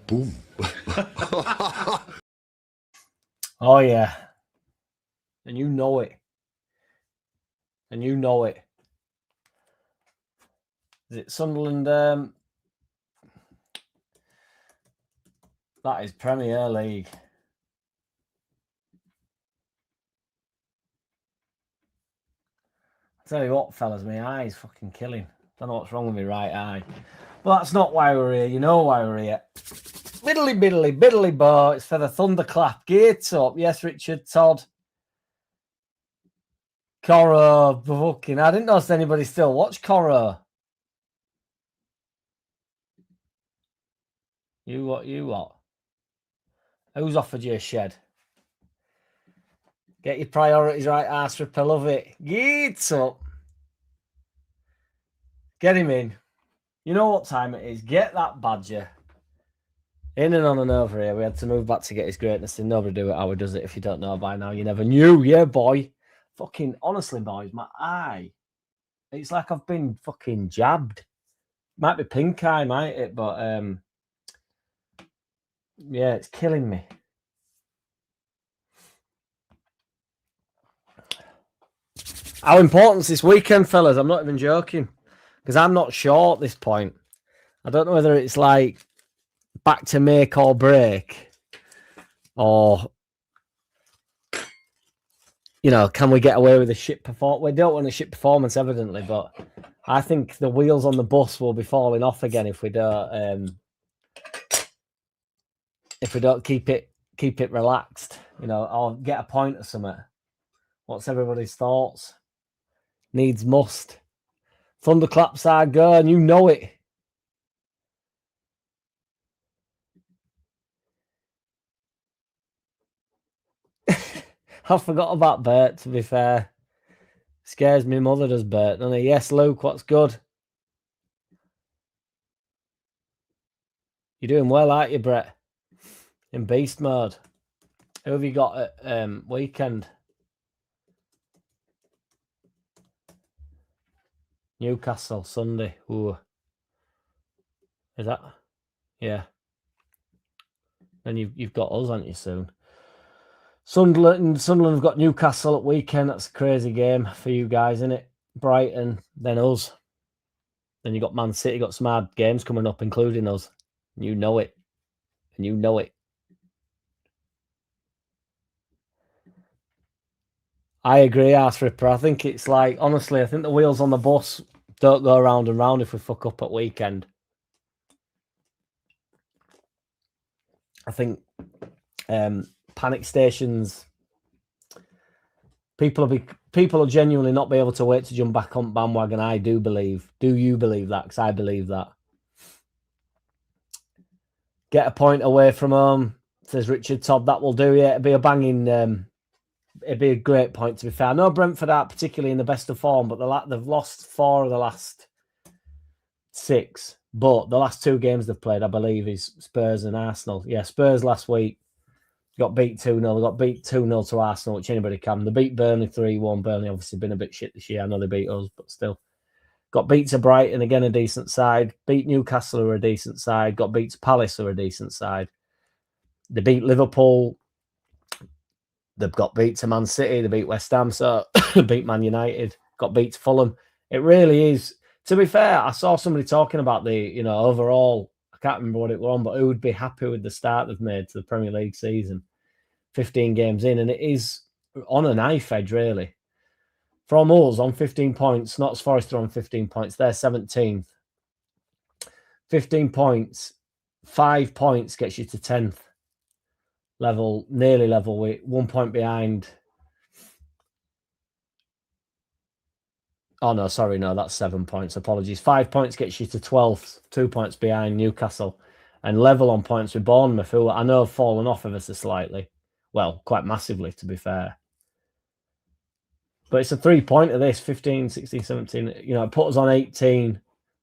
Boom. Oh, yeah. And you know it. And you know it. Is it Sunderland? That is Premier League. I tell you what, fellas, my eye's fucking killing. Don't know what's wrong with my right eye. But that's not why we're here. You know why we're here. Biddly, biddly, biddly, bo. It's for the thunderclap. Gates up. Yes, Richard, Todd. Coro. Fucking. I didn't know if anybody still watch Coro. You what? You what? Who's offered you a shed? Get your priorities right, arse rip. I love it. Gates up. Get him in. You know what time it is. Get that badger. In and on and over here. We had to move back to get his greatness in. Nobody do it how he does it. If you don't know by now, you never knew. Yeah, boy. Fucking, honestly, boys, my eye. It's like I've been fucking jabbed. Might be pink eye, might it? But, yeah, it's killing me. How important is this weekend, fellas? I'm not even joking. Because I'm not sure at this point. I don't know whether it's like back to make or break. Or, you know, can we get away with a shit performance? We don't want a shit performance, evidently, but I think the wheels on the bus will be falling off again if we don't keep it relaxed, you know, or get a point or something. What's everybody's thoughts? Needs must. Thunderclaps are go, and you know it. I forgot about Bert, to be fair. Scares me mother does Bert, doesn't he? Yes, Luke, what's good? You're doing well, aren't you, Brett? In beast mode. Who have you got at weekend? Newcastle, Sunday. Ooh. Is that? Yeah. Then you've got us, haven't you, soon? Sunderland have got Newcastle at weekend. That's a crazy game for you guys, isn't it? Brighton, then us. Then you got Man City, got some hard games coming up, including us. You know it. And you know it. I agree, Arse Ripper. I think it's like, honestly, I think the wheels on the bus don't go round and round if we fuck up at weekend. I think panic stations, people will genuinely not be able to wait to jump back on bandwagon. I do believe. Do you believe that? Because I believe that. Get a point away from home, says Richard Todd. That will do. Yeah, it'd be a banging. It'd be a great point, to be fair. I know Brentford aren't particularly in the best of form, but they've lost 4 of the last 6. But the last 2 games they've played, I believe, is Spurs and Arsenal. Yeah, Spurs last week got beat 2-0. They got beat 2-0 to Arsenal, which anybody can. They beat Burnley 3-1. Burnley obviously been a bit shit this year. I know they beat us, but still. Got beat to Brighton, again a decent side. Beat Newcastle, who are a decent side. Got beat to Palace, who are a decent side. They beat Liverpool. They've got beat to Man City. They beat West Ham, so beat Man United. Got beat to Fulham. It really is. To be fair, I saw somebody talking about the, overall, I can't remember what it was on, but who would be happy with the start they've made to the Premier League season. 15 games in, and it is on a knife edge, really. From us on 15 points, Notts Forest are on 15 points. They're 17th. 15 points, 5 points gets you to 10th. Level, nearly level with 1 point behind. Oh, no, sorry, no, that's 7 points. Apologies. 5 points gets you to 12th, 2 points behind Newcastle, and level on points with Bournemouth, who I know have fallen off of us slightly. Well, quite massively, to be fair. But it's a 3-pointer, this, 15, 16, 17. It put us on 18,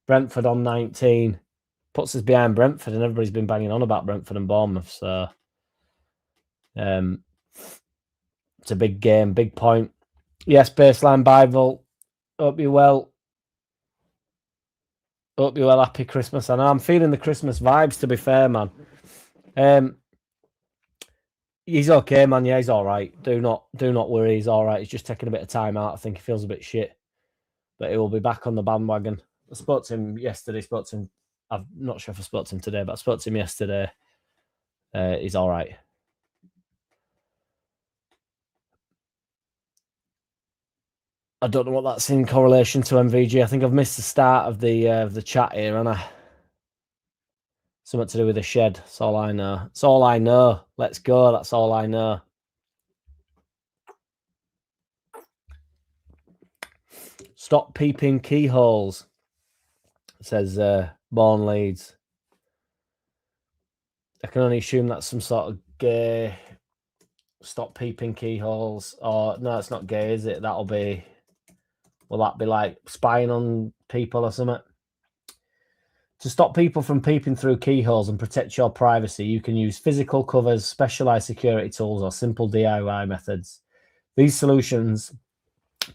Brentford on 19. Puts us behind Brentford, and everybody's been banging on about Brentford and Bournemouth, so it's a big game, big point. Yes, Baseline Bible. Hope you're well. Hope you're well. Happy Christmas. And I'm feeling the Christmas vibes, to be fair, man. He's okay, man. Yeah, he's all right. Do not worry. He's all right. He's just taking a bit of time out. I think he feels a bit shit, but he will be back on the bandwagon. I spoke to him yesterday. I'm not sure if I spoke to him today, but I spoke to him yesterday. He's all right. I don't know what that's in correlation to MVG. I think I've missed the start of the chat here, and something to do with the shed. That's all I know. That's all I know. Let's go. That's all I know. Stop peeping keyholes, says Born Leeds. I can only assume that's some sort of gay. Stop peeping keyholes. Or no, it's not gay, is it? Will that be like spying on people or something? To stop people from peeping through keyholes and protect your privacy, you can use physical covers, specialized security tools, or simple DIY methods. These solutions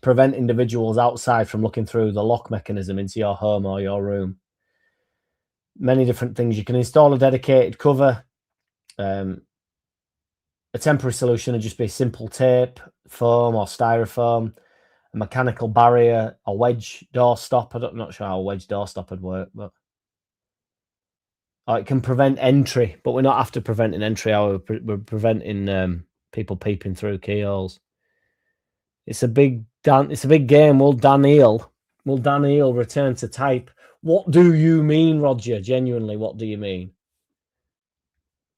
prevent individuals outside from looking through the lock mechanism into your home or your room. Many different things. You can install a dedicated cover. A temporary solution would just be simple tape, foam, or styrofoam. A mechanical barrier, a wedge door stop. I'm not sure how a wedge door stop would work, but it can prevent entry. But we're not after preventing entry. We're preventing people peeping through keyholes. It's a big game. Will Daniel return to type? What do you mean, Roger? Genuinely, what do you mean?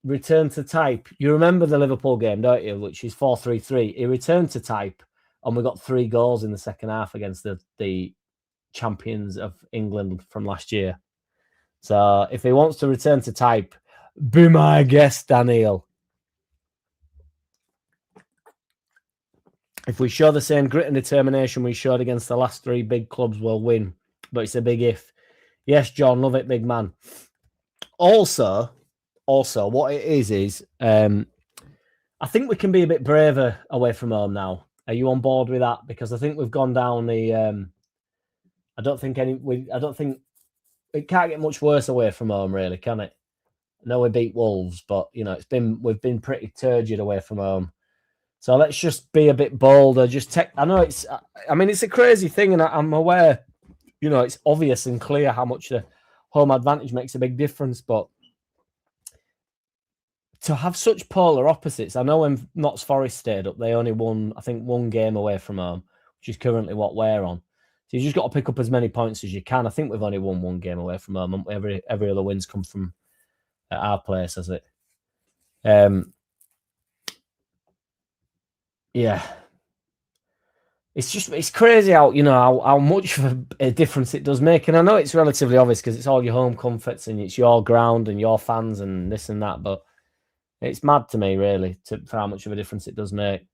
Return to type. You remember the Liverpool game, don't you? Which is 4-3-3. He returned to type, and we got 3 goals in the second half against the champions of England from last year. So if he wants to return to type, be my guest, Daniel. If we show the same grit and determination we showed against the last 3 big clubs, we'll win. But it's a big if. Yes, John, love it, big man. Also, what it is I think we can be a bit braver away from home now. Are you on board with that? Because I think we've gone down the. I don't think it can't get much worse away from home, really, can it? I know we beat Wolves, but we've been pretty turgid away from home. So let's just be a bit bolder. I know it's a crazy thing, and I'm aware, it's obvious and clear how much the home advantage makes a big difference, but to have such polar opposites, I know when Notts Forest stayed up, they only won, I think, 1 game away from home, which is currently what we're on. So you just got to pick up as many points as you can. I think we've only won 1 game away from home. Every other wins come from at our place, has it? Yeah. It's crazy how how much of a difference it does make. And I know it's relatively obvious because it's all your home comforts and it's your ground and your fans and this and that, but it's mad to me, really, for how much of a difference it does make.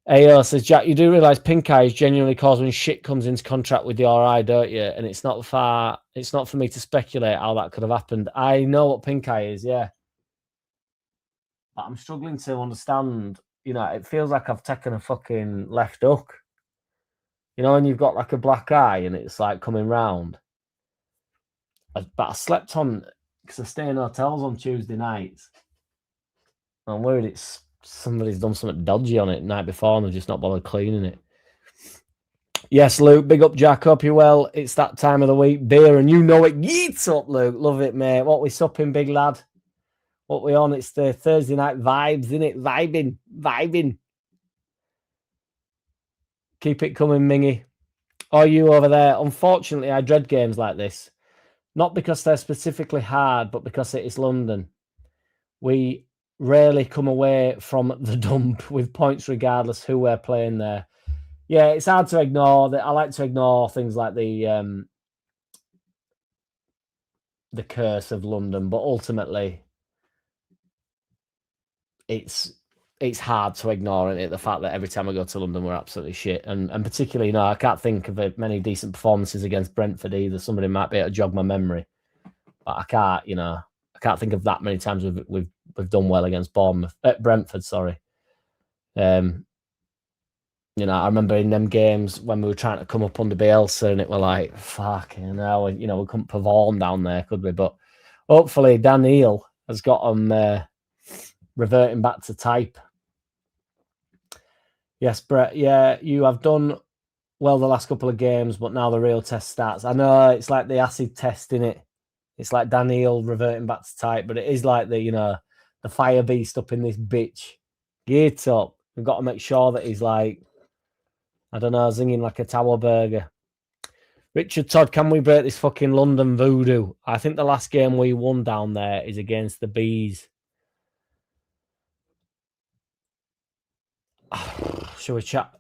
AO says, Jack, you do realise pink eye is genuinely caused when shit comes into contract with the RI, don't you? And it's not for me to speculate how that could have happened. I know what pink eye is, yeah. But I'm struggling to understand, it feels like I've taken a fucking left hook. And you've got like a black eye and it's like coming round. But I slept on, because I stay in hotels on Tuesday nights. I'm worried somebody's done something dodgy on it the night before and they've just not bothered cleaning it. Yes, Luke, big up, Jack. Hope you're well. It's that time of the week. Beer, and you know it. Yeets up, Luke. Love it, mate. What we supping, big lad? What we on? It's the Thursday night vibes, isn't it? Vibing. Keep it coming, Mingy. Are you over there? Unfortunately, I dread games like this. Not because they're specifically hard, but because it is London. We rarely come away from the dump with points regardless who we're playing there. Yeah, it's hard to ignore. I like to ignore things like the curse of London, but ultimately it's hard to ignore it. The fact that every time I go to London, we're absolutely shit, and particularly, I can't think of many decent performances against Brentford either. Somebody might be able to jog my memory, but I can't think of that many times we've done well against Brentford. Sorry. You know, I remember in them games when we were trying to come up under Bielsa and it were like, fucking hell, you know, we couldn't perform down there, could we? But hopefully Daniel has got them reverting back to type. Yes, Brett, yeah, you have done well the last couple of games, but now the real test starts. I know it's like the acid test, innit? It's like Daniel reverting back to type, but it is like the, you know, the fire beast up in this bitch. Get up. We've got to make sure that he's like, I don't know, zinging like a tower burger. Richard Todd, can we break this fucking London voodoo? I think the last game we won down there is against the Bees. Shall we chat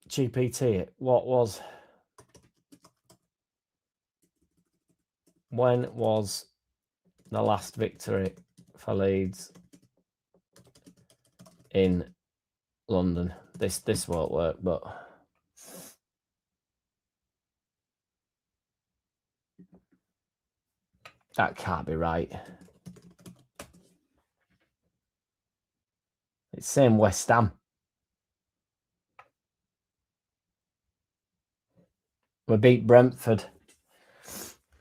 GPT? When was the last victory for Leeds in London? This won't work, but that can't be right. It's saying West Ham. We beat Brentford.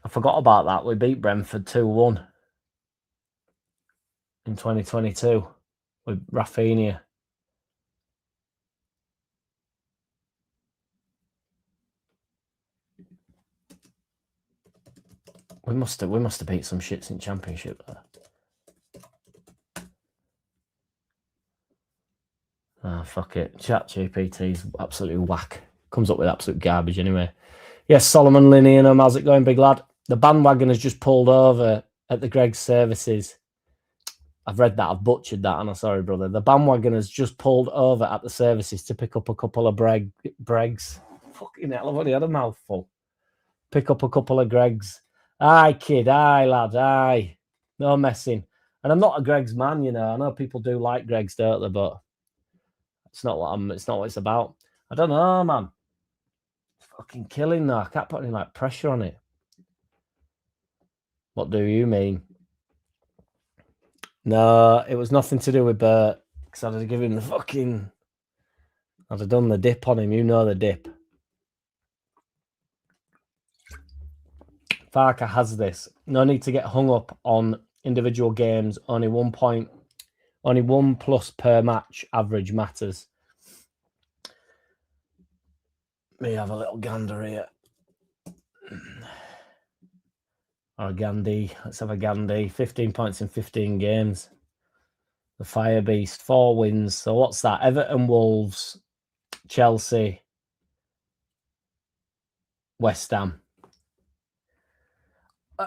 I forgot about that. We beat Brentford 2-1 in 2022 with Rafinha. We must have beat some shits in Championship there. Ah, fuck it. ChatGPT's absolutely whack. Comes up with absolute garbage anyway. Yes, Solomon Linian, how's it going, big lad? The bandwagon has just pulled over at the Greg's services. I've read that. I've butchered that, and I'm sorry, brother. The bandwagon has just pulled over at the services to pick up a couple of Bregs. Fucking hell, I've only had a mouthful. Pick up a couple of Gregs. Aye, kid. Aye, lad. Aye. No messing. And I'm not a Greg's man, you know. I know people do like Greg's, don't they? But it's not what it's about. I don't know, man. It's fucking killing though. I can't put any like pressure on it. What do you mean? No, it was nothing to do with Bert. Because I'd have given the fucking... I'd have done the dip on him. You know the dip. FARKE has this. No need to get hung up on individual games. Only 1 point. Only 1+ per match average matters. Let me have a little gander here. Or a Gandhi. Let's have a Gandhi. 15 points in 15 games. The Fire Beast. 4 wins. So what's that? Everton, Wolves, Chelsea, West Ham.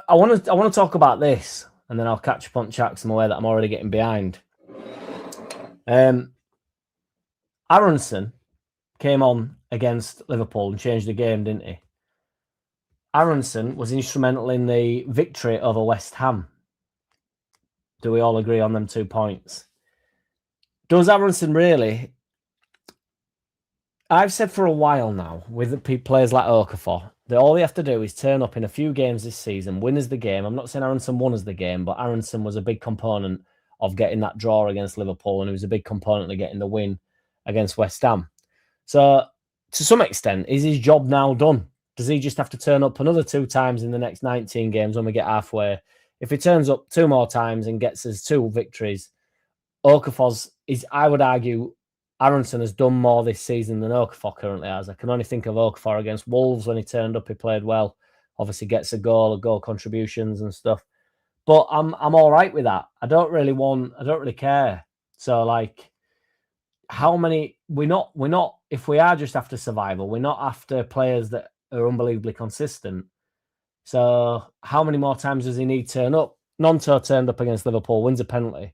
I want to talk about this, and then I'll catch up on chat some way that I'm already getting behind. Aronson came on against Liverpool and changed the game, didn't he? Aronson was instrumental in the victory over West Ham. Do we all agree on them 2 points? Does Aronson really... I've said for a while now, with players like Okafor, that all they have to do is turn up in a few games this season, win as the game. I'm not saying Aronson won as the game, but Aronson was a big component of getting that draw against Liverpool, and he was a big component of getting the win against West Ham. So, to some extent, is his job now done? Does he just have to turn up another 2 times in the next 19 games when we get halfway? If he turns up 2 more times and gets us 2 victories, Okafor's is, I would argue, Aronson has done more this season than Okafor currently has. I can only think of Okafor against Wolves when he turned up. He played well. Obviously gets a goal contributions and stuff. But I'm all right with that. I don't really care. So like, how many? We're not. If we are just after survival, we're not after players that are unbelievably consistent. So how many more times does he need to turn up? Nonto turned up against Liverpool, wins a penalty.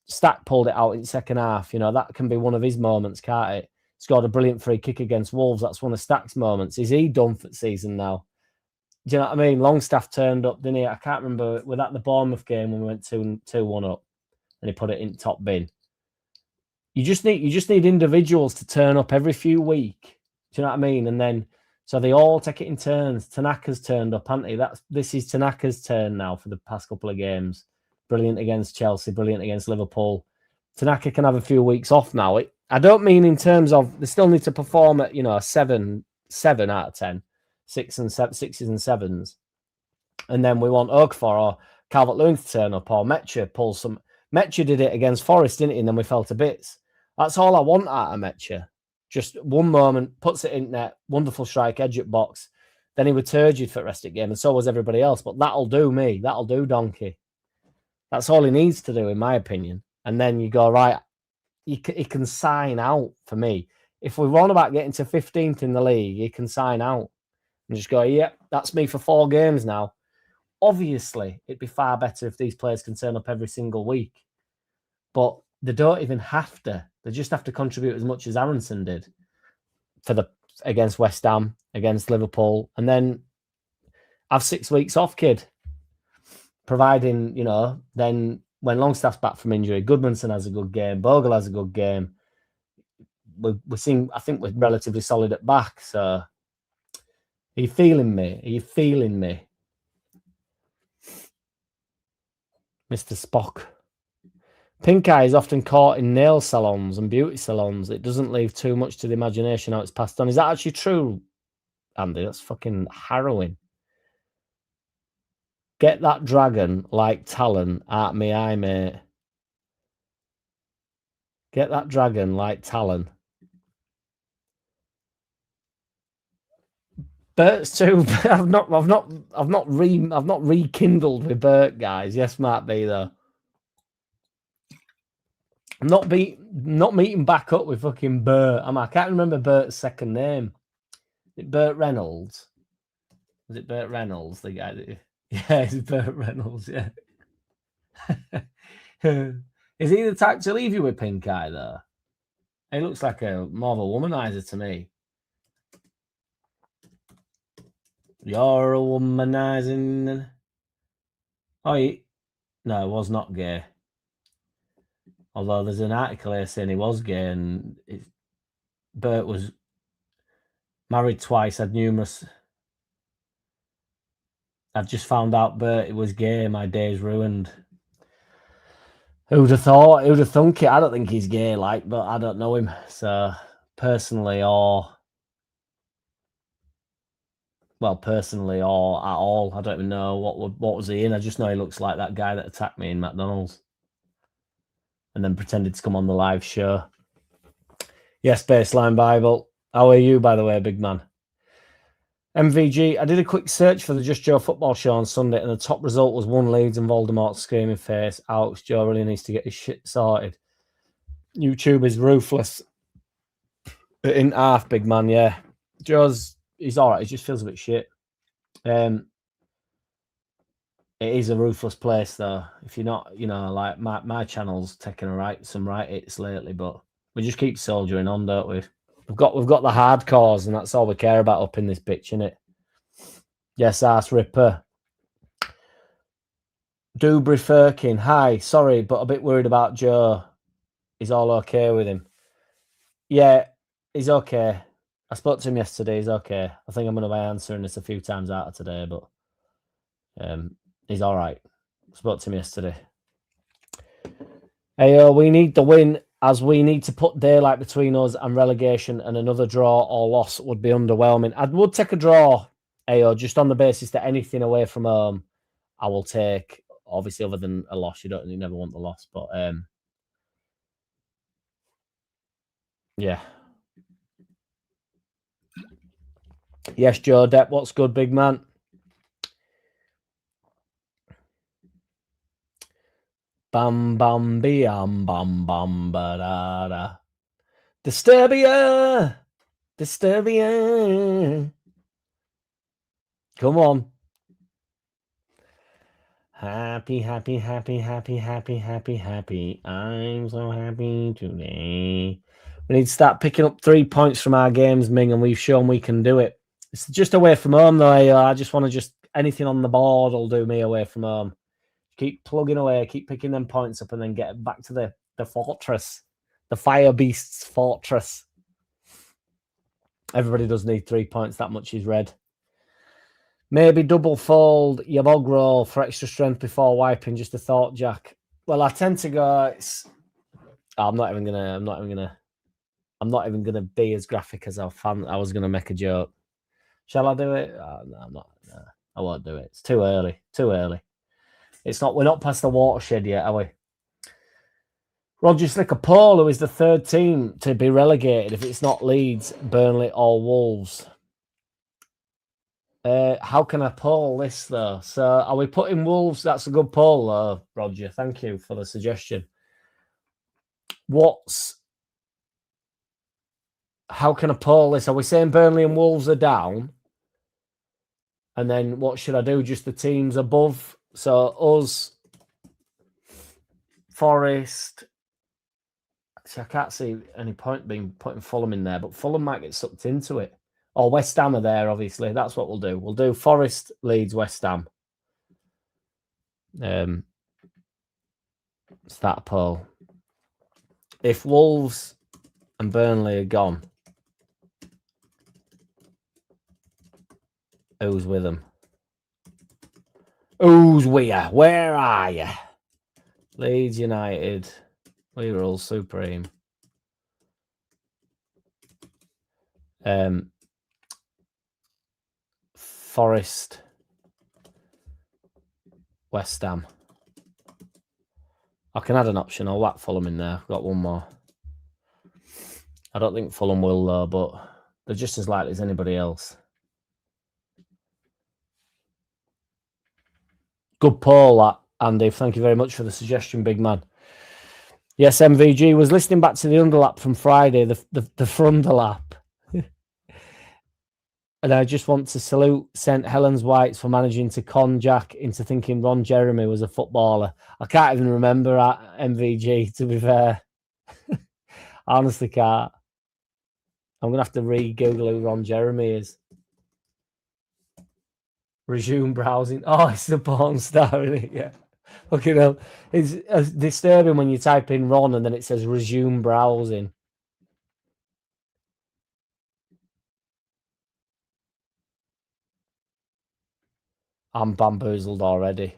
Stack pulled it out in the second half. You know, that can be one of his moments, can't it? Scored a brilliant free kick against Wolves. That's one of Stack's moments. Is he done for the season now? Do you know what I mean? Longstaff turned up, didn't he? I can't remember. Was that the Bournemouth game when we went 2-1 up and he put it in top bin? You just need individuals to turn up every few weeks. Do you know what I mean? And then so they all take it in turns. Tanaka's turned up, hasn't he? This is Tanaka's turn now for the past couple of games. Brilliant against Chelsea, brilliant against Liverpool. Tanaka can have a few weeks off now. I don't mean in terms of they still need to perform at, a 7 out of 10, 6s and 7s. And then we want Okafor or Calvert-Lewin to turn up, or Metcha pull some. Metcha did it against Forest, didn't he? And then we fell to bits. That's all I want out of Metcha. Just one moment, puts it in net, wonderful strike, edge at box. Then he was turgid for the rest of the game, and so was everybody else. But that'll do me. That'll do Donkey. That's all he needs to do, in my opinion. And then you go, right, he can sign out for me. If we're on about getting to 15th in the league, he can sign out and just go, yeah, that's me for 4 games now. Obviously, it'd be far better if these players can turn up every single week. But they don't even have to. They just have to contribute as much as Aronson did against West Ham, against Liverpool, and then have 6 weeks off, kid. Providing, then when Longstaff's back from injury, Goodmanson has a good game, Bogle has a good game. We're seeing, I think we're relatively solid at back. So, are you feeling me? Are you feeling me? Mr. Spock. Pink eye is often caught in nail salons and beauty salons. It doesn't leave too much to the imagination how it's passed on. Is that actually true, Andy? That's fucking harrowing. Get that dragon like Talon out me eye, mate. Get that dragon like Talon. Bert's too. I've not rekindled with Bert, guys. Yes, Matt B though. I'm not meeting back up with fucking Bert. I can't remember Bert's second name. Is it Bert Reynolds? Was it Bert Reynolds, the guy that? Yeah, it's Bert Reynolds. Yeah. Is he the type to leave you with pink eye though? He looks like more of a womanizer to me. You're a womanizing. Oh, no, it was not gay. Although there's an article here saying he was gay, and Bert was married twice, had numerous. I've just found out Bert was gay. My day's ruined. Who'd have thought? Who'd have thunk it? I don't think he's gay, but I don't know him. So personally or at all, I don't even know what was he in. I just know he looks like that guy that attacked me in McDonald's and then pretended to come on the live show. Yes, Baseline Bible. How are you, by the way, big man? MVG, I did a quick search for the Just Joe football show on Sunday, and the top result was 1 Leeds and Voldemort's screaming face. Ouch, Joe really needs to get his shit sorted. YouTube is ruthless. In half, big man, yeah. He's all right. He just feels a bit shit. It is a ruthless place, though. If you're not, like my channel's taking some right hits lately, but we just keep soldiering on, don't we? We've got the hardcores, and that's all we care about up in this bitch, innit? Yes, ass ripper. Dubry Firkin. Hi, sorry, but a bit worried about Joe. He's all okay with him. Yeah, he's okay. I spoke to him yesterday. He's okay. I think I'm going to be answering this a few times out of today, but he's all right. I spoke to him yesterday. Hey, we need the win, as we need to put daylight between us and relegation, and another draw or loss would be underwhelming. I would take a draw, Ayo, just on the basis that anything away from home I will take. Obviously, other than a loss, you never want the loss, but yeah. Yes, Joe Depp, what's good, big man? Bam bam bam bam bam ba da da. Disturbia. Come on. Happy. I'm so happy today. We need to start picking up 3 points from our games, Ming, and we've shown we can do it. It's just away from home, though. I just want to anything on the board will do me away from home. Keep plugging away, keep picking them points up, and then get back to the fortress, the Fire Beast's fortress. Everybody does need 3 points. That much is red. Maybe double fold your bog roll for extra strength before wiping. Just a thought, Jack. Well, I tend to go. I'm not even gonna I'm not even going to be as graphic as I was going to make a joke. Shall I do it? No, I'm not. No, I won't do it. It's too early. Too early. It's not. We're not past the watershed yet, are we? Roger Slicker Paul, who is the third team to be relegated if it's not Leeds, Burnley, or Wolves. How can I poll this though? So are we putting Wolves? That's a good poll though, Roger. Thank you for the suggestion. How can I poll this? Are we saying Burnley and Wolves are down? And then what should I do? Just the teams above. So us, Forest. See, I can't see any point being putting Fulham in there, but Fulham might get sucked into it. Or West Ham are there, obviously. That's what we'll do. We'll do Forest, Leeds, West Ham. Start a poll. If Wolves and Burnley are gone, who's with them? Who's with you? Where are you? Leeds United. We were all supreme. Forest. West Ham. I can add an option. I'll whack Fulham in there. I've got one more. I don't think Fulham will, though, but they're just as likely as anybody else. Good poll, that, Andy. Thank you very much for the suggestion, big man. Yes, MVG was listening back to the Underlap from Friday, the Frundalap. And I just want to salute St. Helens Whites for managing to con Jack into thinking Ron Jeremy was a footballer. I can't even remember MVG, to be fair. I honestly can't. I'm going to have to re-Google who Ron Jeremy is. Resume browsing. Oh, it's the porn star, isn't it? Yeah. Look at him. It's disturbing when you type in Ron and then it says resume browsing. I'm bamboozled already.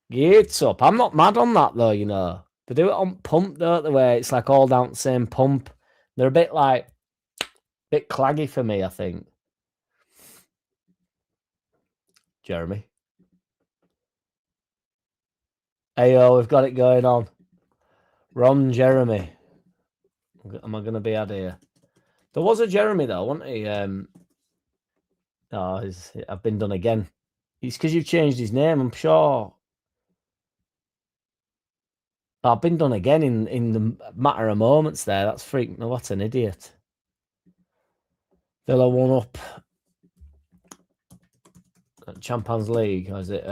Get up. I'm not mad on that, though, you know. They do it on pump, don't they, where it's like all down the same pump. They're a bit claggy for me, I think. Jeremy. Ayo, we've got it going on. Ron Jeremy. Am I going to be out here? There was a Jeremy, though, wasn't he? I've been done again. It's because you've changed his name, I'm sure. I've been done again in the matter of moments there. That's freaking. No, what an idiot. Villa 1 up. Champions League, or is it?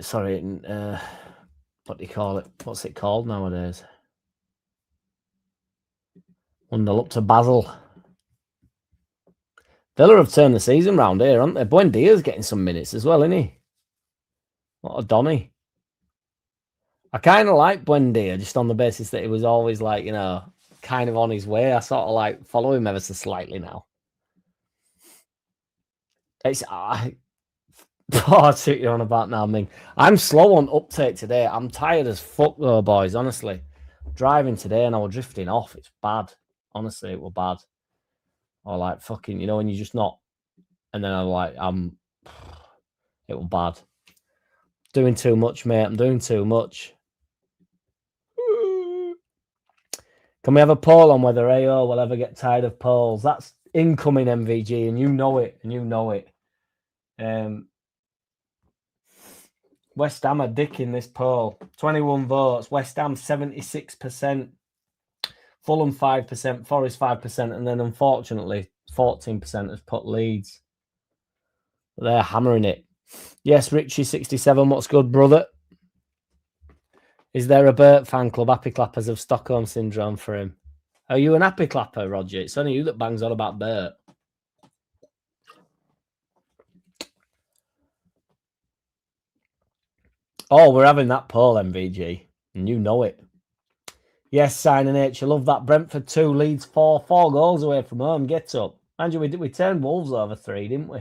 Sorry, what do you call it? What's it called nowadays? 1-0 up to Basel. Villa have turned the season round here, haven't they? Buendia's getting some minutes as well, isn't he? What a Donny. I kind of like Buendia just on the basis that he was always like, you know, kind of on his way. I sort of like follow him ever so slightly now. What you're on about now, Ming? I'm slow on uptake today. I'm tired as fuck though, boys, honestly. Driving today and I was drifting off. It's bad. Honestly, it was bad. Or like fucking, you know, when you're just not. And then it was bad. Doing too much, mate. I'm doing too much. Can we have a poll on whether AO will ever get tired of polls? That's incoming, MVG, and you know it. West Ham are dicking this poll. 21 votes. West Ham 76%. Fulham 5%. Forest 5%. And then, unfortunately, 14% has put Leeds. But they're hammering it. Yes, Richie 67. What's good, brother? Is there a Bert fan club? Happy clappers of Stockholm syndrome for him. Are you an happy clapper, Roger? It's only you that bangs on about Bert. Oh, we're having that poll, MVG. And you know it. Yes, Signing H. I love that. Brentford 2, Leeds 4. 4 goals away from home. Get up. Andrew, we turned Wolves over 3, didn't we?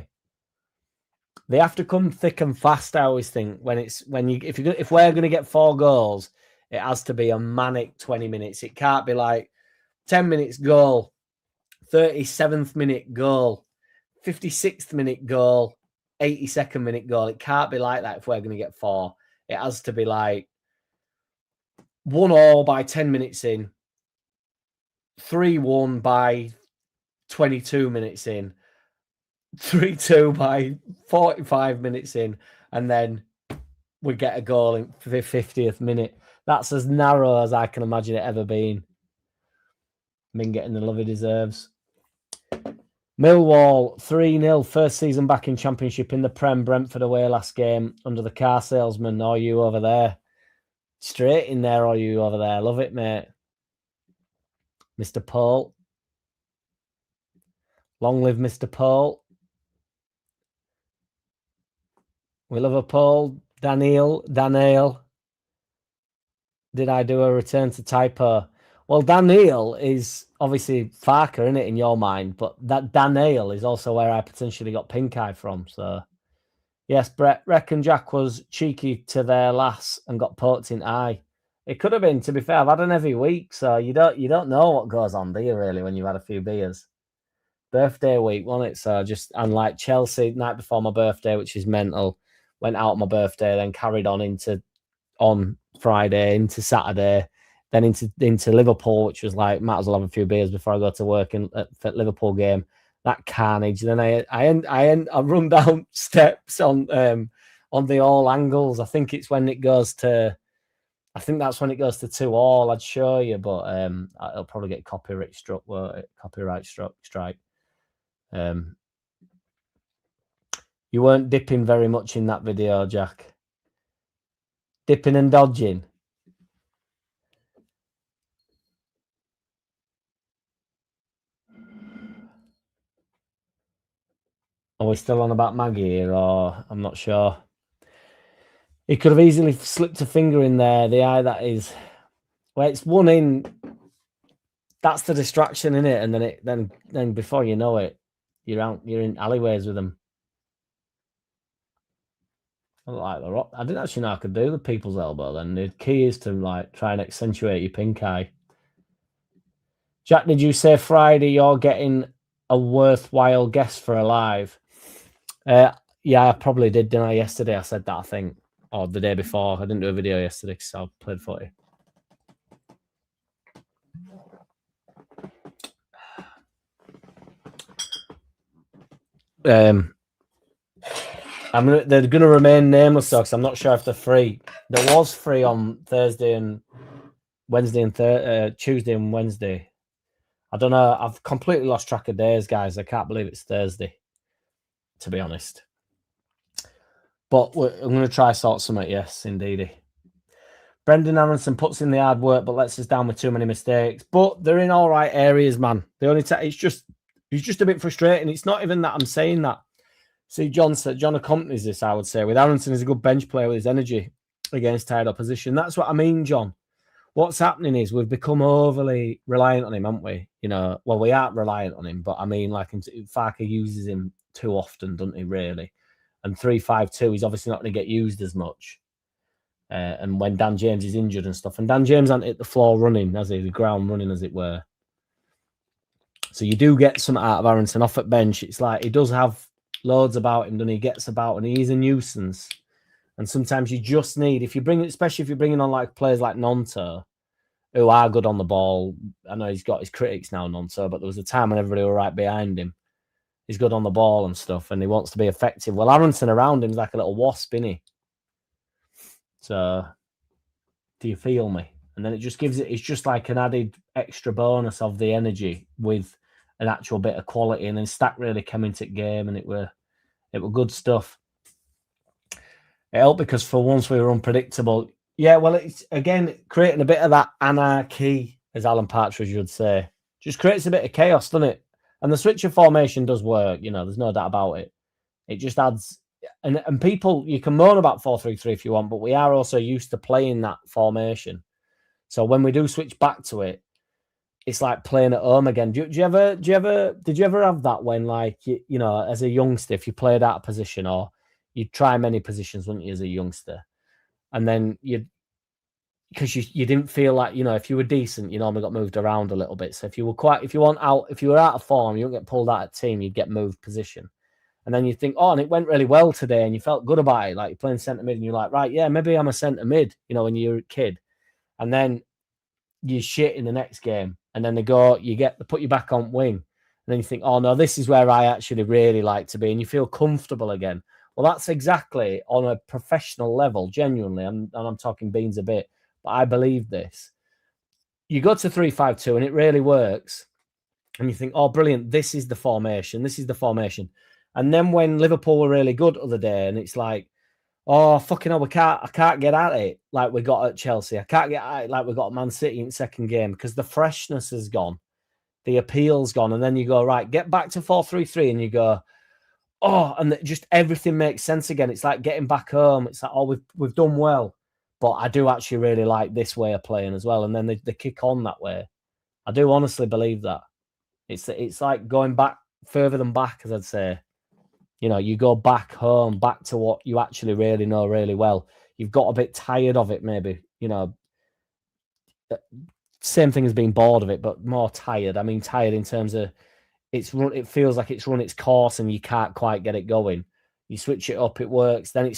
They have to come thick and fast, I always think. If we're going to get 4 goals, It has to be a manic 20 minutes. It can't be like 10 minutes goal, 37th minute goal, 56th minute goal, 82nd minute goal. It can't be like that if we're going to get 4. It has to be like 1-1 by 10 minutes in, 3-1 by 22 minutes in, 3-2 by 45 minutes in, and then we get a goal in the 50th minute. That's as narrow as I can imagine it ever being. Min getting the love he deserves. Millwall 3-0, first season back in Championship in the Prem. Brentford away last game under the car salesman. Are you over there? Straight in there, are you over there? Love it, mate. Mr. Paul. Long live Mr. Paul. We love a Paul. Daniel. Did I do a return to typo? Well, Daniel is obviously FARKE, isn't it, in your mind? But that Daniel is also where I potentially got pink eye from. So, yes, Brett, reckon Jack was cheeky to their lass and got poked in eye. It could have been, to be fair. I've had an every week, so you don't know what goes on, do you, really, when you've had a few beers? Birthday week, wasn't it? So just, unlike Chelsea, night before my birthday, which is mental, went out on my birthday, then carried on Friday, into Saturday, then into Liverpool, which was like, might as well have a few beers before I go to work for Liverpool game. That carnage. Then I run down steps on the all angles. I think that's when it goes to 2-2. I'd show you, but it'll probably get copyright struck. Copyright strike. You weren't dipping very much in that video, Jack. Dipping and dodging. Are we still on about Maggie here, or I'm not sure. He could have easily slipped a finger in there. The eye that is, well, it's one in. That's the distraction in it, and then before you know it, you're in alleyways with them. I like the rock. I didn't actually know I could do the people's elbow. Then the key is to like try and accentuate your pink eye. Jack, did you say Friday you're getting a worthwhile guest for a live? Yeah, I probably did, didn't I? Yesterday I said that, I think, or the day before. I didn't do a video yesterday because I played footy. They're going to remain nameless, though, because I'm not sure if they're free. There was free on Thursday and Wednesday and Tuesday and Wednesday. I don't know. I've completely lost track of days, guys. I can't believe it's Thursday, to be honest. But I'm going to try sort something. Yes, indeedy. Brendan Aronson puts in the hard work, but lets us down with too many mistakes. But they're in all right areas, man. The only it's just a bit frustrating. It's not even that I'm saying that. See, John accompanies this, I would say, with Aronson. He's a good bench player with his energy against tired opposition. That's what I mean, John. What's happening is we've become overly reliant on him, haven't we? You know, well, we aren't reliant on him, but I mean, like, FARKE uses him too often, doesn't he, really? And 3-5-2, he's obviously not going to get used as much. And when Dan James is injured and stuff, and Dan James hasn't hit the floor running, has he? The ground running, as it were. So you do get some out of Aronson off at bench. It's like he does have loads about him, doesn't he? He gets about, and he's a nuisance. And sometimes you just need, especially if you're bringing on like players like Nonto, who are good on the ball. I know he's got his critics now, Nonto, but there was a time when everybody were right behind him. He's good on the ball and stuff, and he wants to be effective. Well, Aronson around him is like a little wasp, isn't he? So, do you feel me? And then it just gives it's just like an added extra bonus of the energy with an actual bit of quality. And then Stack really came into the game, and it were good stuff. It helped because for once we were unpredictable. Yeah, well, it's again creating a bit of that anarchy, as Alan Partridge would say. Just creates a bit of chaos, doesn't it? And the switch of formation does work, you know, there's no doubt about it. It just adds, and people, you can moan about 4-3-3 if you want, but we are also used to playing that formation. So when we do switch back to it, it's like playing at home again. Did you ever have that when, like, you know, as a youngster, if you played out of position, or you'd try many positions, wouldn't you, as a youngster? And then because you didn't feel like, you know, if you were decent, you normally got moved around a little bit. So if you were out of form, you don't get pulled out of team, you'd get moved position. And then you think, oh, and it went really well today, and you felt good about it. Like you're playing centre mid, and you're like, right, yeah, maybe I'm a centre mid, you know, when you're a kid. And then you shit in the next game, and then they put you back on wing. And then you think, oh no, this is where I actually really like to be, and you feel comfortable again. Well, that's exactly on a professional level, genuinely, and I'm talking beans a bit, but I believe this. You go to 3-5-2 and it really works. And you think, oh, brilliant, this is the formation. And then when Liverpool were really good the other day, and it's like, oh, fucking hell, I can't get at it like we got at Chelsea. I can't get at it like we got at Man City in the second game, because the freshness has gone. The appeal's gone. And then you go, right, get back to 4-3-3, and you go, oh, and just everything makes sense again. It's like getting back home. It's like, oh, we've done well, but I do actually really like this way of playing as well. And then they kick on that way. I do honestly believe that. It's like going back further than back, as I'd say. You know, you go back home, back to what you actually really know really well. You've got a bit tired of it, maybe. You know, same thing as being bored of it, but more tired. I mean, tired in terms of it feels like it's run its course and you can't quite get it going. You switch it up, it works. Then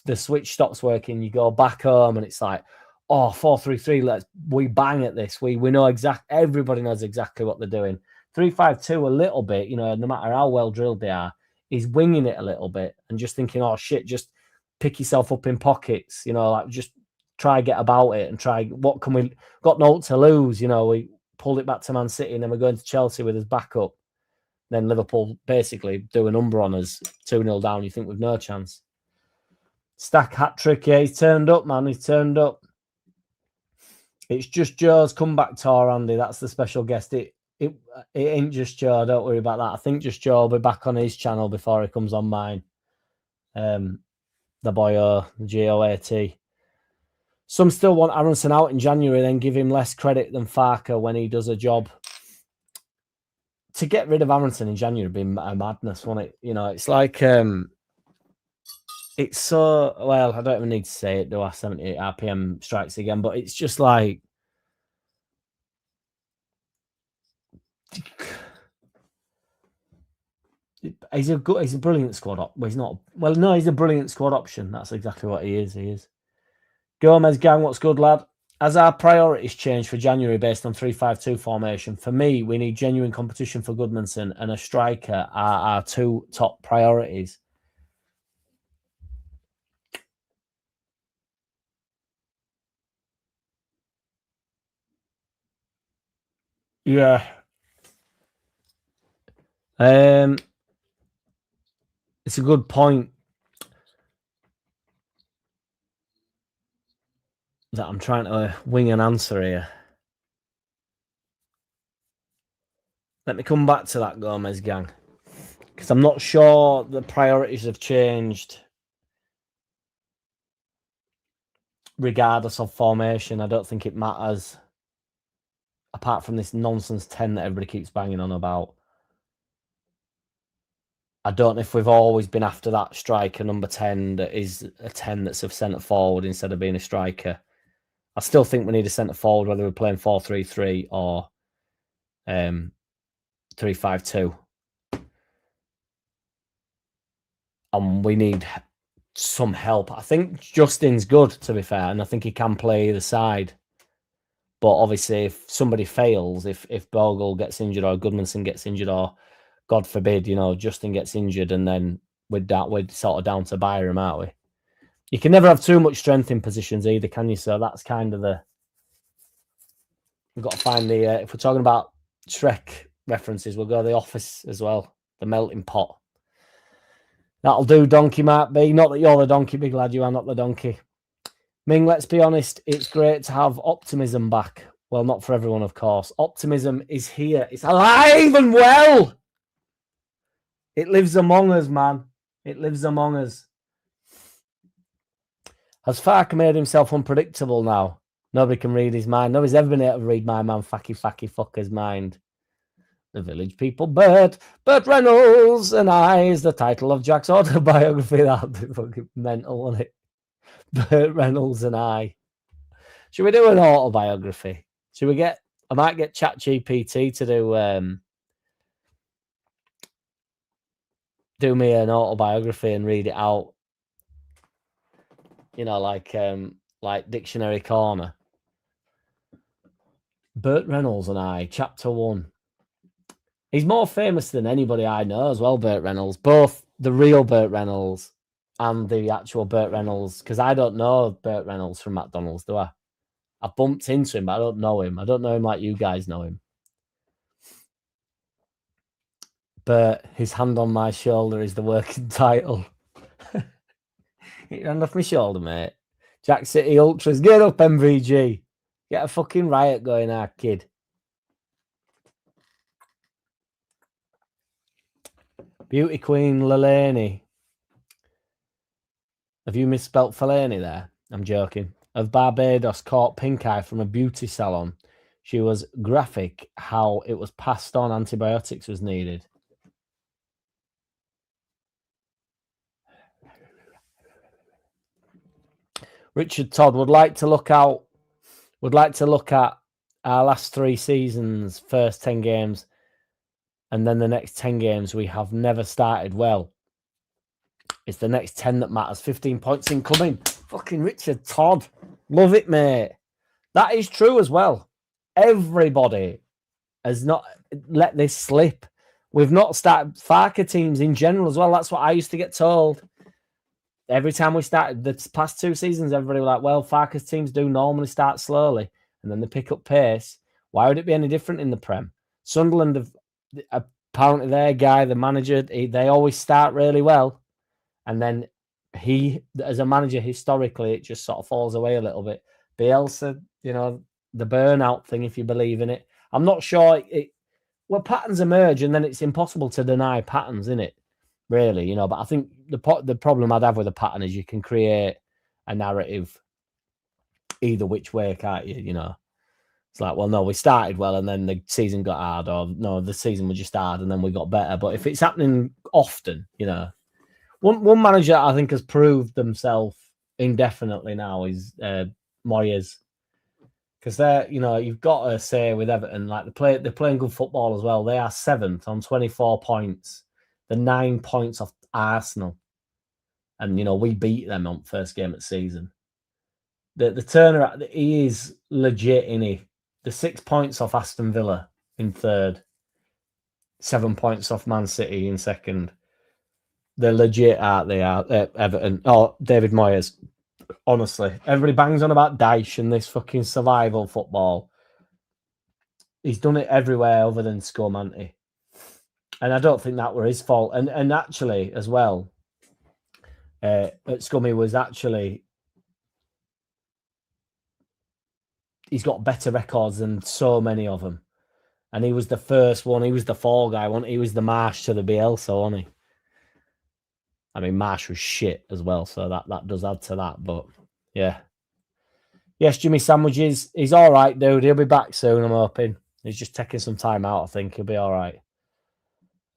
the switch stops working. You go back home and it's like, oh, 4-3-3. We bang at this. We know everybody knows exactly what they're doing. 3-5-2 a little bit. You know, no matter how well drilled they are, is winging it a little bit and just thinking, oh shit, just pick yourself up in pockets. You know, like just try get about it and try. What can we got? No to lose. You know, we pulled it back to Man City and then we're going to Chelsea with his backup. Then Liverpool basically do a number on us, 2-0 down. You think we've no chance. Stack hat trick, yeah, he's turned up, man. He's turned up. It's just Joe's comeback tour, Andy. That's the special guest. It ain't just Joe. Don't worry about that. I think just Joe will be back on his channel before he comes on mine. The boy, GOAT. Some still want Aronson out in January, then give him less credit than FARKE when he does a job. To get rid of Aronson in January would be a madness, wouldn't it? You know, it's like it's so, well, I don't even need to say it, do I? 78 RPM strikes again, but it's just like he's a brilliant squad op. Well, he's not. Well, no, he's a brilliant squad option. That's exactly what he is. He is. Gomez gang, what's good, lad? As our priorities change for January based on 3-5-2 formation, for me, we need genuine competition for Goodmanson and a striker are our two top priorities. Yeah. It's a good point that I'm trying to wing an answer here. Let me come back to that, Gomez gang, because I'm not sure the priorities have changed regardless of formation. I don't think it matters, apart from this nonsense 10 that everybody keeps banging on about. I don't know if we've always been after that striker number 10 that is a 10 that's a centre forward instead of being a striker. I still think we need a centre forward, whether we're playing 4-3-3 or 3-5-2. And we need some help. I think Justin's good, to be fair, and I think he can play either side. But obviously, if somebody fails, if Bogle gets injured or Goodmanson gets injured, or God forbid, you know, Justin gets injured, and then we're sort of down to Byram, aren't we? You can never have too much strength in positions either, can you? So that's kind of we've got to find the, if we're talking about Shrek references, we'll go to The Office as well, the melting pot. That'll do, Donkey Mark B. Not that you're the donkey, big lad, you are not the donkey. Ming, let's be honest, it's great to have optimism back. Well, not for everyone, of course. Optimism is here. It's alive and well. It lives among us, man. It lives among us. Has FARKE made himself unpredictable now? Nobody can read his mind. Nobody's ever been able to read my man Facky Fucker's mind. The Village People, Bert Reynolds and I is the title of Jack's autobiography. That'd be fucking mental, wouldn't it? Bert Reynolds and I. Should we do an autobiography? Should we get? I might get ChatGPT to do me an autobiography and read it out. You know, like Dictionary Corner. Burt Reynolds and I, Chapter 1. He's more famous than anybody I know as well, Burt Reynolds. Both the real Burt Reynolds and the actual Burt Reynolds. Because I don't know Burt Reynolds from McDonald's, do I? I bumped into him, but I don't know him. I don't know him like you guys know him. But his hand on my shoulder is the working title. Get your hand off my shoulder, mate. JackCity Ultras, get up, MVG. Get a fucking riot going, our kid. Beauty Queen Lelani. Have you misspelt Fellaini there? I'm joking. Of Barbados caught pink eye from a beauty salon. She was graphic how it was passed on antibiotics was needed. Richard Todd would like to look at our last 3 seasons, first 10 games, and then the next 10 games we have never started well. It's the next 10 that matters. 15 points incoming. Fucking Richard Todd. Love it, mate. That is true as well. Everybody has not let this slip. We've not started FARKE teams in general as well. That's what I used to get told. Every time we started the past 2 seasons, everybody was like, well, FARKE's teams do normally start slowly and then they pick up pace. Why would it be any different in the Prem? Sunderland have apparently their guy, the manager, they always start really well. And then he, as a manager, historically, it just sort of falls away a little bit. Bielsa, you know, the burnout thing, if you believe in it. I'm not sure. Patterns emerge, and then it's impossible to deny patterns, isn't it? Really, you know. But I think the problem I'd have with a pattern is you can create a narrative either which way, can't you? You know, it's like, well, no, we started well, and then the season got hard, or no, the season was just hard, and then we got better. But if it's happening often, you know. One manager I think has proved themselves indefinitely now is Moyes, because they're, you know, you've got to say with Everton, like they're playing good football as well. They are 7th on 24 points. They're 9 points off Arsenal, and you know we beat them on first game of the season. The turner, he is legit, isn't he? The 6 points off Aston Villa in 3rd, 7 points off Man City in 2nd. They're legit, aren't they? Everton. Oh, David Moyes. Honestly, everybody bangs on about Dyche and this fucking survival football. He's done it everywhere other than Scum, hasn't he? And I don't think that were his fault. And actually, as well, at Scummy was actually, he's got better records than so many of them. And he was the first one. He was the fall guy. He was the Marsh to the Bielsa, wasn't he? I mean, Marsh was shit as well, so that does add to that. But yeah, yes, Jimmy Sandwiches, he's all right, dude. He'll be back soon. I'm hoping he's just taking some time out. I think he'll be all right.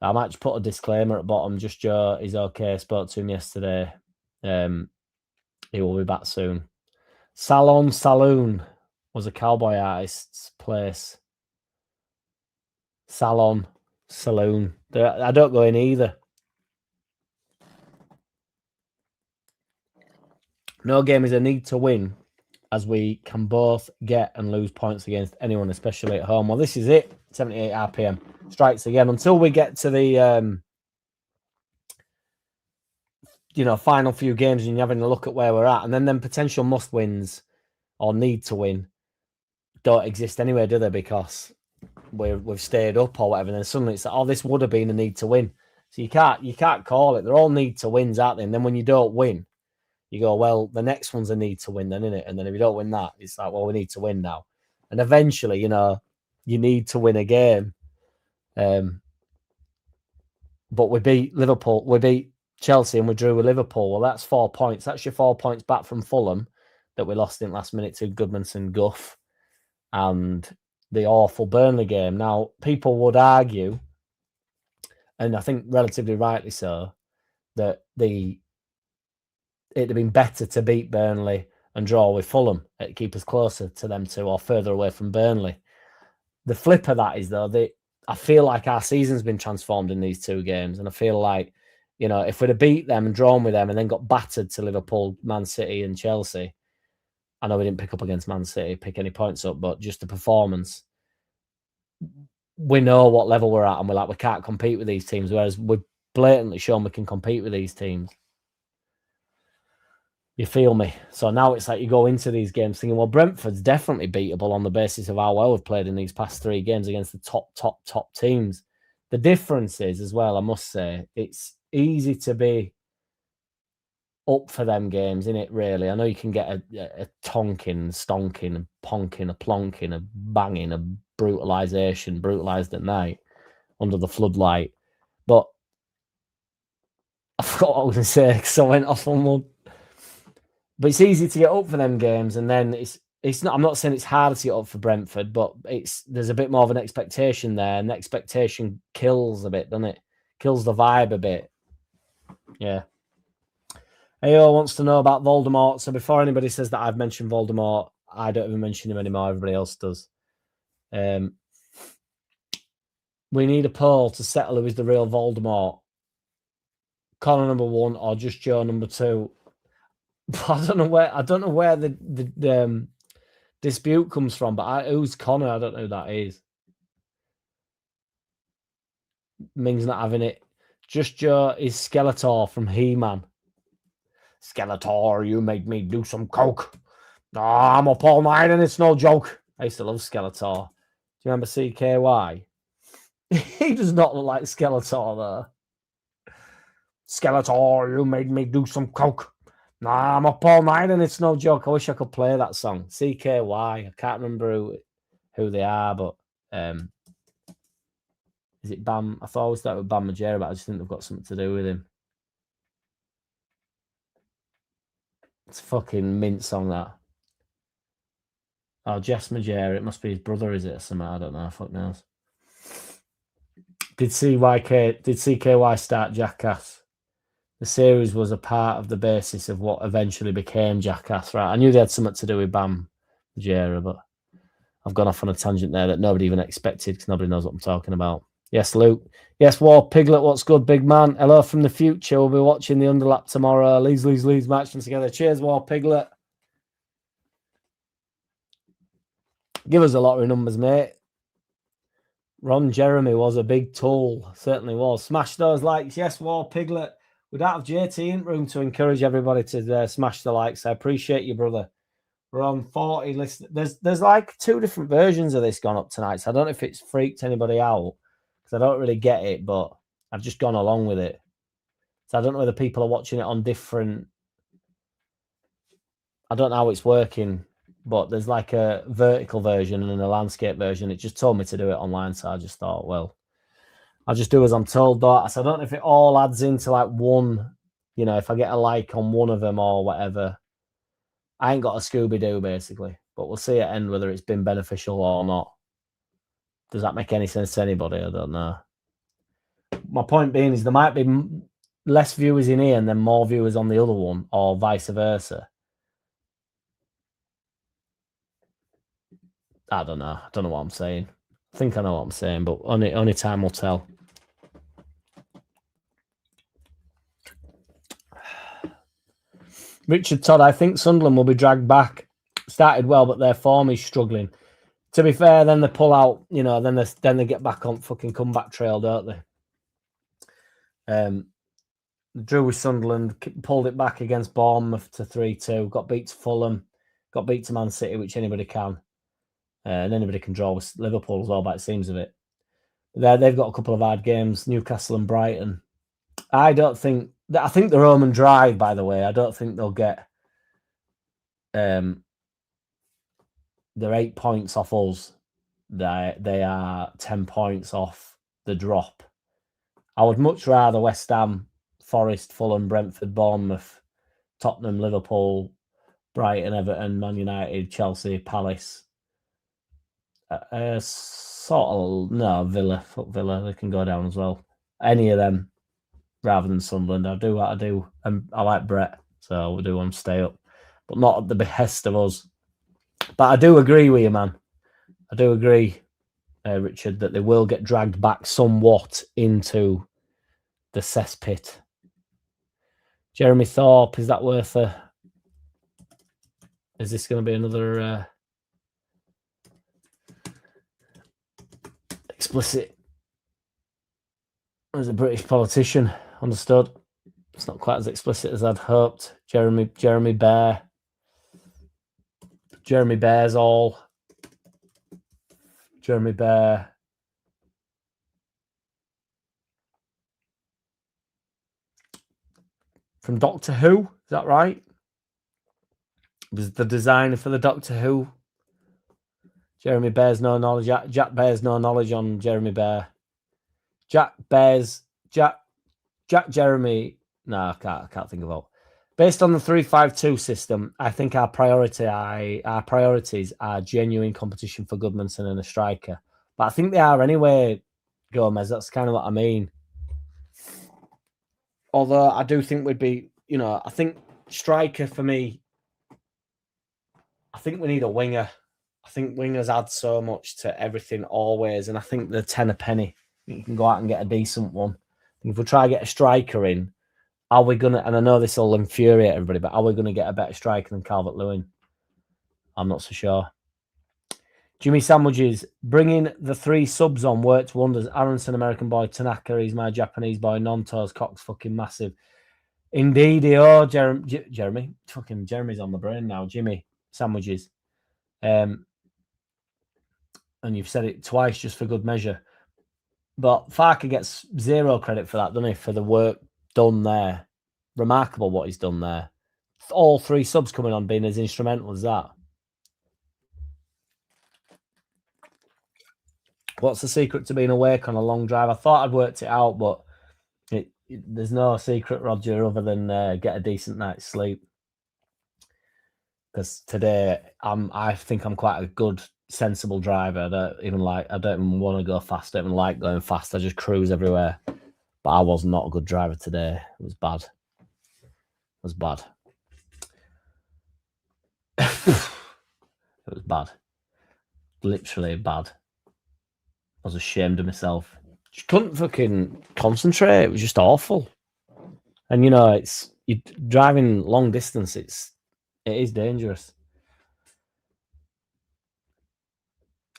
I might just put a disclaimer at the bottom. Just Joe, he's okay. I spoke to him yesterday. He will be back soon. Salon Saloon was a cowboy artist's place. Salon Saloon. I don't go in either. No game is a need to win, as we can both get and lose points against anyone, especially at home. Well, this is it. 78 RPM. Strikes again. Until we get to the, final few games and you're having a look at where we're at. And then potential must-wins or need to win don't exist anyway, do they? Because we've stayed up or whatever. And then suddenly it's like, oh, this would have been a need to win. So you can't call it. They're all need to wins, aren't they? And then when you don't win, you go, well, the next one's a need to win then, isn't it? And then if you don't win that, it's like, well, we need to win now. And eventually, you need to win a game. But we beat Liverpool, we beat Chelsea and we drew with Liverpool. Well, that's 4 points. That's your 4 points back from Fulham that we lost in last minute to Goodmanson Guff and the awful Burnley game. Now, people would argue, and I think relatively rightly so, that it'd have been better to beat Burnley and draw with Fulham. It'd keep us closer to them two or further away from Burnley. The flip of that is, though, I feel like our season's been transformed in these two games, and I feel like, you know, if we'd have beat them and drawn with them and then got battered to Liverpool, Man City and Chelsea, I know we didn't pick up against Man City, pick any points up, but just the performance, we know what level we're at, and we're like, we can't compete with these teams, whereas we've blatantly shown we can compete with these teams. You feel me? So now it's like you go into these games thinking, well, Brentford's definitely beatable on the basis of how well we've played in these past 3 games against the top teams. The difference is, as well, I must say, it's easy to be up for them games, isn't it, really? I know you can get a tonking, stonking, a ponking, a plonking, a banging, a brutalisation, brutalised at night under the floodlight. But I forgot what I was going to say because I went off on one. But it's easy to get up for them games, and then it's not. I'm not saying it's harder to get up for Brentford, but there's a bit more of an expectation there, and the expectation kills a bit, doesn't it? Kills the vibe a bit. Yeah. AO wants to know about Voldemort. So before anybody says that I've mentioned Voldemort, I don't even mention him anymore. Everybody else does. We need a poll to settle who is the real Voldemort. Connor number 1 or just Joe number 2. I don't know where the dispute comes from, but who's Connor? I don't know who that is. Ming's not having it. Just Joe is Skeletor from He-Man. Skeletor, you made me do some coke. Oh, I'm up all night and it's no joke. I used to love Skeletor. Do you remember CKY? He does not look like Skeletor, though. Skeletor, you made me do some coke. Nah, I'm up all night and it's no joke. I wish I could play that song. CKY. I can't remember who they are, but is it Bam? I thought I always thought it was Bam Margera, but I just think they've got something to do with him. It's a fucking mint song, that. Oh, Jess Margera. It must be his brother, is it, or something? I don't know. Fuck knows. Did CKY start Jackass? The series was a part of the basis of what eventually became Jackass, right? I knew they had something to do with Bam Margera, but I've gone off on a tangent there that nobody even expected because nobody knows what I'm talking about. Yes, Luke. Yes, War Piglet, what's good, big man? Hello from the future. We'll be watching the Underlap tomorrow. Leeds matching together. Cheers, War Piglet. Give us a lot of numbers, mate. Ron Jeremy was a big tool. Certainly was. Smash those likes. Yes, War Piglet. We don't have JT in room to encourage everybody to smash the likes. I appreciate you, brother. We're on 40 listeners. There's like 2 different versions of this gone up tonight, so I don't know if it's freaked anybody out because I don't really get it, but I've just gone along with it. So I don't know whether people are watching it on different. I don't know how it's working, but there's like a vertical version and a landscape version. It just told me to do it online, so I just thought, well, I'll just do as I'm told. Though. So I don't know if it all adds into like one, if I get a like on one of them or whatever. I ain't got a Scooby-Doo, basically. But we'll see at end whether it's been beneficial or not. Does that make any sense to anybody? I don't know. My point being is there might be less viewers in here and then more viewers on the other one, or vice versa. I don't know. I don't know what I'm saying. I think I know what I'm saying, but only time will tell. Richard Todd, I think Sunderland will be dragged back. Started well, but their form is struggling. To be fair, then they pull out, then they get back on fucking comeback trail, don't they? Drew with Sunderland, pulled it back against Bournemouth to 3-2, got beat to Fulham, got beat to Man City, which anybody can. And anybody can draw with Liverpool as well, by it seems of it. They've got a couple of hard games, Newcastle and Brighton. I think they're home and dry, by the way. I don't think they'll get they're 8 points off us. They are 10 points off the drop. I would much rather West Ham, Forest, Fulham, Brentford, Bournemouth, Tottenham, Liverpool, Brighton, Everton, Man United, Chelsea, Palace. Villa. Fuck Villa. They can go down as well. Any of them rather than Sunderland. I do what I do. And I like Brett, so we'll do one stay up. but not at the behest of us. But I do agree with you, man. I do agree, Richard, that they will get dragged back somewhat into the cesspit. Jeremy Thorpe, is that worth a... Is this going to be another explicit? As a British politician, understood. It's not quite as explicit as I'd hoped. Jeremy Bear. Jeremy Bear's all. Jeremy Bear. From Doctor Who, is that right? Was the designer for the Doctor Who. Jeremy Bear's no knowledge. Jack Bear's no knowledge on Jeremy Bear. Jack Jeremy. No, I can't think of all. Based on the 3-5-2 system, I think our priorities are genuine competition for Goodmanson and a striker. But I think they are anyway, Gomez. That's kind of what I mean. Although I do think we'd be, I think striker for me, I think we need a winger. I think wingers add so much to everything always. And I think the 10 a penny, you can go out and get a decent one. If we try to get a striker in, are we going to, and I know this will infuriate everybody, but are we going to get a better striker than Calvert-Lewin? I'm not so sure. Jimmy Sandwiches, bringing the 3 subs on worked wonders. Aronson, American boy. Tanaka, he's my Japanese boy. Nonto's Cox, fucking massive. Indeed, Jeremy. Fucking Jeremy's on the brain now. Jimmy Sandwiches. And you've said it twice just for good measure. But FARKE gets 0 credit for that, doesn't he? For the work done there. Remarkable what he's done there. All 3 subs coming on being as instrumental as that. What's the secret to being awake on a long drive? I thought I'd worked it out, but there's no secret, Roger, other than get a decent night's sleep. Because today I think I'm quite a good, sensible driver. I don't even want to go fast. I don't even like going fast. I just cruise everywhere. But I was not a good driver today. It was bad. It was bad. It was bad. Literally bad. I was ashamed of myself. Just couldn't fucking concentrate. It was just awful. And it's you driving long distance. It is dangerous.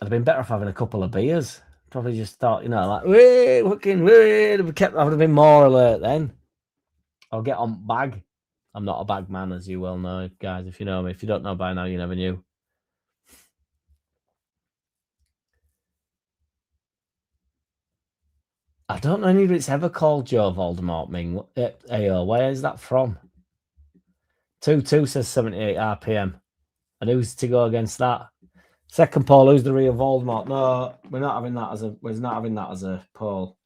I'd have been better off having a couple of beers. Probably just thought, like, I would have been more alert then. I'll get on bag. I'm not a bag man, as you well know, guys. If you know me, if you don't know by now, you never knew. I don't know anybody's ever called Joe Voldemort Ming. Ayo, where is that from? 2-2 says 78 RPM. And who's to go against that? Second poll, who's the real Voldemort? No, we're not having that as a poll.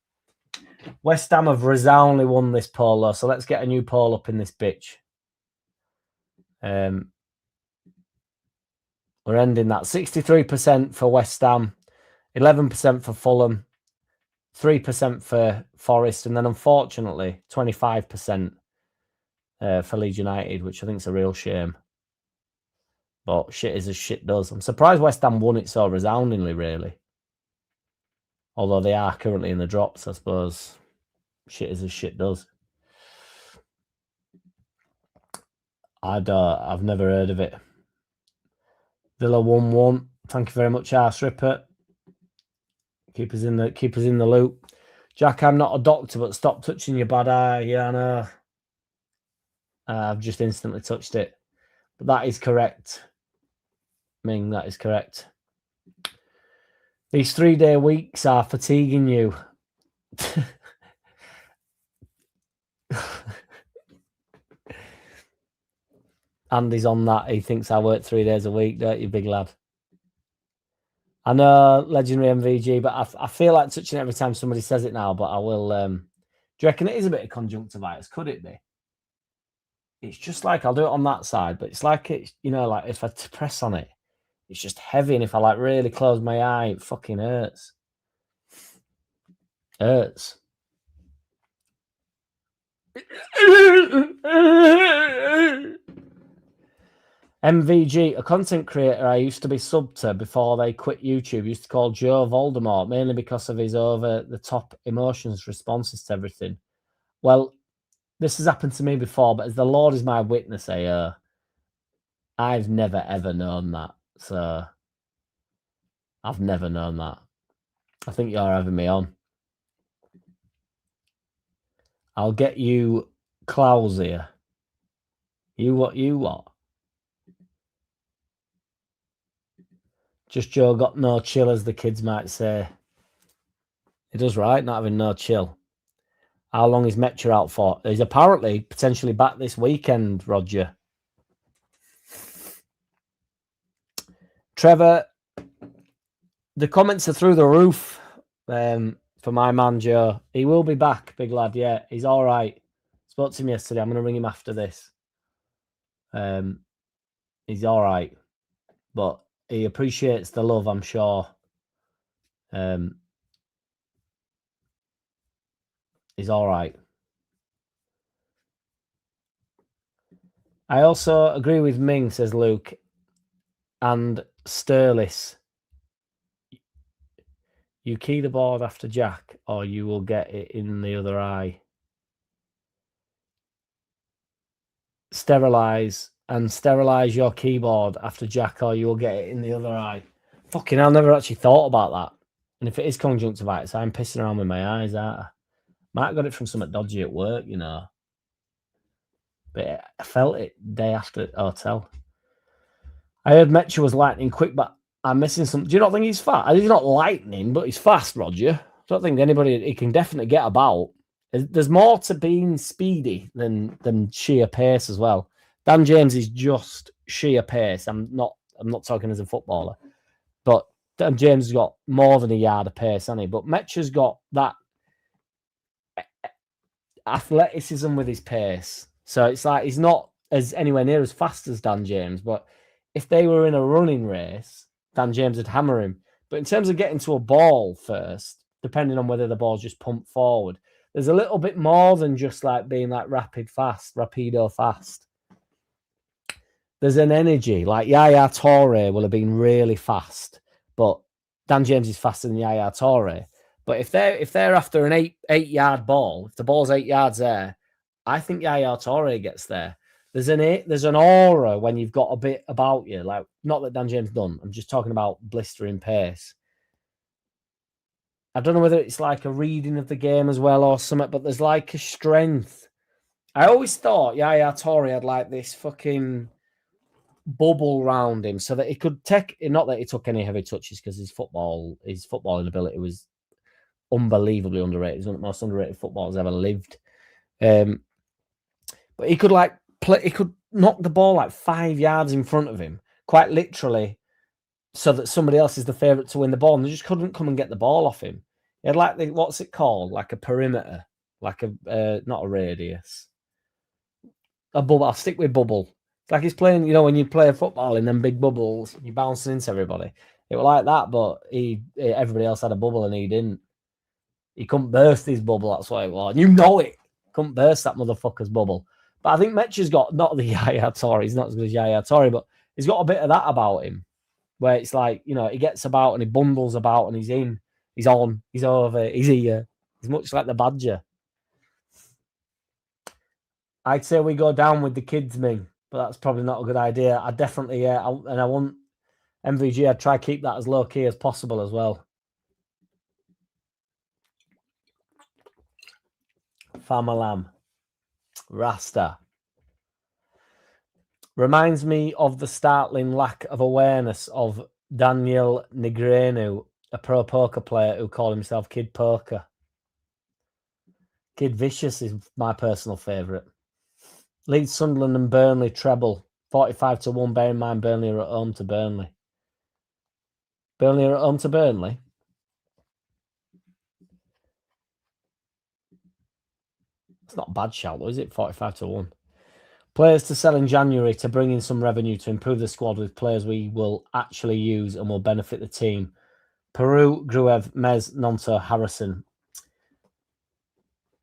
West Ham have resoundingly won this poll, though, so let's get a new poll up in this bitch. We're ending that 63% for West Ham, 11% for Fulham, 3% for Forest, and then unfortunately 25% for Leeds United, which I think is a real shame. But shit is as shit does. I'm surprised West Ham won it so resoundingly, really. Although they are currently in the drops, I suppose. Shit is as shit does. I've never heard of it. Villa 1-1. Thank you very much, Arse Ripper. Keep us in the loop. Jack, I'm not a doctor, but stop touching your bad eye. Yeah, I know. I've just instantly touched it. But that is correct. Ming, that is correct. These 3-day weeks are fatiguing you. Andy's on that. He thinks I work 3 days a week, don't you, big lad? I know, legendary MVG, but I feel like touching it every time somebody says it now, but I will. Do you reckon it is a bit of conjunctivitis? Could it be? It's just like, I'll do it on that side, but it's like, it's, like if I press on it, it's just heavy, and if I like really close my eye, it fucking hurts. Hurts. MVG, a content creator I used to be subbed to before they quit YouTube, used to call Joe Voldemort, mainly because of his over-the-top emotions responses to everything. Well, this has happened to me before, but as the Lord is my witness, I've never, ever known that. So, I've never known that. I think you're having me on. I'll get you Klaus here. You what? Just Joe got no chill, as the kids might say. He does right, not having no chill. How long is Metcher out for? He's apparently potentially back this weekend, Roger. Trevor, the comments are through the roof for my man, Joe. He will be back, big lad. Yeah, he's all right. Spoke to him yesterday. I'm going to ring him after this. He's all right. But he appreciates the love, I'm sure. He's all right. I also agree with Ming, says Luke, and Sturlis. You key the board after Jack, or you will get it in the other eye. Sterilize your keyboard after Jack, or you will get it in the other eye. Fucking hell, I never actually thought about that. And if it is conjunctivitis, I'm pissing around with my eyes, aren't I? Might have got it from something dodgy at work, you know. But I felt it day after hotel. I heard Metcher was lightning quick, but I'm missing some. Do you not think he's fast? He's not lightning, but he's fast, Roger. I don't think he can definitely get about. There's more to being speedy than sheer pace as well. Dan James is just sheer pace. I'm not talking as a footballer, but Dan James has got more than a yard of pace, hasn't he? But Metcher's got that athleticism with his pace. So it's like he's not as anywhere near as fast as Dan James, but if they were in a running race, Dan James would hammer him. But in terms of getting to a ball first, depending on whether the ball's just pumped forward, there's a little bit more than just like being like rapido fast. There's an energy. Like Yaya Toure will have been really fast, but Dan James is faster than Yaya Toure. But if they're after an eight yard ball, if the ball's 8 yards there, I think Yaya Toure gets there. There's an aura when you've got a bit about you. Like, not that Dan James done. I'm just talking about blistering pace. I don't know whether it's like a reading of the game as well or something, but there's like a strength. I always thought Yaya Toure had like this fucking bubble round him so that he could take, not that he took any heavy touches because his footballing ability was unbelievably underrated. He's one of the most underrated footballers ever lived. But he could like he could knock the ball like 5 yards in front of him, quite literally, so that somebody else is the favourite to win the ball, and they just couldn't come and get the ball off him. He had like what's it called? Like a perimeter, like a not a radius, a bubble. I'll stick with bubble. It's like he's playing, you know, when you play football in them big bubbles, you're bouncing into everybody. It was like that, but everybody else had a bubble and he didn't. He couldn't burst his bubble. That's what it was. And you know it. Couldn't burst that motherfucker's bubble. But I think Metcher's got not the Yaya Toure. He's not as good as Yaya Toure, but he's got a bit of that about him, where it's like, you know, he gets about and he bundles about and he's in, he's on, he's over, he's here. He's much like the Badger. I'd say we go down with the kids, Ming, but that's probably not a good idea. I definitely, and I want MVG. I'd try to keep that as low key as possible as well. Famalam. Rasta. Reminds me of the startling lack of awareness of Daniel Negreanu, a pro poker player who called himself Kid Poker. Kid Vicious is my personal favourite. Leeds, Sunderland and Burnley treble. 45-1, bear in mind Burnley are at home to Burnley. Burnley are at home to Burnley? It's not a bad shout though, is it? 45-1. Players to sell in January to bring in some revenue to improve the squad with players we will actually use and will benefit the team. Peru, Gruev, Mez, Nonto, Harrison.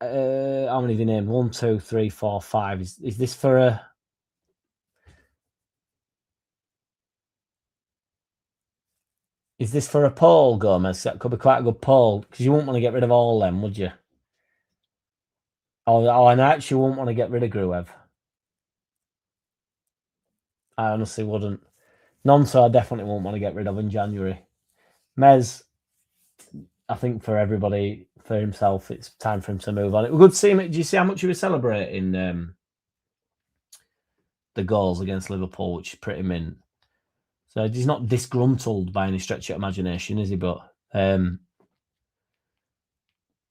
How many have you named? 1, 2, 3, 4, 5. Is this for a... Is this for a poll, Gomez? That could be quite a good poll, because you wouldn't want to get rid of all them, would you? Oh, and I actually wouldn't want to get rid of Gruev. I honestly wouldn't. Nonso, I definitely won't want to get rid of in January. Mez, I think for everybody, for himself, it's time for him to move on. It was good to see him. Do you see how much he was celebrating the goals against Liverpool, which is pretty mint? So he's not disgruntled by any stretch of imagination, is he? But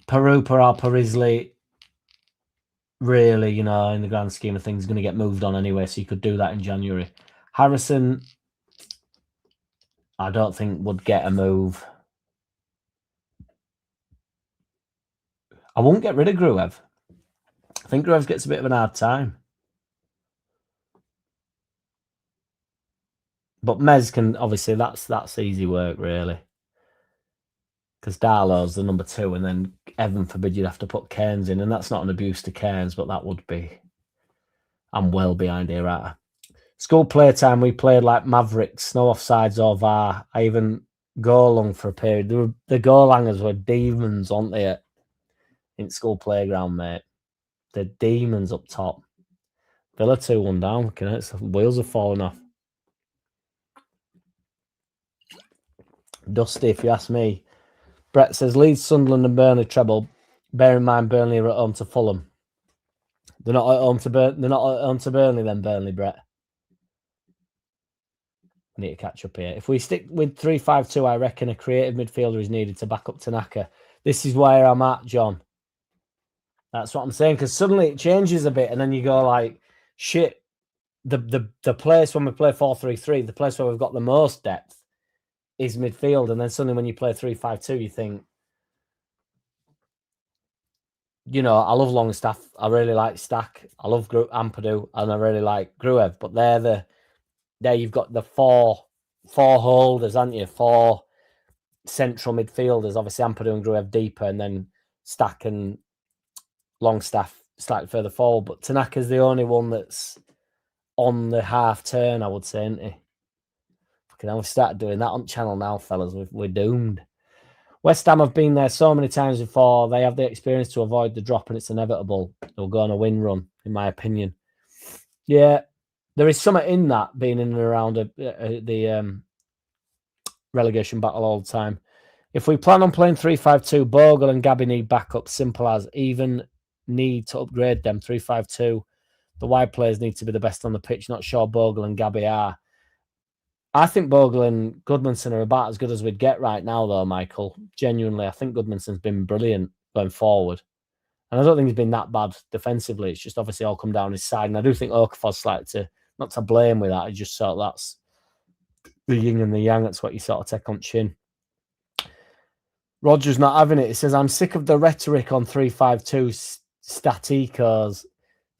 Peru, Parisley, really, in the grand scheme of things, going to get moved on anyway, so you could do that in January. Harrison, I don't think would get a move. I won't get rid of Gruev. I think Gruev gets a bit of an hard time. But Mez can, obviously, that's easy work, really. Because Darlow's the number 2, and then heaven forbid you'd have to put Cairns in, and that's not an abuse to Cairns, but that would be. I'm well behind here, right? School playtime, we played like Mavericks, no offsides or VAR. I even goal long for a period. The goal hangers were demons, weren't they, in school playground, mate? The demons up top. Villa 2-1 down. The wheels are falling off. Dusty, if you ask me. Brett says Leeds, Sunderland, and Burnley treble. Bear in mind, Burnley are at home to Fulham. They're not at home to Burnley, then, Burnley, Brett. I need to catch up here. If we stick with 3-5-2, I reckon a creative midfielder is needed to back up Tanaka. This is where I'm at, John. That's what I'm saying, because suddenly it changes a bit, and then you go like, shit, the place when we play 4-3-3, the place where we've got the most depth is midfield, and then suddenly when you play 3-5-2, you think, I love Longstaff. I really like Stack. I love Ampadu, and I really like Gruev. But there you've got the four holders, haven't you? 4 central midfielders. Obviously, Ampadu and Gruev deeper, and then Stack and Longstaff slightly further forward. But Tanaka's the only one that's on the half turn, I would say, isn't he? Fucking hell, we've started doing that on channel now, fellas. We're doomed. West Ham have been there so many times before. They have the experience to avoid the drop, and it's inevitable. They'll go on a win run, in my opinion. Yeah, there is something in that, being in and around the relegation battle all the time. If we plan on playing 3-5-2, Bogle and Gabby need backup. Simple as. Even need to upgrade them. 3-5-2. The wide players need to be the best on the pitch. Not sure Bogle and Gabby are. I think Bogle and Goodmanson are about as good as we'd get right now, though, Michael. Genuinely, I think Goodmanson's been brilliant going forward. And I don't think he's been that bad defensively. It's just obviously all come down his side. And I do think Okafor's slightly not to blame with that. I just sort of that's the yin and the yang. That's what you sort of take on chin. Roger's not having it. He says, I'm sick of the rhetoric on 3-5-2 staticos.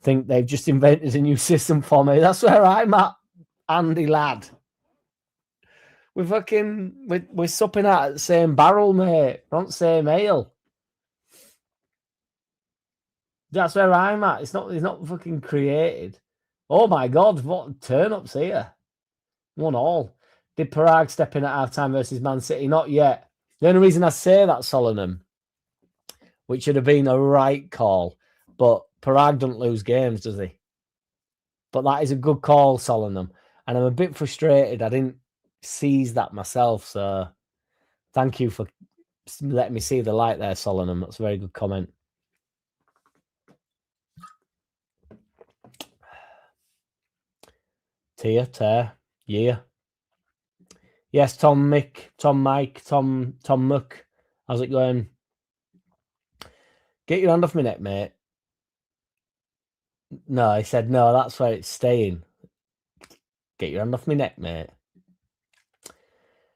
Think they've just invented a new system for me. That's where I'm at, Andy lad. We're supping out at the same barrel, mate. Not the same ale. That's where I'm at. It's not fucking created. Oh my God, what turn-ups here. 1-1. Did Parag step in at half-time versus Man City? Not yet. The only reason I say that, Solanum, which should have been a right call, but Parag doesn't lose games, does he? But that is a good call, Solanum. And I'm a bit frustrated. I didn't seize that myself, so thank you for letting me see the light there, Solanum. That's a very good comment. Tear, yeah. Yes, Tom Mike, Tom Muck. How's it going? Get your hand off my neck, mate. No, I said no, that's where it's staying. Get your hand off my neck, mate.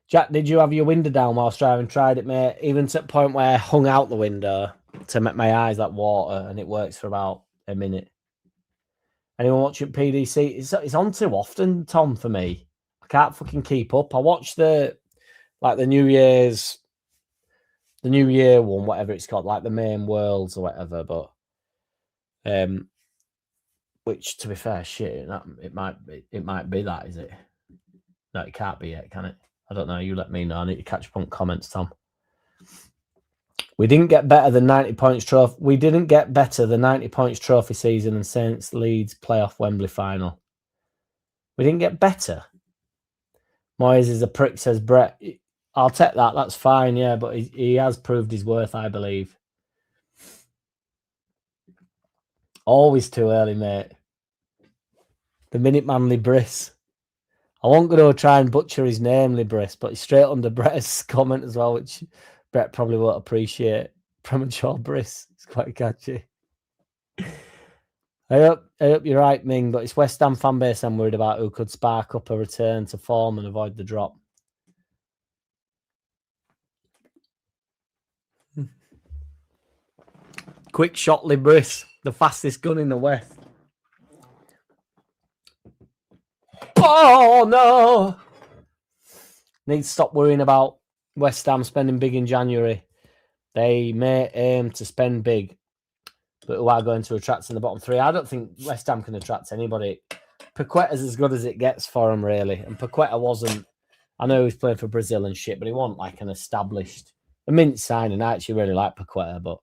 Jack, did you have your window down whilst driving? Tried it, mate. Even to the point where I hung out the window to make my eyes like water, and it works for about a minute. Anyone watching PDC? It's on too often, Tom, for me. I can't fucking keep up. I watched the New Year one, whatever it's called, like the main worlds or whatever, but which, to be fair, shit, it might be that, is it? No, it can't be yet, can it? I don't know. You let me know. I need to catch up on comments, Tom. We didn't get better than 90 points trophy. We didn't get better than 90 points trophy season and Saints Leeds playoff Wembley final. We didn't get better. Moyes is a prick, says Brett. I'll take that. That's fine, yeah, but he has proved his worth, I believe. Always too early, mate. The Minute Man Libris. I won't go to try and butcher his name, Libris, but he's straight under Brett's comment as well, which Brett probably won't appreciate. Premature Briss. It's quite catchy. I hope you're right, Ming, but it's West Ham fan base I'm worried about who could spark up a return to form and avoid the drop. Quick shot, Libris, the fastest gun in the West. Oh, no! Need to stop worrying about West Ham spending big in January. They may aim to spend big, but who are going to attract in the bottom three? I don't think West Ham can attract anybody. Paqueta's as good as it gets for him, really. And Paqueta wasn't... I know he's playing for Brazil and shit, but he wasn't like an established... A mint signing. I actually really like Paqueta, but...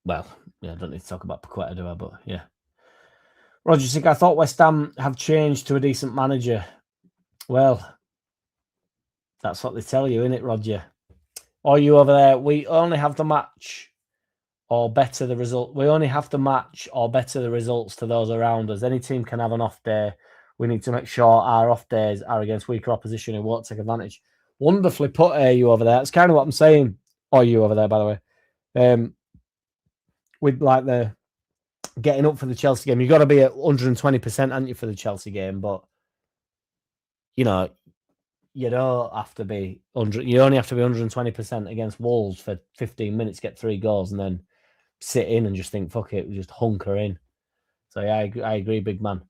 well, yeah, I don't need to talk about Paqueta, do I? But, yeah. Roger Sick, I thought West Ham have changed to a decent manager. Well, that's what they tell you, innit, Roger? Or you over there, we only have the match or better the result. We only have to match or better the results to those around us. Any team can have an off day. We need to make sure our off days are against weaker opposition who won't take advantage. Wonderfully put, you over there. That's kind of what I'm saying. Or you over there, by the way. With like the getting up for the Chelsea game, you've got to be at 120%, haven't you, for the Chelsea game? But, you know, you don't have to be 100. You only have to be 120% against Wolves for 15 minutes, get 3 goals, and then sit in and just think, fuck it, we just hunker in. So, yeah, I agree, big man.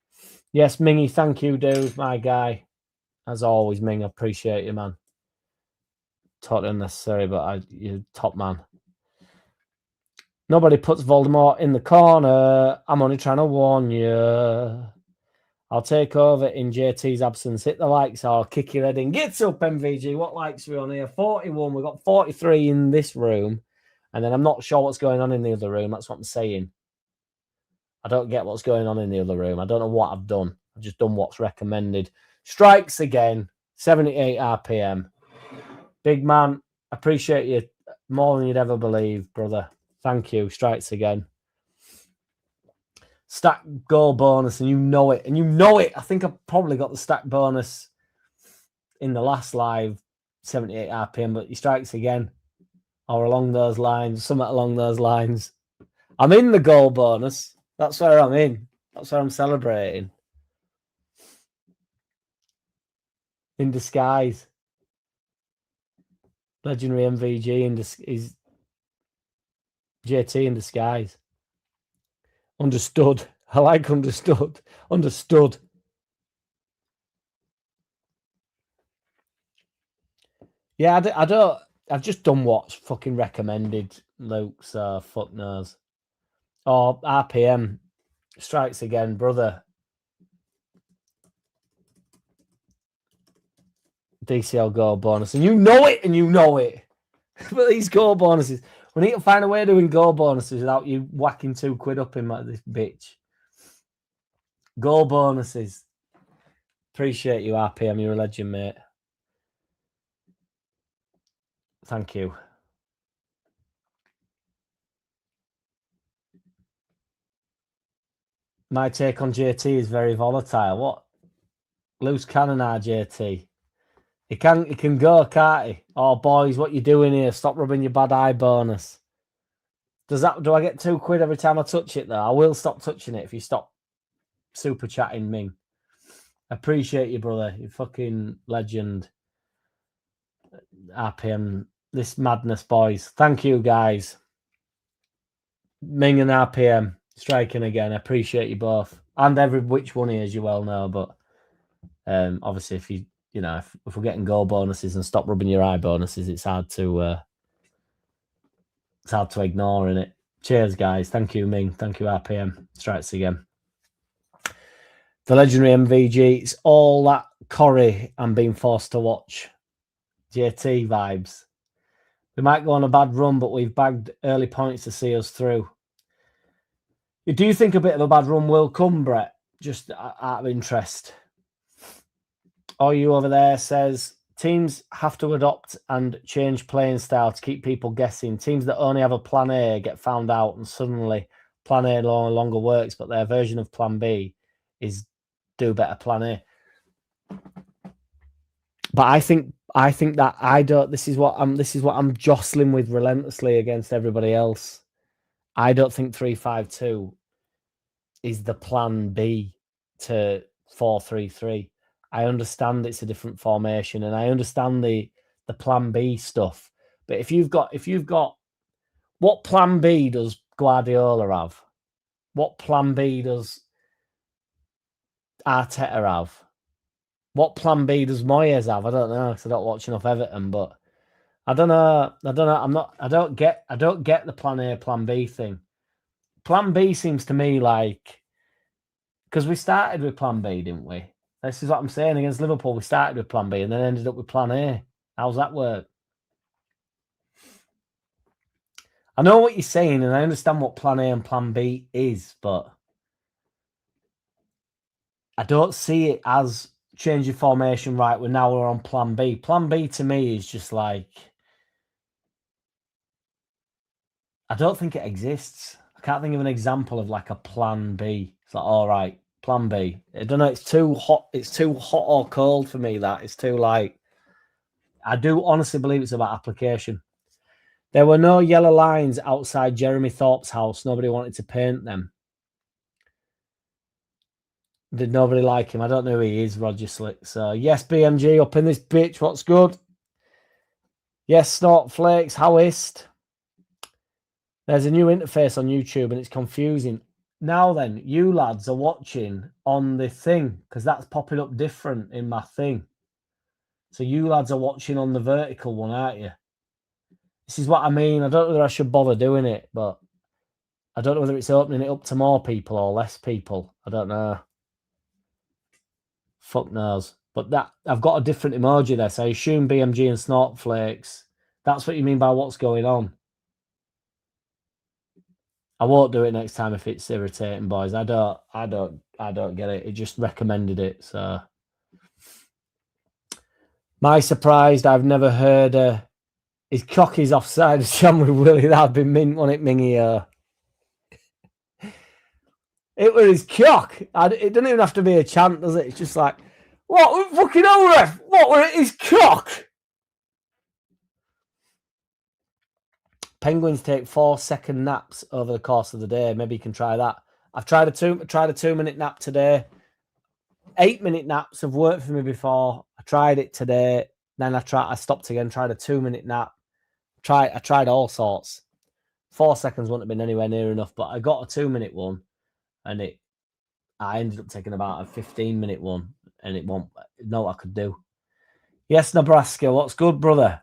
Yes, Mingy, thank you, dude, my guy. As always, Ming, I appreciate you, man. Totally unnecessary, but you're top man. Nobody puts Voldemort in the corner. I'm only trying to warn you. I'll take over in JT's absence. Hit the likes or I'll kick your head in. Get up, MVG. What likes are we on here? 41. We've got 43 in this room. And then I'm not sure what's going on in the other room. That's what I'm saying. I don't get what's going on in the other room. I don't know what I've done. I've just done what's recommended. Strikes again. 78 RPM. Big man, appreciate you more than you'd ever believe, brother. Thank you. Strikes again. Stack goal bonus, and you know it. And you know it. I think I probably got the stack bonus in the last live, 78 RPM, but he strikes again. Or along those lines, something along those lines. I'm in the goal bonus. That's where I'm in. That's where I'm celebrating. In disguise. Legendary MVG is JT in disguise. Understood. I like understood. Understood. Yeah, I don't. I've just done what's fucking recommended, Luke, so fuck knows. Or RPM strikes again, brother. DCL goal bonus. And you know it, and you know it. But these goal bonuses, we need to find a way of doing goal bonuses without you whacking £2 up in this bitch. Goal bonuses. Appreciate you, RPM. You're a legend, mate. Thank you. My take on JT is very volatile. What? Loose cannon, JT. He can go, can't he? Oh, boys, what you doing here? Stop rubbing your bad eye bonus. Do I get £2 every time I touch it, though? I will stop touching it if you stop super chatting, Ming. Appreciate you, brother. You fucking legend. RPM. This madness, boys. Thank you, guys. Ming and RPM striking again. I appreciate you both. And every which one here, as you well know. But obviously, if if we're getting goal bonuses and stop rubbing your eye bonuses, it's hard to ignore, innit? Cheers, guys. Thank you, Ming. Thank you, RPM. Strikes again. The legendary MVG. It's all that Corrie I'm being forced to watch. JT vibes. We might go on a bad run, but we've bagged early points to see us through. Do you think a bit of a bad run will come, Brett? Just out of interest. Or you over there says teams have to adopt and change playing style to keep people guessing. Teams that only have a plan A get found out, and suddenly plan A no longer works, but their version of plan B is do better plan A. But I think that I don't. This is what I'm jostling with relentlessly against everybody else. I don't think 3-5-2 is the plan B to 4-3-3. I understand it's a different formation, and I understand the plan B stuff. But if you've got what plan B does Guardiola have? What plan B does Arteta have? What plan B does Moyes have? I don't know, because I don't watch enough Everton, but I don't know. I don't get the plan A, plan B thing. Plan B seems to me like, because we started with plan B, didn't we? This is what I'm saying. Against Liverpool, we started with plan B and then ended up with plan A. How's that work? I know what you're saying, and I understand what plan A and plan B is, but I don't see it as change your formation. Right, we're on plan B. Plan B to me is just like, I don't think it exists. I can't think of an example of like a plan B. It's like, all right, plan B. I don't know. It's too hot. It's too hot or cold for me. That it's too like. I do honestly believe it's about application. There were no yellow lines outside Jeremy Thorpe's house. Nobody wanted to paint them. Did nobody like him? I don't know who he is, Roger Slick. So, yes, BMG up in this bitch. What's good? Yes, Snort Flakes. How is? There's a new interface on YouTube and it's confusing. Now then, you lads are watching on the thing because that's popping up different in my thing. So you lads are watching on the vertical one, aren't you? This is what I mean. I don't know whether I should bother doing it, but I don't know whether it's opening it up to more people or less people. I don't know. Fuck knows. But that I've got a different emoji there, so I assume BMG and Snortflakes. That's what you mean by what's going on. I won't do it next time if it's irritating, boys. I don't get it. It just recommended it, so. My surprised, I've never heard his cock is offside of Sean with Willie. That'd be mint, wouldn't it, Mingy? It was his cock. It doesn't even have to be a chant, does it? It's just like, what? Fucking hell, ref. What were his cock? Penguins take 4-second naps over the course of the day. Maybe you can try that. I've tried a 2-minute nap today. 8-minute naps have worked for me before. I tried it today. Then I stopped again, tried a 2-minute nap. I tried all sorts. 4 seconds wouldn't have been anywhere near enough, but I got a 2-minute one, and I ended up taking about a 15-minute one, and it won't know what I could do. Yes, Nebraska, what's good, brother?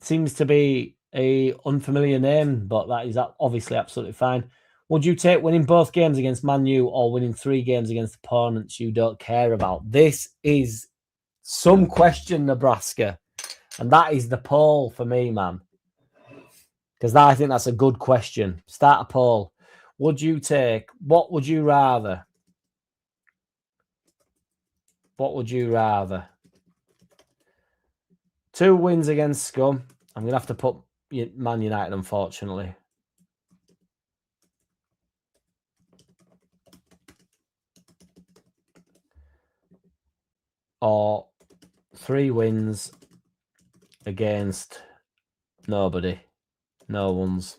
Seems to be a unfamiliar name, but that is obviously absolutely fine. Would you take winning both games against Man U or winning 3 games against opponents you don't care about? This is some question, Nebraska. And that is the poll for me, man. Because I think that's a good question. Start a poll. What would you rather? What would you rather? 2 wins against Scum. I'm going to have to put Man United, unfortunately. Or 3 wins against nobody. No ones.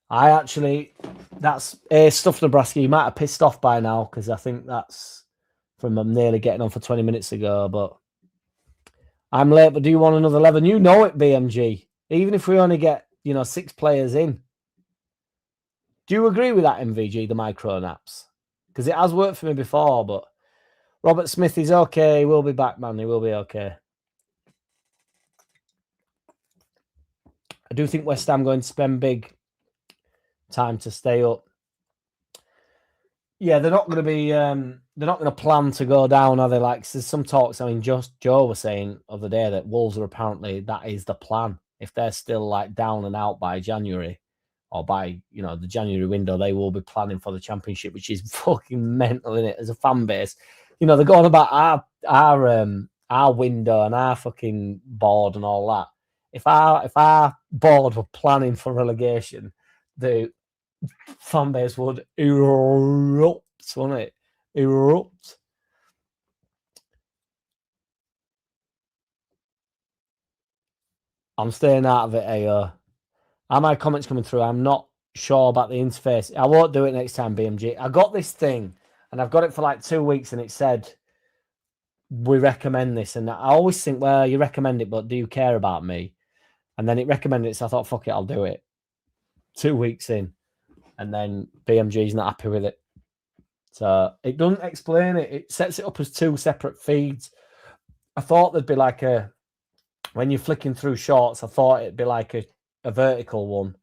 That's stuff, Nebraska. You might have pissed off by now because I think that's from nearly getting on for 20 minutes ago. But I'm late, but do you want another 11? You know it, BMG. Even if we only get, 6 players in. Do you agree with that, MVG, the micro naps? Because it has worked for me before, but Robert Smith is okay. He will be back, man. He will be okay. I do think West Ham going to spend big time to stay up. Yeah, they're not going to be. They're not going to plan to go down, are they? Like, there's some talks. I mean, just Joe was saying the other day that Wolves are apparently that is the plan. If they're still like down and out by January, or by the January window, they will be planning for the Championship, which is fucking mental in it as a fan base. They're going about our window and our fucking board and all that. If our board were planning for relegation, the fan base would erupt, wouldn't it? Erupt. I'm staying out of it, AO. Are my comments coming through? I'm not sure about the interface. I won't do it next time, BMG. I got this thing, and I've got it for like 2 weeks, and it said, we recommend this. And I always think, well, you recommend it, but do you care about me? And then it recommended it, so I thought, fuck it, I'll do it. 2 weeks in, and then BMG's not happy with it. So it doesn't explain it. It sets it up as 2 separate feeds. I thought there'd be like when you're flicking through shorts, I thought it'd be like a vertical one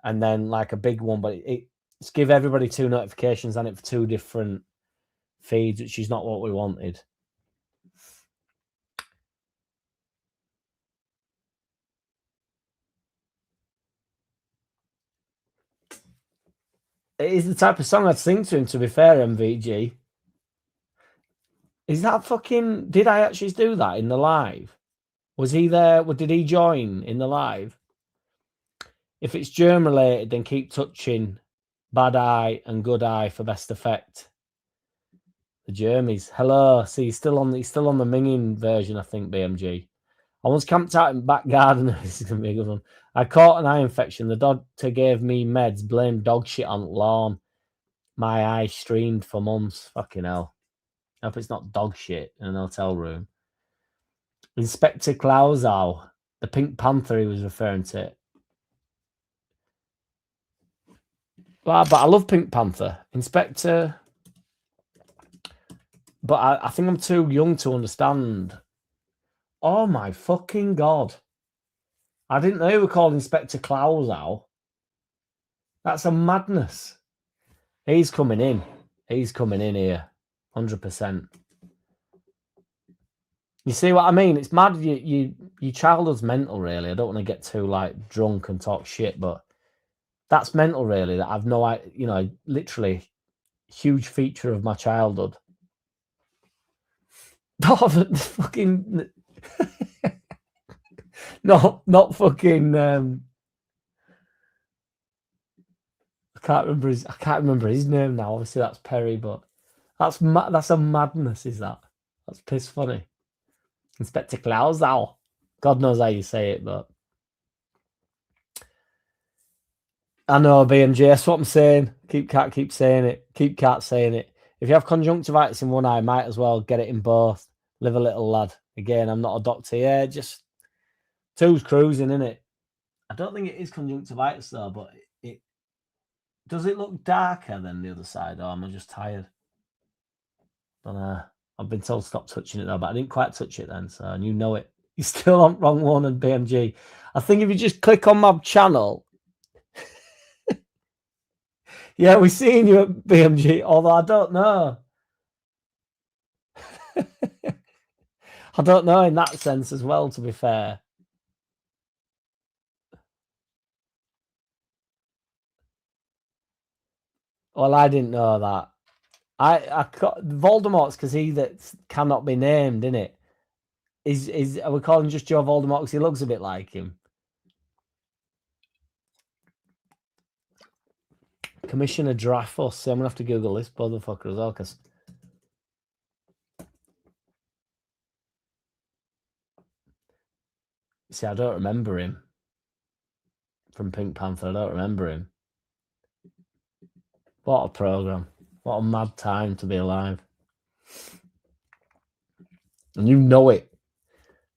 and then like a big one, but it's give everybody 2 notifications on it for 2 different feeds, which is not what we wanted. It is the type of song I'd sing to him, to be fair, MVG. Is that fucking... Did I actually do that in the live? Was he there? Did he join in the live? If it's germ related, then keep touching bad eye and good eye for best effect. The germies. Hello. See, he's still on the minging version, I think, BMG. I once camped out in back garden. This is gonna be a good one. I caught an eye infection. The doctor gave me meds, blamed dog shit on lawn. My eye streamed for months. Fucking hell. I hope it's not dog shit in an hotel room. Inspector Clausau, the Pink Panther he was referring to. Well, but I love Pink Panther. Inspector. But I think I'm too young to understand. Oh my fucking God. I didn't know you were called Inspector Clausau. That's a madness. He's coming in. He's coming in here. 100%. You see what I mean? It's mad. Your childhood's mental, really. I don't want to get too like drunk and talk shit, but that's mental, really. That I've literally huge feature of my childhood. Fucking not fucking. I can't remember his name now. Obviously, that's Perry, but that's a madness. Is that? That's piss funny. Inspector Clausau. God knows how you say it, but I know, BMG. That's what I'm saying. Keep saying it. Keep saying it. If you have conjunctivitis in one eye, might as well get it in both. Live a little, lad. Again, I'm not a doctor. Yeah, just 2's cruising, innit? I don't think it is conjunctivitis though, but it does it look darker than the other side, or am I just tired? I don't know. I've been told stop touching it though, but I didn't quite touch it then, so and you know it. You're still on wrong one and BMG. I think if you just click on my channel. Yeah, we're seeing you at BMG, although I don't know. I don't know in that sense as well, to be fair. Well, I didn't know that. I Voldemort's because he that cannot be named, innit? Are we calling just Joe Voldemort because he looks a bit like him? Commissioner Dreyfus. See, I'm gonna have to Google this motherfucker as well, because see, I don't remember him from Pink Panther. I don't remember him. What a program! What a mad time to be alive. And you know it.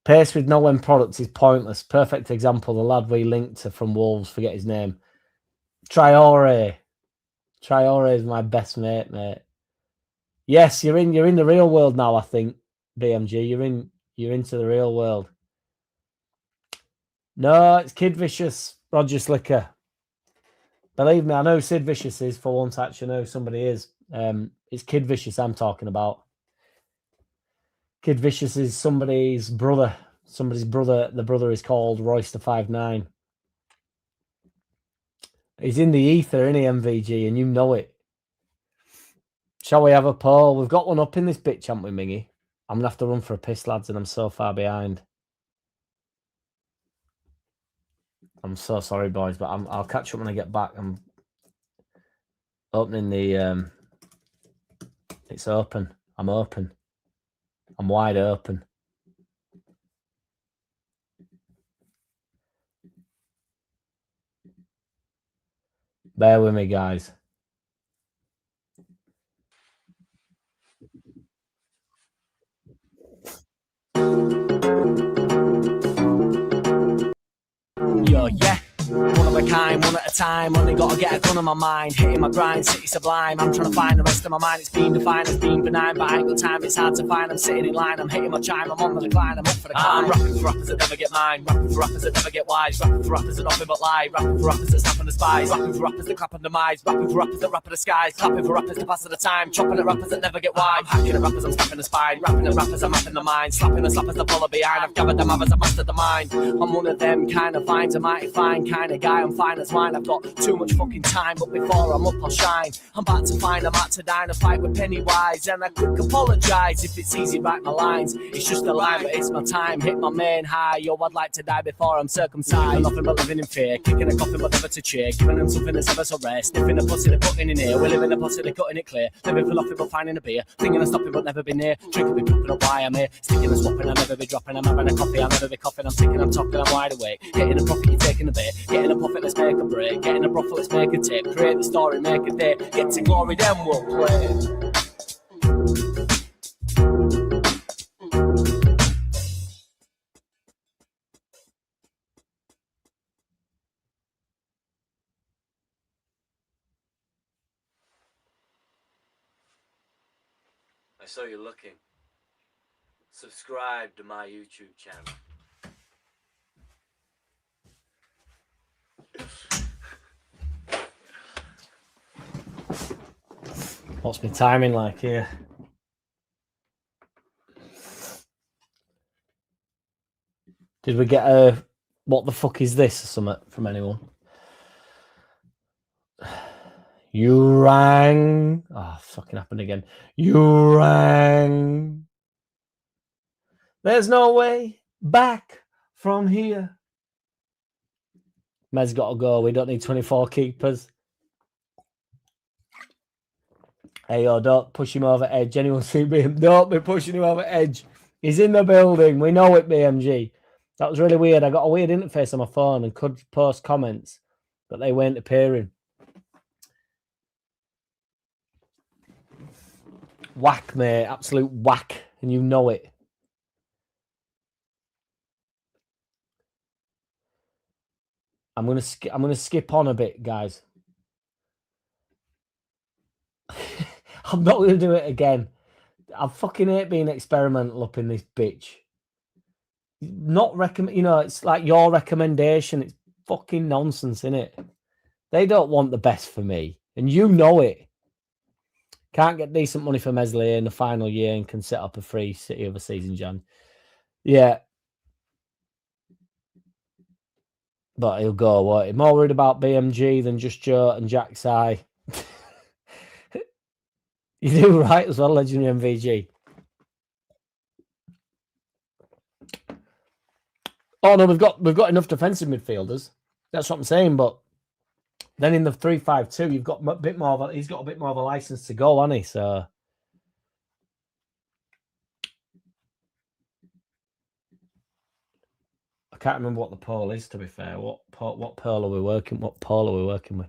Pace with no end products is pointless. Perfect example. The lad we linked to from Wolves, forget his name. Traore. Traore is my best mate. Yes, you're in the real world now, I think. BMG, you're into the real world. No, it's Kid Vicious, Roger Slicker. Believe me, I know who Sid Vicious is for once. Actually, I know who somebody is. It's Kid Vicious I'm talking about. Kid Vicious is somebody's brother. Somebody's brother. The brother is called Royster59. He's in the ether, isn't he, MVG? And you know it. Shall we have a poll? We've got one up in this bitch, haven't we, Mingy? I'm going to have to run for a piss, lads, and I'm so far behind. I'm so sorry, boys, but I'll catch up when I get back. I'm opening the... It's open. I'm open. I'm wide open. Bear with me, guys. Yo, yeah. One of a kind, one at a time. Only gotta get a gun on my mind. Hitting my grind, city sublime. I'm trying to find the rest of my mind. It's been defined as being benign, but I ain't got time. It's hard to find. I'm sitting in line. I'm hitting my chime. I'm on the decline. I'm up for the climb. I'm rapping for rappers that never get mine. Rapping for rappers that never get wise. Rapping for rappers that nothing but lie. Rapping for rappers that snap on the spies. Rapping for rappers that clap on the demise. Rapping for rappers that rap at the skies. Clapping for rappers to pass at the time. Chopping at rappers that never get wide. I'm hacking at rappers. I'm snapping the spine. Rapping at rappers. I'm mapping the mind. Slapping the slappers that follow behind. I've gathered them others. I've mastered the mind. I'm one of them kind of finds a mighty fine kind of guy. I'm fine as wine. I've got too much fucking time, but before I'm up, I'll shine. I'm about to find, I'm out to dine, a fight with Pennywise, and I quick apologise if it's easy, write my lines. It's just a line, but it's my time. Hit my main high, yo, I'd like to die before I'm circumcised. Nothing but living in fear, kicking a coffin but never to cheer, giving them something that's ever so rare, sniffing a pussy, they're putting in here. We're living a pussy, they're cutting it clear, living for nothing but finding a beer, thinking of stopping but never been near, drinking be dropping up why I'm here, sticking and swapping, I'll never be dropping, I'm having a coffee, I'll never be coughing, I'm ticking, I'm talking, I'm wide awake, getting a profit, you're taking a bit, getting a profit, let's make a break, getting a profit, let's make a tip, create the story, make a day, get to glory, then we'll play. I saw you looking. Subscribe to my YouTube channel. What's my timing like here? Did we get a what the fuck is this or something from anyone? You rang. Oh, fucking happened again. You rang. There's no way back from here. Mez got to go. We don't need 24 keepers. Hey, yo, don't push him over edge. Anyone see him? Don't be pushing him over edge. He's in the building. We know it, BMG. That was really weird. I got a weird interface on my phone and could post comments, but they weren't appearing. Whack, mate. Absolute whack. And you know it. I'm gonna skip on a bit, guys. I'm not gonna do it again. I fucking hate being experimental up in this bitch. Not recommend, you know, it's like your recommendation. It's fucking nonsense, innit? They don't want the best for me, and you know it. Can't get decent money for Meslier in the final year and can set up a free City of a season, Jan. Yeah. But he'll go away. More worried about BMG than just Joe and JackCity. You do right as well, legendary MVG. Oh no, we've got enough defensive midfielders. That's what I'm saying. But then in the 3-5-2, you've got a bit more of a, he's got a bit more of a license to go, hasn't he? So I can't remember what the poll is. To be fair, what poll are we working? What poll are we working with?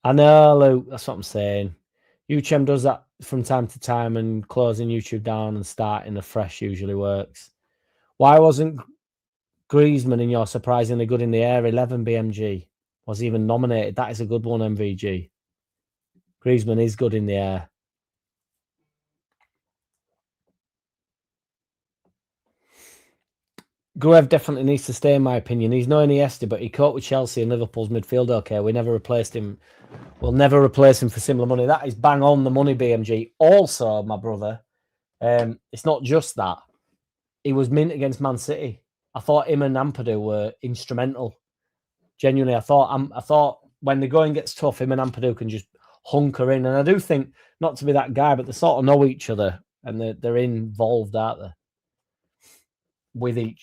I know, Luke. That's what I'm saying. UChem does that from time to time, and closing YouTube down and starting afresh usually works. Why wasn't Griezmann in your surprisingly good in the air 11 BMG? Was even nominated. That is a good one, MVG. Griezmann is good in the air. Gruev definitely needs to stay, in my opinion. He's no Iniesta, but he coped with Chelsea and Liverpool's midfield okay. We never replaced him. We'll never replace him for similar money. That is bang on the money, BMG. Also, my brother, it's not just that. He was mint against Man City. I thought him and Ampadu were instrumental. Genuinely, I thought when the going gets tough, him and Ampadu can just hunker in. And I do think, not to be that guy, but they sort of know each other and they're involved, aren't they?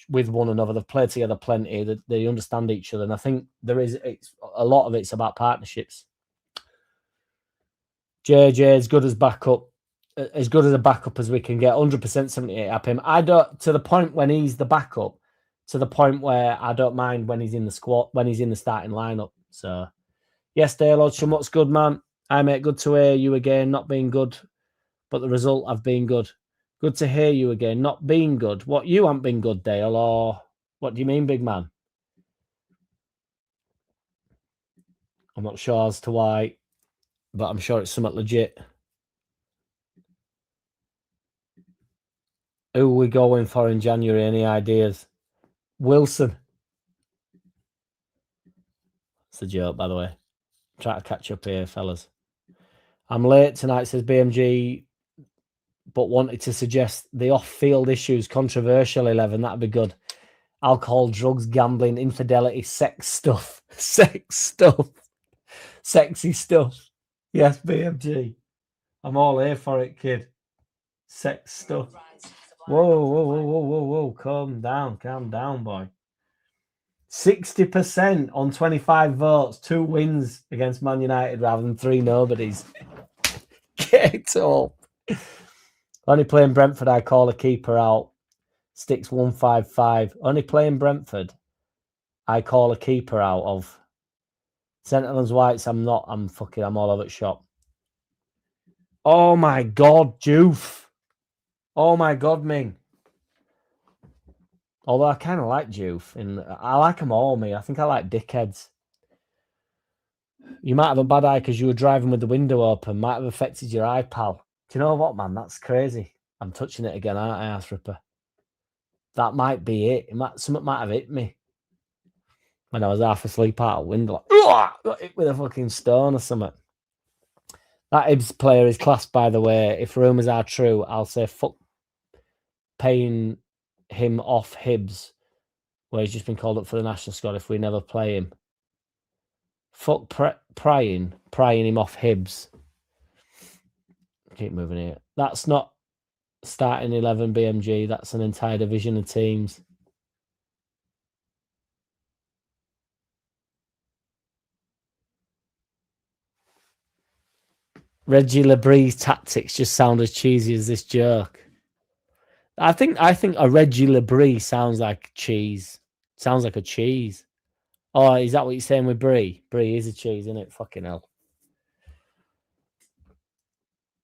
With one another. They've played together plenty. They understand each other. And I think a lot of it's about partnerships. JJ as good as backup, as good as a backup as we can get. 100% 78 up him. I don't, to the point when he's the backup, to the point where I don't mind when he's in the squad, when he's in the starting lineup. So yes, Dale Hodgson, what's good, man? I mate, good to hear you again. Not being good, but the result have been good. Good to hear you again. Not being good. What, you haven't been good, Dale, or what do you mean, big man? I'm not sure as to why, but I'm sure it's somewhat legit. Who are we going for in January? Any ideas? Wilson. It's a joke, by the way. Try to catch up here, fellas. I'm late tonight, says BMG, but wanted to suggest the off-field issues, controversial 11. That'd be good. Alcohol, drugs, gambling, infidelity, sex stuff. Sex stuff. Sexy stuff. Yes, BMG. I'm all here for it, kid. Sex stuff. Whoa. Calm down, boy. 60% on 25 votes, 2 wins against Man United rather than 3 nobodies. Get it up. Only playing Brentford, I call a keeper out. Sticks 155. Only playing Brentford, I call a keeper out of. Centerlands Whites, I'm all over the shop. Oh my God, Joof. Oh my God, Ming. Although I kind of like Joof, and I like them all, me. I think I like dickheads. You might have a bad eye because you were driving with the window open. Might have affected your eye, pal. Do you know what, man? That's crazy. I'm touching it again, aren't I, ass ripper? That might be it. Something might have hit me when I was half asleep out of window. Like, got hit with a fucking stone or something. That Hibs player is classed, by the way. If rumours are true, I'll say fuck paying him off Hibs, where he's just been called up for the national squad if we never play him. Fuck prying him off Hibs. Keep moving here. That's not starting 11 BMG. That's an entire division of teams. Reggie Lebree's tactics just sound as cheesy as this joke. I think a Reggie Lebree sounds like cheese. Sounds like a cheese. Oh, is that what you're saying with Brie? Brie is a cheese, isn't it? Fucking hell.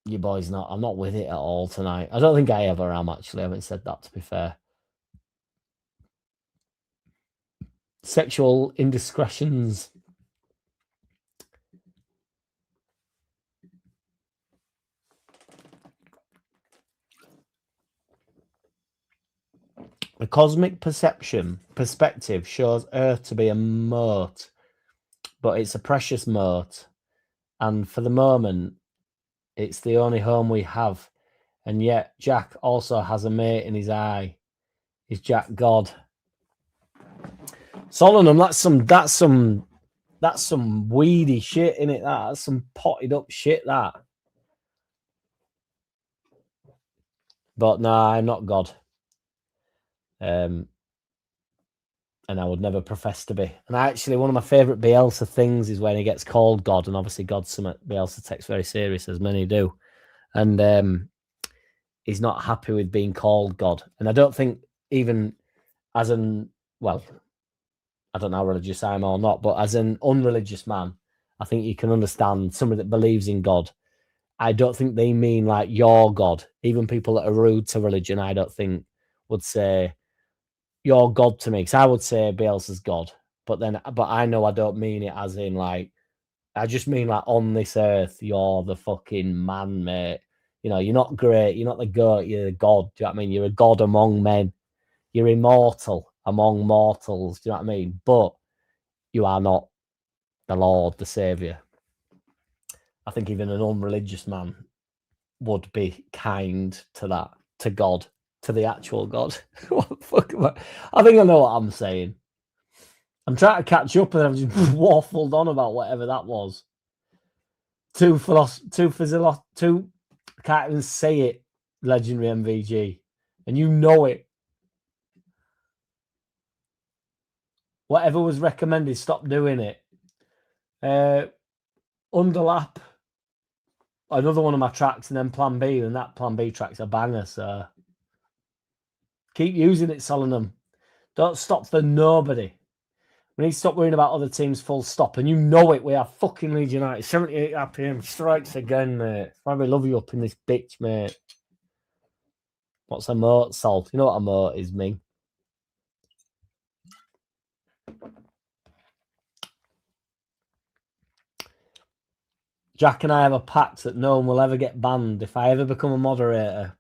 Your boy's not. I'm not with it at all tonight. I don't think I ever am, actually. I haven't said that, to be fair. Sexual indiscretions. The cosmic perspective shows Earth to be a moat, but it's a precious moat. And for the moment, it's the only home we have. And yet, Jack also has a mate in his eye. Is Jack God? Solemn, that's some weedy shit, innit? That's some potted up shit, that. But nah, I'm not God. And I would never profess to be. And actually, one of my favourite Bielsa things is when he gets called God, and obviously God's something Bielsa takes very serious, as many do. And he's not happy with being called God. And I don't think even as an, well, I don't know how religious I am or not, but as an unreligious man, I think you can understand somebody that believes in God. I don't think they mean like your God. Even people that are rude to religion, I don't think would say you're God to me. Because I would say Bielsa's God. But I know I don't mean it as in like, I just mean like on this earth, you're the fucking man, mate. You know, you're not great. You're not the goat. You're the God. Do you know what I mean? You're a God among men. You're immortal. among mortals. Do you know what I mean? But you are not the Lord, the Saviour. I think even an unreligious man would be kind to that, to God, to the actual God. What the fuck am I think I know what I'm saying. I'm trying to catch up and I've just waffled on about whatever that was. Two, I can't even say it, legendary MVG. And you know it. Whatever was recommended, stop doing it. Underlap, another one of my tracks, and then Plan B, and that Plan B track's a banger, so keep using it, Solanum. Don't stop for nobody. We need to stop worrying about other teams, full stop. And you know it, we are fucking Leeds United. 78 RPM, strikes again, mate. Why we love you up in this bitch, mate. What's a moat, Salt? You know what a moat is, me. Jack and I have a pact that no one will ever get banned if I ever become a moderator,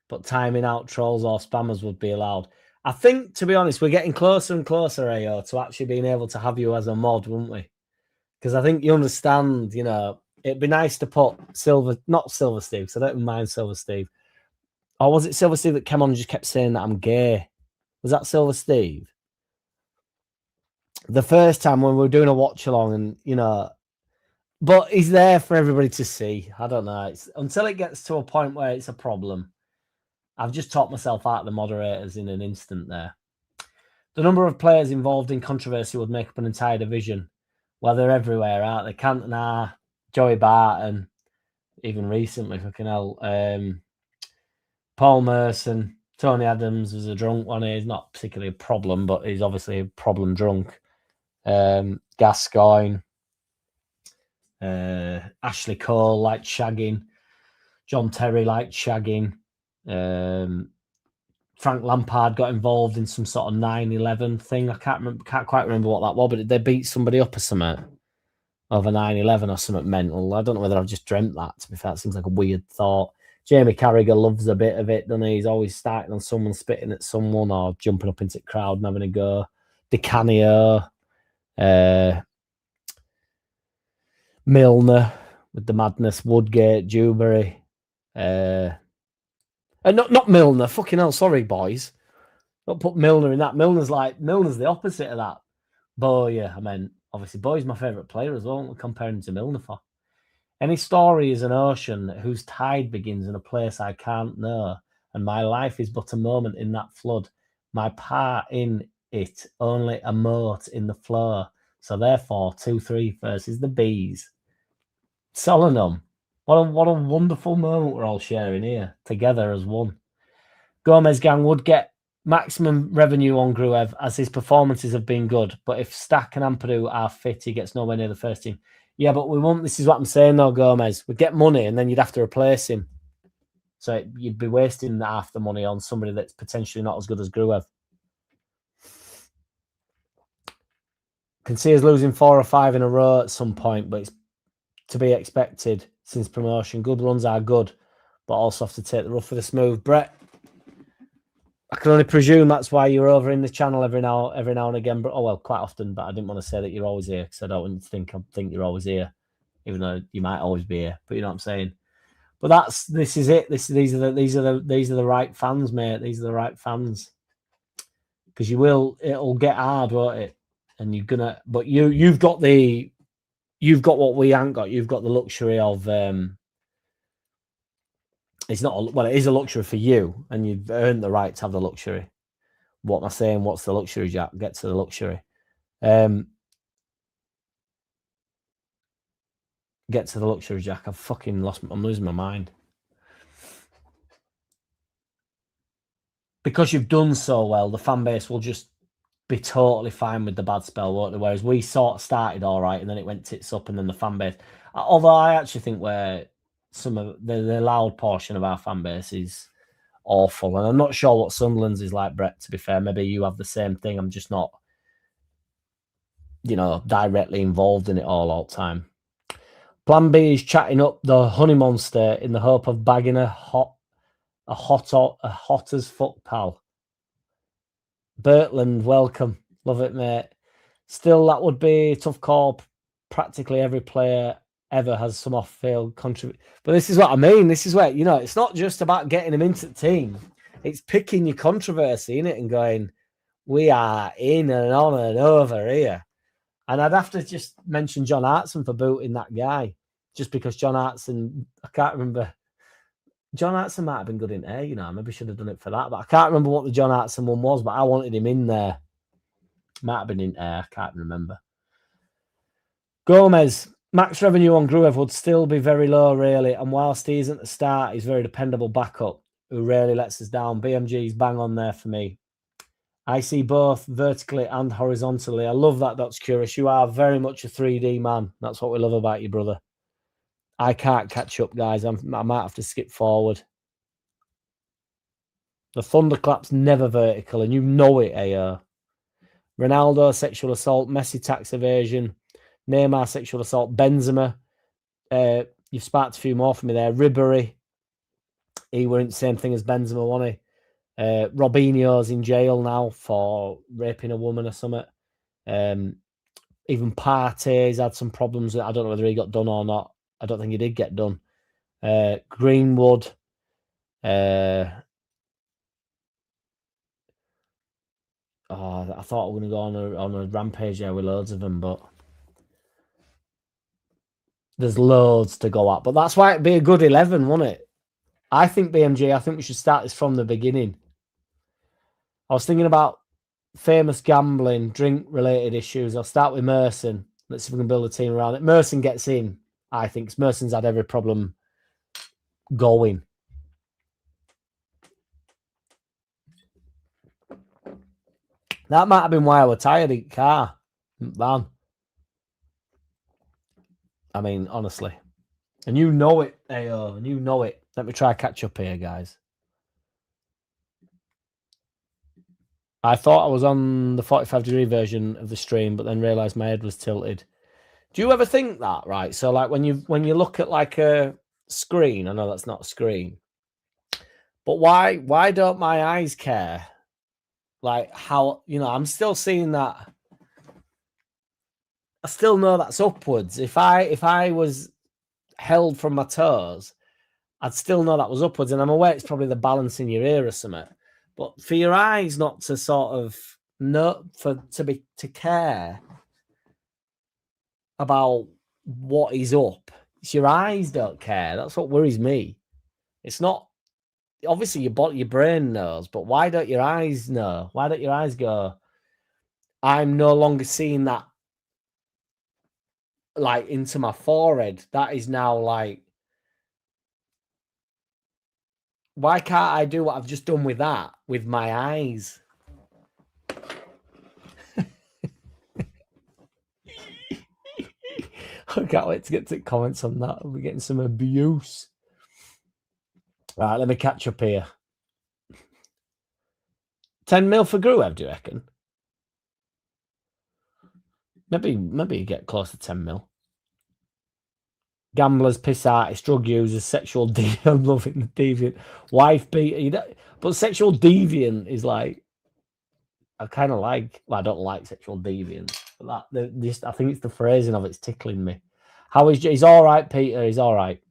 but timing out trolls or spammers would be allowed. I think, to be honest, we're getting closer and closer, AO, to actually being able to have you as a mod, wouldn't we? Because I think you understand, you know, it'd be nice to put not Silver Steve, because I don't mind Silver Steve. Or was it Silver Steve that came on and just kept saying that I'm gay? Was that Silver Steve? The first time when we were doing a watch along, and, you know, but he's there for everybody to see. I don't know. Until it gets to a point where it's a problem. I've just talked myself out of the moderators in an instant there. The number of players involved in controversy would make up an entire division. Well, they're everywhere, aren't they? Cantona, Joey Barton, even recently, fucking hell. Paul Merson, Tony Adams was a drunk one. He's not particularly a problem, but he's obviously a problem drunk. Gascoigne. Ashley Cole liked shagging. John Terry liked shagging. Frank Lampard got involved in some sort of 9/11 thing. I can't quite remember what that was, but they beat somebody up or something over 9/11 or something mental. I don't know whether I've just dreamt that, to be fair. It seems like a weird thought. Jamie Carragher loves a bit of it, doesn't he? He's always starting on someone, spitting at someone, or jumping up into the crowd and having a go. Di Canio, Milner with the madness, Woodgate, Dewberry, not Milner. Fucking hell, sorry, boys. Don't put Milner in that. Milner's the opposite of that. Boy, I mean, obviously, Boy's my favourite player as well. I'm comparing him to Milner for. Any story is an ocean whose tide begins in a place I can't know, and my life is but a moment in that flood. My part in it only a mote in the flow. So therefore, 2-3 versus the bees. Solanum. What a wonderful moment we're all sharing here together as one. Gomez gang would get maximum revenue on Gruev as his performances have been good, but if Stack and Ampadu are fit, he gets nowhere near the first team. Yeah, but we won't. This is what I'm saying though, Gomez. We'd get money and then you'd have to replace him. So you'd be wasting half the money on somebody that's potentially not as good as Gruev. Can see us losing 4 or 5 in a row at some point, but it's to be expected since promotion. Good runs are good, but also have to take the rough for the smooth. Brett, I can only presume that's why you're over in the channel every now and again. But, oh, well, quite often, but I didn't want to say that you're always here because I don't want you to think you're always here, even though you might always be here. But you know what I'm saying? But this is it. These are the right fans, mate. These are the right fans. Because it'll get hard, won't it? And you're gonna, but you've got what we ain't got. You've got the luxury of it's not it is a luxury for you, and you've earned the right to have the luxury. What am I saying? What's the luxury, Jack? Get to the luxury. Get to the luxury, Jack. I'm losing my mind. Because you've done so well, the fan base will just be totally fine with the bad spell, won't they? Whereas we sort of started all right, and then it went tits up, and then the fan base. Although I actually think where some of the loud portion of our fan base is awful, and I'm not sure what Sunderland's is like, Brett. To be fair, maybe you have the same thing. I'm just not, directly involved in it all the time. Plan B is chatting up the honey monster in the hope of bagging a hot as fuck pal. Bertland, welcome. Love it, mate. Still, that would be a tough call. Practically every player ever has some off-field contribution. But this is what I mean. This is where, it's not just about getting them into the team. It's picking your controversy, in it, and going, we are in and on and over here. And I'd have to just mention John Hartson for booting that guy. Just because John Hartson, I can't remember. John Hartson might have been good in air, I maybe should have done it for that. But I can't remember what the John Hartson one was, but I wanted him in there. Might have been in air, I can't remember. Gomez, max revenue on Gruev would still be very low, really. And whilst he isn't a start, he's very dependable backup who rarely lets us down. BMG's bang on there for me. I see both vertically and horizontally. I love that, Dots Curious. You are very much a 3D man. That's what we love about you, brother. I can't catch up, guys. I might have to skip forward. The thunderclap's never vertical, and you know it, AO. Ronaldo, sexual assault. Messi, tax evasion. Neymar, sexual assault. Benzema. You've sparked a few more for me there. Ribery. He weren't the same thing as Benzema, wasn't he? Robinho's in jail now for raping a woman or something. Even Partey's had some problems. I don't know whether he got done or not. I don't think he did get done. Greenwood. I thought we were going to go on a rampage here with loads of them, but there's loads to go at. But that's why it'd be a good 11, wouldn't it? I think BMG, I think we should start this from the beginning. I was thinking about famous gambling, drink-related issues. I'll start with Merson. Let's see if we can build a team around it. Merson gets in, I think. Merson's had every problem going. That might have been why I was tired in the car. Man. I mean, honestly. And you know it, AO. And you know it. Let me try catch up here, guys. I thought I was on the 45-degree version of the stream, but then realised my head was tilted. Do you ever think that, right? So, like, when you look at, like, a screen, I know that's not a screen, but why don't my eyes care? Like, how, I'm still seeing that. I still know that's upwards. If I was held from my toes, I'd still know that was upwards, and I'm aware it's probably the balance in your ear or something. But for your eyes not to sort of know, to care about what is up, it's your eyes don't care. That's what worries me. It's not, obviously your brain knows, but why don't your eyes know? Why don't your eyes go, I'm no longer seeing that, like, into my forehead? That is now like, why can't I do what I've just done with that with my eyes? I can't wait to get to comments on that. We're getting some abuse. Right, let me catch up here. 10 mil for Gruev, do you reckon? Maybe you get close to 10 mil. Gamblers, piss artists, drug users, sexual deviant, loving deviant, wife beater. But sexual deviant is like, I kind of like. Well, I don't like sexual deviant, but I think it's the phrasing of it's tickling me. He's all right, Peter. He's all right.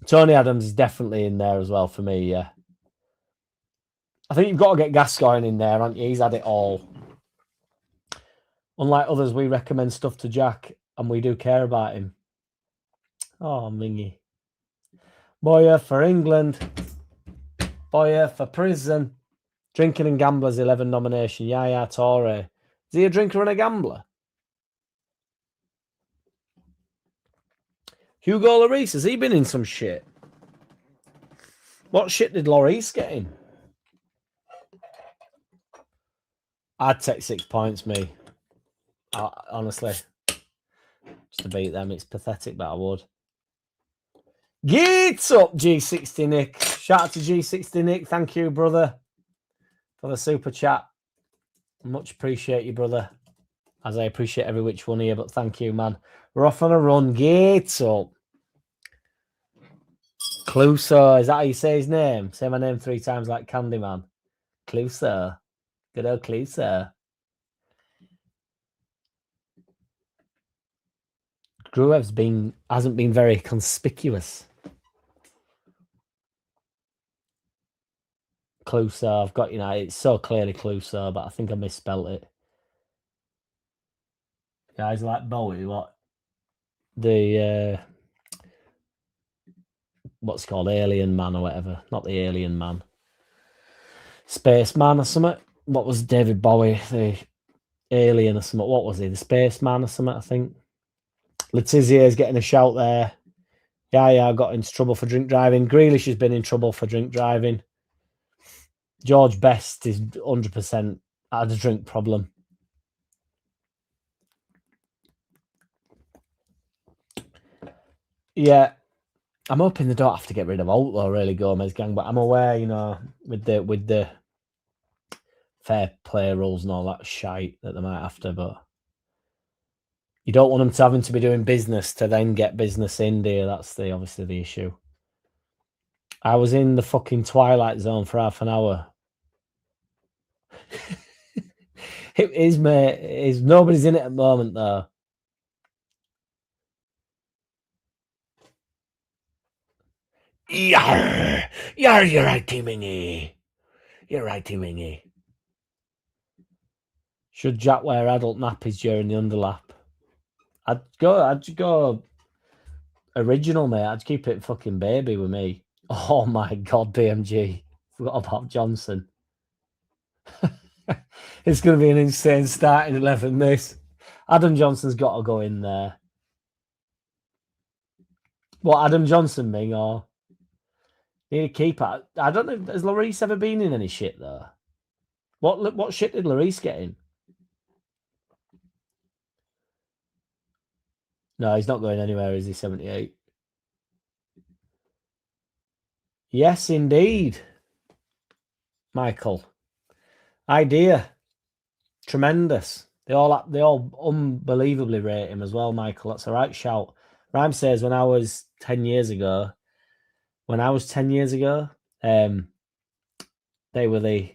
Tony Adams is definitely in there as well for me. Yeah, I think you've got to get Gascoigne in there, haven't you? He's had it all. Unlike others, we recommend stuff to Jack, and we do care about him. Oh, Mingy. Boyer for England. Boyer for prison. Drinking and Gamblers 11 nomination. Yaya Toure. Is he a drinker and a gambler? Hugo Lloris, has he been in some shit? What shit did Lloris get in? I'd take 6 points, me. Honestly. Just to beat them, it's pathetic, but I would. Get up, G60 Nick. Shout out to G60 Nick. Thank you, brother, for the super chat. Much appreciate you, brother. As I appreciate every which one here, but thank you, man. We're off on a run. Get up. Cluso, is that how you say his name? Say my name 3 times like Candyman. Cluso. Good old Cluso. Gruev's hasn't been very conspicuous. Cluso, I've got, it's so clearly Cluso, but I think I misspelt it. Guys like Bowie, what? The, what's it called, Alien Man or whatever. Not the Alien Man. Spaceman or something. What was David Bowie? The Alien or something. What was he? The Spaceman or something, I think. Letizier's getting a shout there. Yeah, I got into trouble for drink driving. Grealish has been in trouble for drink driving. George Best is 100% had a drink problem. Yeah, I'm hoping they don't have to get rid of Holt though, really, Gomez gang. But I'm aware, with the fair play rules and all that shite that they might have to. But you don't want them to having to be doing business to then get business in, do you? That's obviously the issue. I was in the fucking Twilight Zone for half an hour. It is, mate. It is. Nobody's in it at the moment, though. Yar! Yar, you're right, Mingy. You're right, Mingy. Should Jack wear adult nappies during the underlap? I'd go original, mate. I'd keep it fucking baby with me. Oh my god, BMG. Forgot about Johnson. It's going to be an insane starting 11, this. Adam Johnson's got to go in there. What, Adam Johnson, Ming, or need a keeper? I don't know. Has Lloris ever been in any shit, though? What shit did Lloris get in? No, he's not going anywhere, is he? 78. Yes, indeed. Michael. Idea. Tremendous. They all unbelievably rate him as well, Michael. That's a right shout. Rhyme says when I was 10 years ago, they were the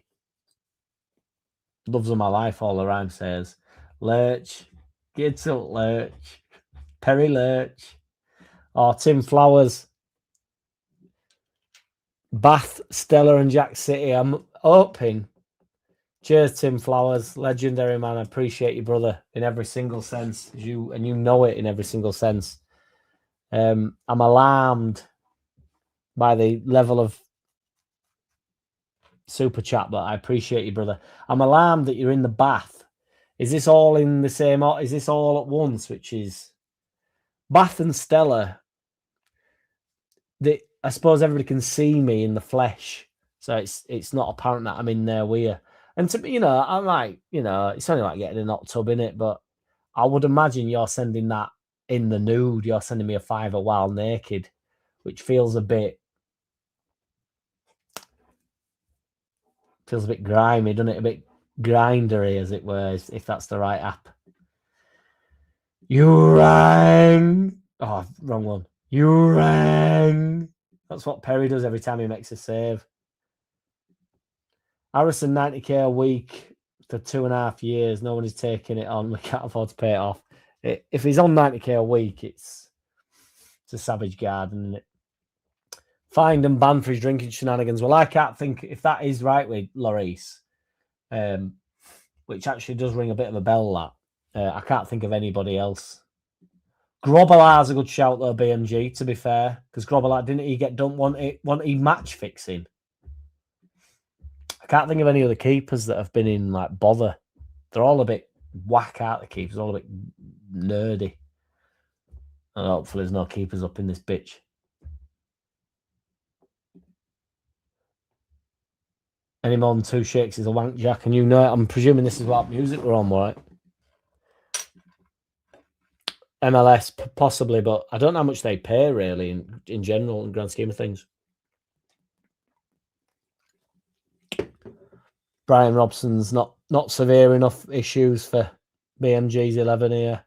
loves of my life, all the Rhyme says. Lurch, Gid's up Lurch, Perry Lurch, or Tim Flowers, Bath, Stella and JackCity. I'm hoping. Cheers, Tim Flowers, legendary man. I appreciate you, brother, in every single sense. You know it in every single sense. I'm alarmed by the level of super chat, but I appreciate you, brother. I'm alarmed that you're in the bath. Is this all in the same? Is this all at once? Which is Bath and Stella. I suppose everybody can see me in the flesh, so it's not apparent that I'm in there with you. And to me, I'm like, it's only like getting a hot tub in it, but I would imagine you're sending that in the nude. You're sending me a fiver while naked, which feels a bit grimy, doesn't it? A bit grindery, as it were, if that's the right app. You rang. Oh, wrong one. You rang. That's what Perry does every time he makes a save. Harrison, 90k a week for 2.5 years. No one is taking it on. We can't afford to pay it off. If he's on 90k a week, it's a savage garden, isn't it? Fined and banned for his drinking shenanigans. Well, I can't think if that is right with Lloris, which actually does ring a bit of a bell. That I can't think of anybody else. Grobbelaar's a good shout though, BMG. To be fair, because Grobbelaar didn't he get done? Want he match fixing? I can't think of any other keepers that have been in like bother. They're all a bit whack out. The keepers, all a bit nerdy. And hopefully, there's no keepers up in this bitch. Any more than 2 shakes is a wank, Jack, and you know it. I'm presuming this is what music we're on, right? MLS possibly, but I don't know how much they pay really in general, in grand scheme of things. Brian Robson's not severe enough issues for BMG's 11 here.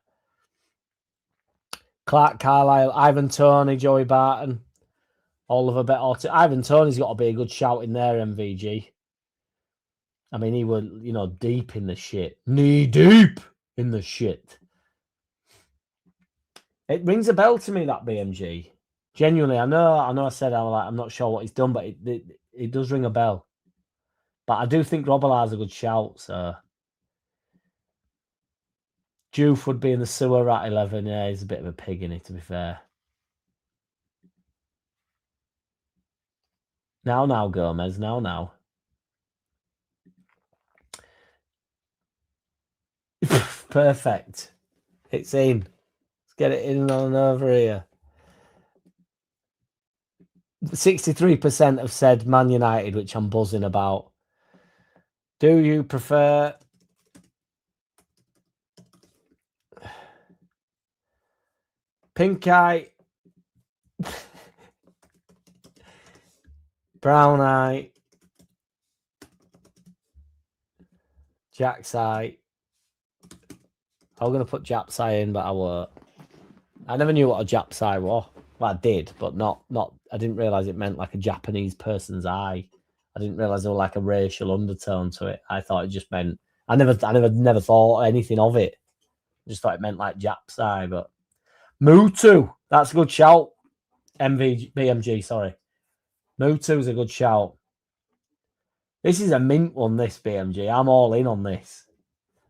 Clark Carlisle, Ivan Toney, Joey Barton. Oliver Bet or Ivan Toney's got to be a good shout in there, MVG. I mean, he was, deep in the shit. Knee deep in the shit. It rings a bell to me, that BMG. Genuinely, I know I said I'm not sure what he's done, but it does ring a bell. But I do think Robilar's a good shout, so... Juve would be in the sewer at 11. Yeah, he's a bit of a pig, in it, to be fair. Now, Gomez. Now. Perfect. It's in. Let's get it in and over here. 63% have said Man United, which I'm buzzing about. Do you prefer... Pink eye, brown eye, Jack's eye. I was going to put Jap's eye in, but I won't. I never knew what a Jap's eye was. Well, I did, but not. I didn't realize it meant like a Japanese person's eye. I didn't realize there was like a racial undertone to it. I thought it just meant. I never thought anything of it. I just thought it meant like Jap's eye, but Mutu, that's a good shout. BMG, sorry. Mutu's a good shout. This is a mint one, this BMG. I'm all in on this.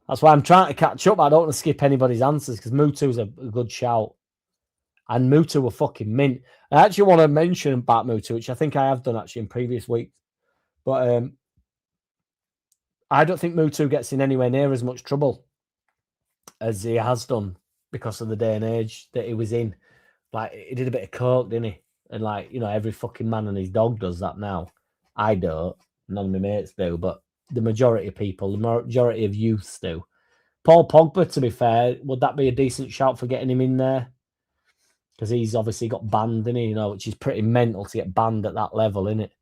That's why I'm trying to catch up. I don't want to skip anybody's answers because Mutu's a good shout. And Mutu were fucking mint. I actually want to mention about Mutu, which I think I have done actually in previous weeks. But I don't think Mutu gets in anywhere near as much trouble as he has done because of the day and age that he was in. Like, he did a bit of coke, didn't he? And like, every fucking man and his dog does that now. I don't. None of my mates do, but the majority of people, the majority of youths do. Paul Pogba, to be fair, would that be a decent shout for getting him in there? Because he's obviously got banned, didn't he? Which is pretty mental to get banned at that level, isn't it?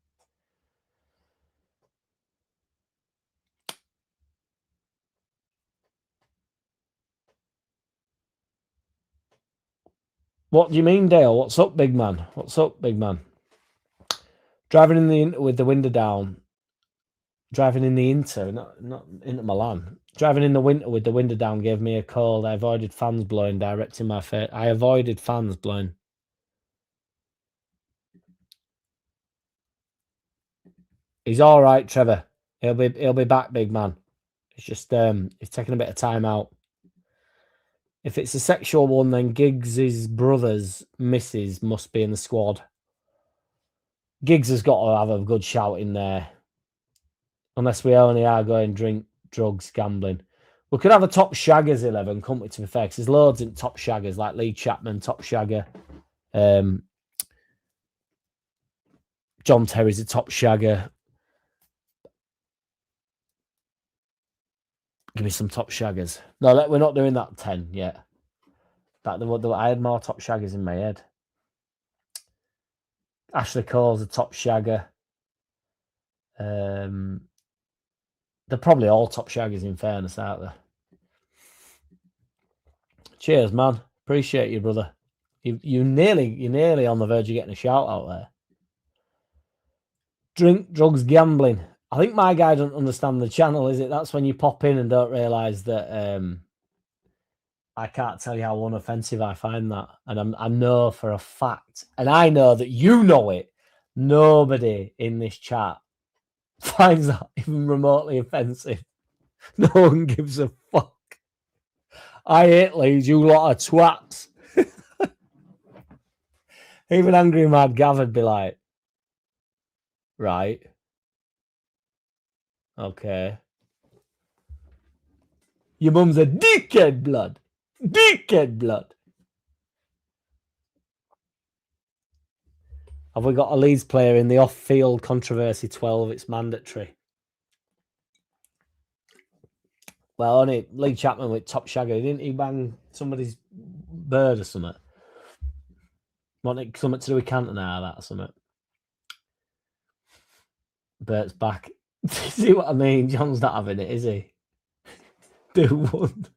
What do you mean, Dale? What's up, big man? What's up, big man? Driving in the Inter with the window down. Driving in the Inter, not into Milan. Driving in the winter with the window down gave me a cold. I avoided fans blowing direct in my face. I avoided fans blowing. He's all right, Trevor. He'll be back, big man. It's just he's taking a bit of time out. If it's a sexual one, then Giggs' brother's missus must be in the squad. Giggs has got to have a good shout in there. Unless we only are going drink, drugs, gambling. We could have a top shaggers 11, couldn't we, to be fair? Because there's loads in top shaggers, like Lee Chapman, top shagger. John Terry's a top shagger. Give me some top shaggers. No, we're not doing that 10 yet. I had more top shaggers in my head. Ashley Cole's a top shagger. They're probably all top shaggers, in fairness, aren't they? Cheers, man. Appreciate you, brother. You're nearly on the verge of getting a shout out there. Drink, drugs, gambling. I think my guy doesn't understand the channel, is it? That's when you pop in and don't realise that I can't tell you how unoffensive I find that. And I know for a fact, and I know that you know it, nobody in this chat finds that even remotely offensive. No one gives a fuck. I hate Leeds, you lot of twats. Even Angry Mad Gav would be like, right. Okay. Your mum's a dickhead, blood. Dickhead, blood. Have we got a Leeds player in the off-field controversy 12? It's mandatory. Well, only Lee Chapman with top shagger. Didn't he bang somebody's bird or something? Wanted something to do with Cantona, that or something. Bert's back. See what I mean? John's not having it, is he? Do one.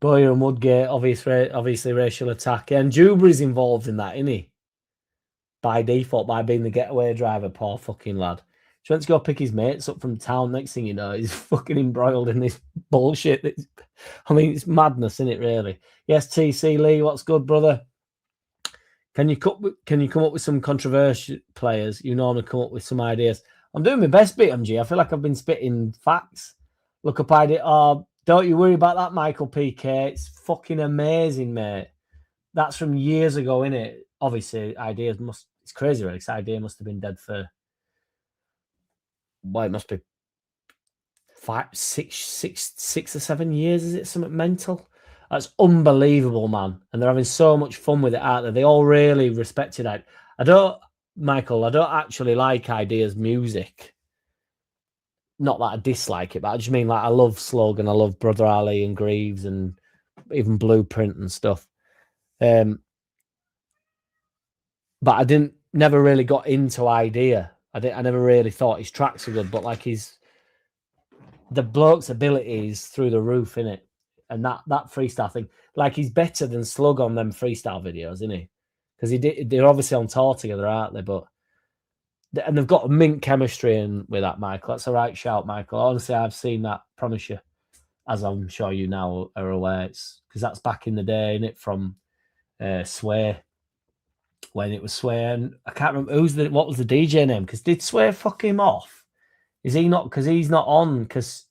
Boyer and Woodgate, obviously racial attack. And Juber's involved in that, isn't he? By default, by being the getaway driver, poor fucking lad. He went to go pick his mates up from town. Next thing you know, he's fucking embroiled in this bullshit. I mean, it's madness, isn't it, really? Yes, TC Lee, what's good, brother? Can you come up with some controversial players? You normally come up with some ideas. I'm doing my best, BMG. I feel like I've been spitting facts. Look up idea. Oh, don't you worry about that, Michael PK. It's fucking amazing, mate. That's from years ago, innit? Obviously, ideas it's crazy, really. This idea must have been dead for, well, it must be 6 or 7 years. Is it something mental? That's unbelievable, man. And they're having so much fun with it, aren't they? They all really respected it. Michael, I don't actually like Ideas music. Not that I dislike it, but I just mean, like, I love Slogan, I love Brother Ali and Greaves and even Blueprint and stuff. But I never really got into Idea. I never really thought his tracks were good, but like the bloke's abilities through the roof, innit? And that freestyle thing, like, he's better than Slug on them freestyle videos, isn't he? Because they're obviously on tour together, aren't they? And they've got mint chemistry with that, Michael. That's a right shout, Michael. Honestly, I've seen that, promise you, as I'm sure you now are aware. It's because that's back in the day, innit? From Sway, when it was Sway, and I can't remember what was the DJ name, because did Sway fuck him off? Is he not? Because he's not on, because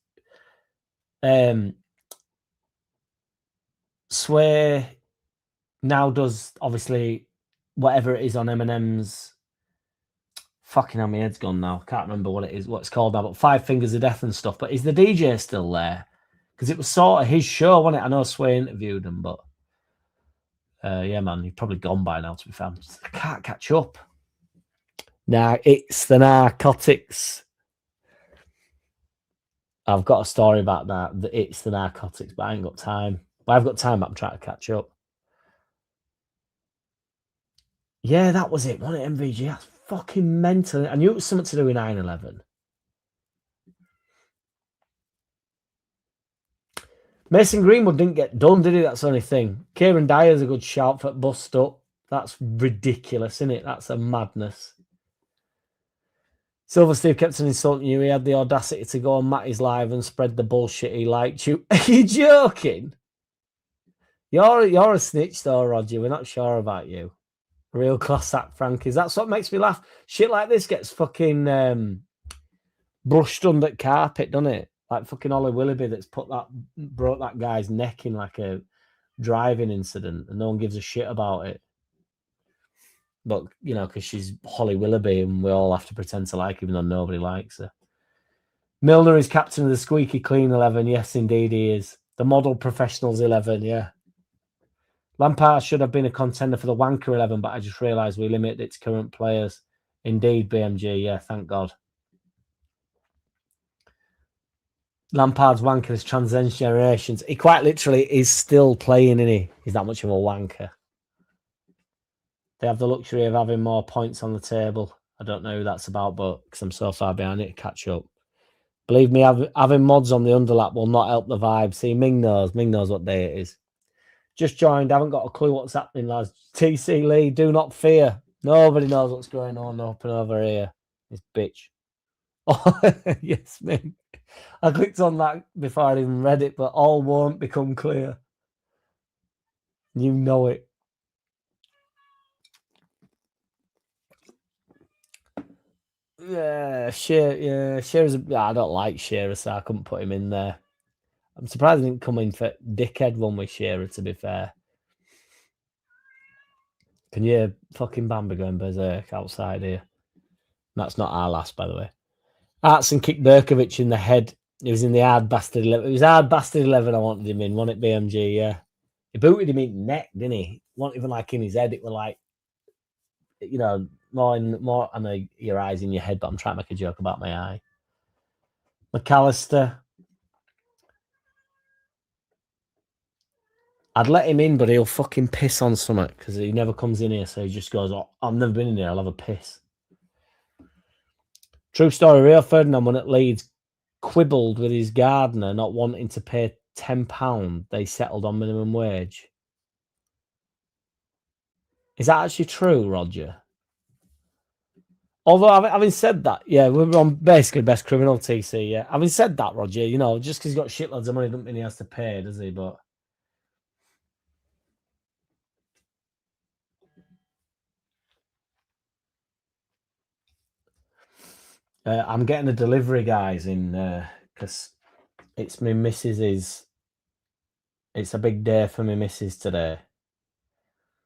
Sway now does, obviously, whatever it is on Eminem's. Fucking hell, my head's gone now. Can't remember what it's called now, but Five Fingers of Death and stuff. But is the DJ still there? Because it was sort of his show, wasn't it? I know Sway interviewed him, but yeah, man, he's probably gone by now, to be fair. I can't catch up. Nah, it's the narcotics. I've got a story about that. It's the narcotics, but I ain't got time. Well, I've got time, but I'm trying to catch up. Yeah, that was it. Wasn't it, MVG? That's fucking mental. I knew it was something to do with 9/11. Mason Greenwood didn't get done, did he? That's the only thing. Kieran Dyer's a good shout for bust up. That's ridiculous, isn't it? That's a madness. Silver Steve kept on insulting you. He had the audacity to go on Matty's live and spread the bullshit he liked you. Are you joking? You're a snitch though, Roger. We're not sure about you. Real class act, Frankies. That's what makes me laugh. Shit like this gets fucking brushed under the carpet, doesn't it? Like fucking Ollie Willoughby that's broke that guy's neck in like a driving incident, and no one gives a shit about it. But, you know, because she's Holly Willoughby and we all have to pretend to like her, even though nobody likes her. Milner is captain of the squeaky clean 11. Yes, indeed he is. The model professionals 11, yeah. Lampard should have been a contender for the wanker 11, but I just realised we limit its current players. Indeed, BMG, yeah, thank God. Lampard's wankers transcends generations. He quite literally is still playing, isn't he? He's that much of a wanker. They have the luxury of having more points on the table. I don't know who that's about, but because I'm so far behind it to catch up. Believe me, having mods on the underlap will not help the vibe. See, Ming knows what day it is. Just joined. Haven't got a clue what's happening, lads. TC Lee, do not fear. Nobody knows what's going on up and over here. This bitch. Oh, yes, Ming. I clicked on that before I even read it, but all won't become clear. You know it. Yeah, Shearer's. I don't like Shearer, so I couldn't put him in there. I'm surprised he didn't come in for dickhead one with Shearer, to be fair. Can you hear fucking Bambi going berserk outside here? That's not our last, by the way. Artson kicked Berkovic in the head. He was in the hard bastard 11. It was hard bastard 11 I wanted him in, wasn't it, BMG? Yeah. He booted him in the neck, didn't he? Not even like in his head. It was like, you know, more. I know your eyes in your head, but I'm trying to make a joke about my eye. McAllister. I'd let him in, but he'll fucking piss on something because he never comes in here. So he just goes, oh, I've never been in here. I'll have a piss. True story. Rio Ferdinand, when at Leeds, quibbled with his gardener not wanting to pay £10 they settled on minimum wage. Is that actually true, Roger? Although, having said that, yeah, we're on basically best criminal TC, yeah. Having said that, Roger, you know, just because he's got shitloads of money doesn't mean he has to pay, does he? But I'm getting a delivery, guys, in because it's my missus's. It's a big day for my missus today,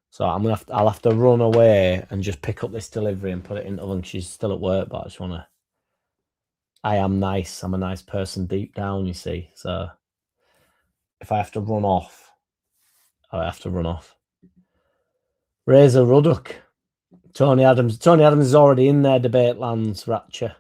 so I'll have to run away and just pick up this delivery and put it in the oven. She's still at work, but I just want to. I am nice. I'm a nice person deep down, you see. So if I have to run off, I have to run off. Razor Ruddock. Tony Adams is already in there, debate lands, Ratcher.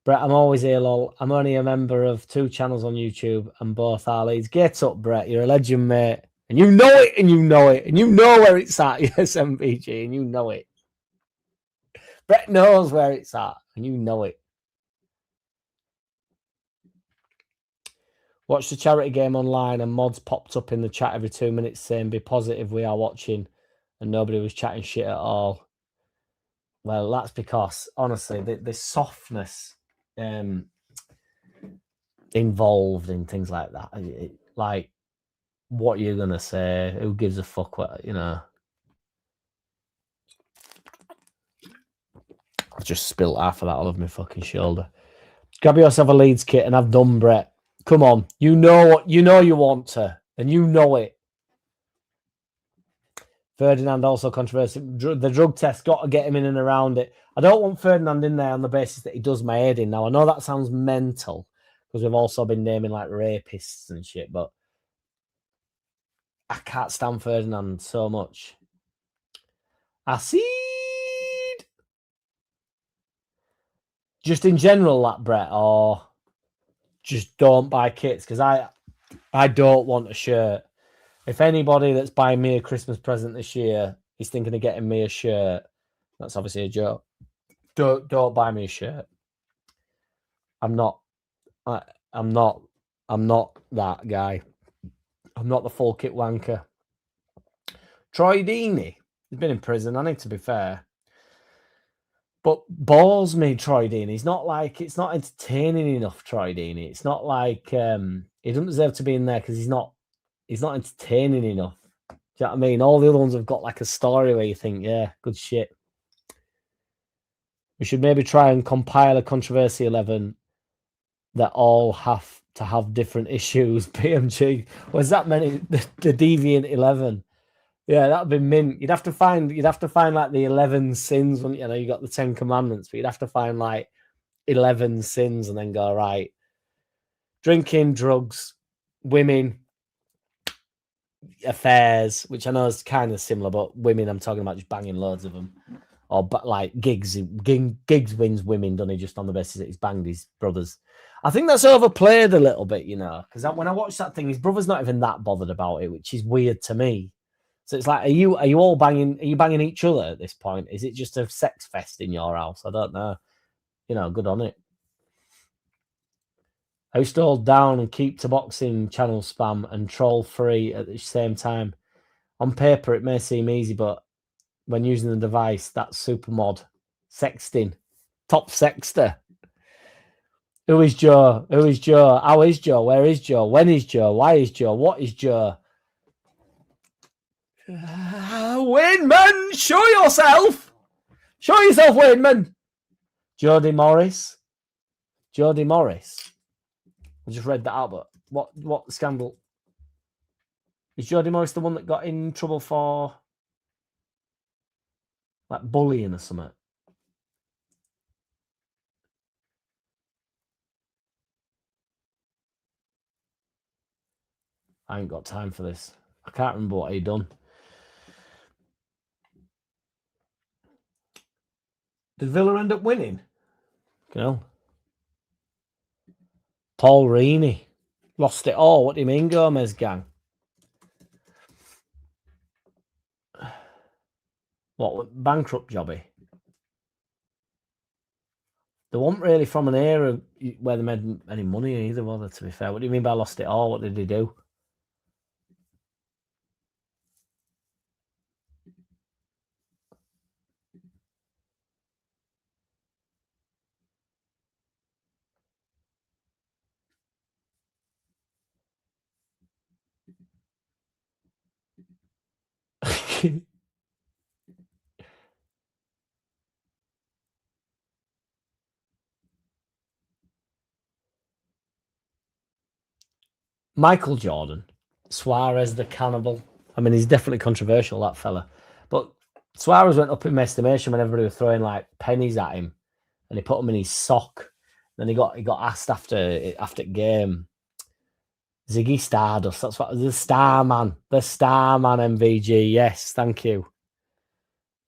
Brett, I'm always here, lol. I'm only a member of 2 channels on YouTube and both are Leeds. Get up, Brett. You're a legend, mate. And you know it, and you know it, and you know where it's at, yes, MVG, and you know it. Brett knows where it's at, and you know it. Watch the charity game online, and mods popped up in the chat every 2 minutes saying, be positive, we are watching, and nobody was chatting shit at all. Well, that's because, honestly, the softness involved in things like that, like, what you're going to say, who gives a fuck what, you know. I've just spilt half of that all over my fucking shoulder. Grab yourself a Leeds kit and have done, Brett. Come on. You know you want to, and you know it. Ferdinand also controversial. The drug test, got to get him in and around it. I don't want Ferdinand in there on the basis that he does my head in. Now, I know that sounds mental because we've also been naming like rapists and shit, but I can't stand Ferdinand so much. Acid! Just in general, that, Brett, or just don't buy kits because I don't want a shirt. If anybody that's buying me a Christmas present this year is thinking of getting me a shirt, that's obviously a joke. Don't buy me a shirt. I'm not that guy. I'm not the full kit wanker. Troy Deeney, he's been in prison, I think, to be fair. But balls me, Troy Deeney. It's not entertaining enough, Troy Deeney. It's not like he doesn't deserve to be in there because he's not entertaining enough. Do you know what I mean? All the other ones have got like a story where you think, yeah, good shit. We should maybe try and compile a controversy 11 that all have to have different issues. PMG. Was that many? The Deviant 11. Yeah, that'd be mint. You'd have to find like the 11 sins. You know, you got the 10 commandments, but you'd have to find like 11 sins and then go, right, drinking, drugs, women, affairs, which I know is kind of similar, but women, I'm talking about just banging loads of them. Or but like Giggs wins women, doesn't he, just on the basis that he's banged his brothers. I think that's overplayed a little bit, you know, because when I watched that thing, his brother's not even that bothered about it, which is weird to me. So it's like, are you all banging? Are you banging each other at this point? Is it just a sex fest in your house? I don't know. You know, good on it. I used to hold down and keep to boxing channel spam and troll free at the same time. On paper, it may seem easy, but when using the device, that's super mod. Sexting. Top sexter. Who is Joe? Who is Joe? How is Joe? Where is Joe? When is Joe? Why is Joe? What is Joe? Winman, show yourself. Show yourself, Winman. Jody Morris. Jody Morris. I just read that out, but what scandal? Is Jody Morris the one that got in trouble for like bullying or something? I ain't got time for this. I can't remember what he done. Did Villa end up winning? No. Paul Reaney. Lost it all. What do you mean, Gomez gang? What, bankrupt jobby? They weren't really from an era where they made any money either, were they, to be fair? What do you mean by lost it all? What did they do? Michael Jordan, Suarez the cannibal. I mean, he's definitely controversial, that fella. But Suarez went up in my estimation when everybody was throwing like pennies at him, and he put them in his sock. Then he got asked after game. Ziggy Stardust. That's what the Starman MVG. Yes, thank you.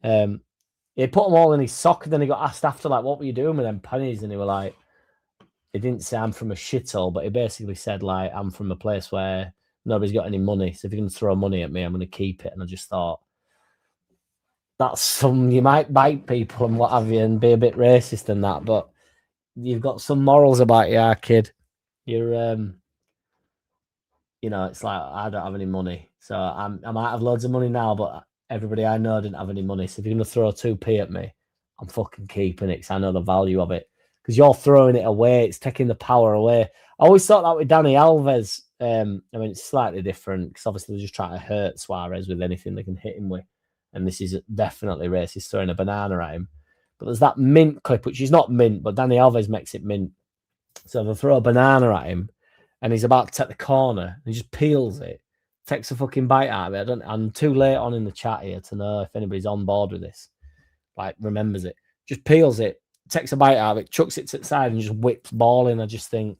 He put them all in his sock, and then he got asked after, like, what were you doing with them pennies? And he were like, he didn't say I'm from a shithole, but he basically said, like, I'm from a place where nobody's got any money. So if you're going to throw money at me, I'm going to keep it. And I just thought, that's you might bite people and what have you and be a bit racist and that, but you've got some morals about you, kid. You're, it's like, I don't have any money. So I might have loads of money now, but everybody I know didn't have any money. So if you're going to throw 2p at me, I'm fucking keeping it because I know the value of it. Because you're throwing it away. It's taking the power away. I always thought that with Danny Alves. I mean, it's slightly different because obviously they're just trying to hurt Suarez with anything they can hit him with. And this is definitely racist, throwing a banana at him. But there's that mint clip, which is not mint, but Danny Alves makes it mint. So they throw a banana at him, and he's about to take the corner, and he just peels it, takes a fucking bite out of it. I'm too late on in the chat here to know if anybody's on board with this, like remembers it. Just peels it, takes a bite out of it, chucks it to the side, and just whips ball in. I just think,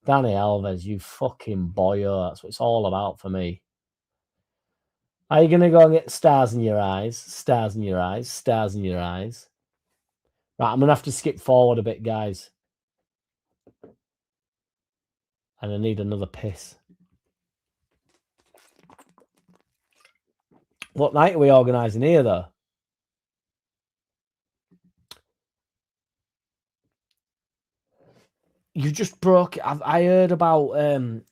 Danny Alves, you fucking boyo. That's what it's all about for me. Are you going to go and get stars in your eyes? Stars in your eyes? Stars in your eyes? Right, I'm going to have to skip forward a bit, guys. And I need another piss. What night are we organising here, though? You just broke it. I heard about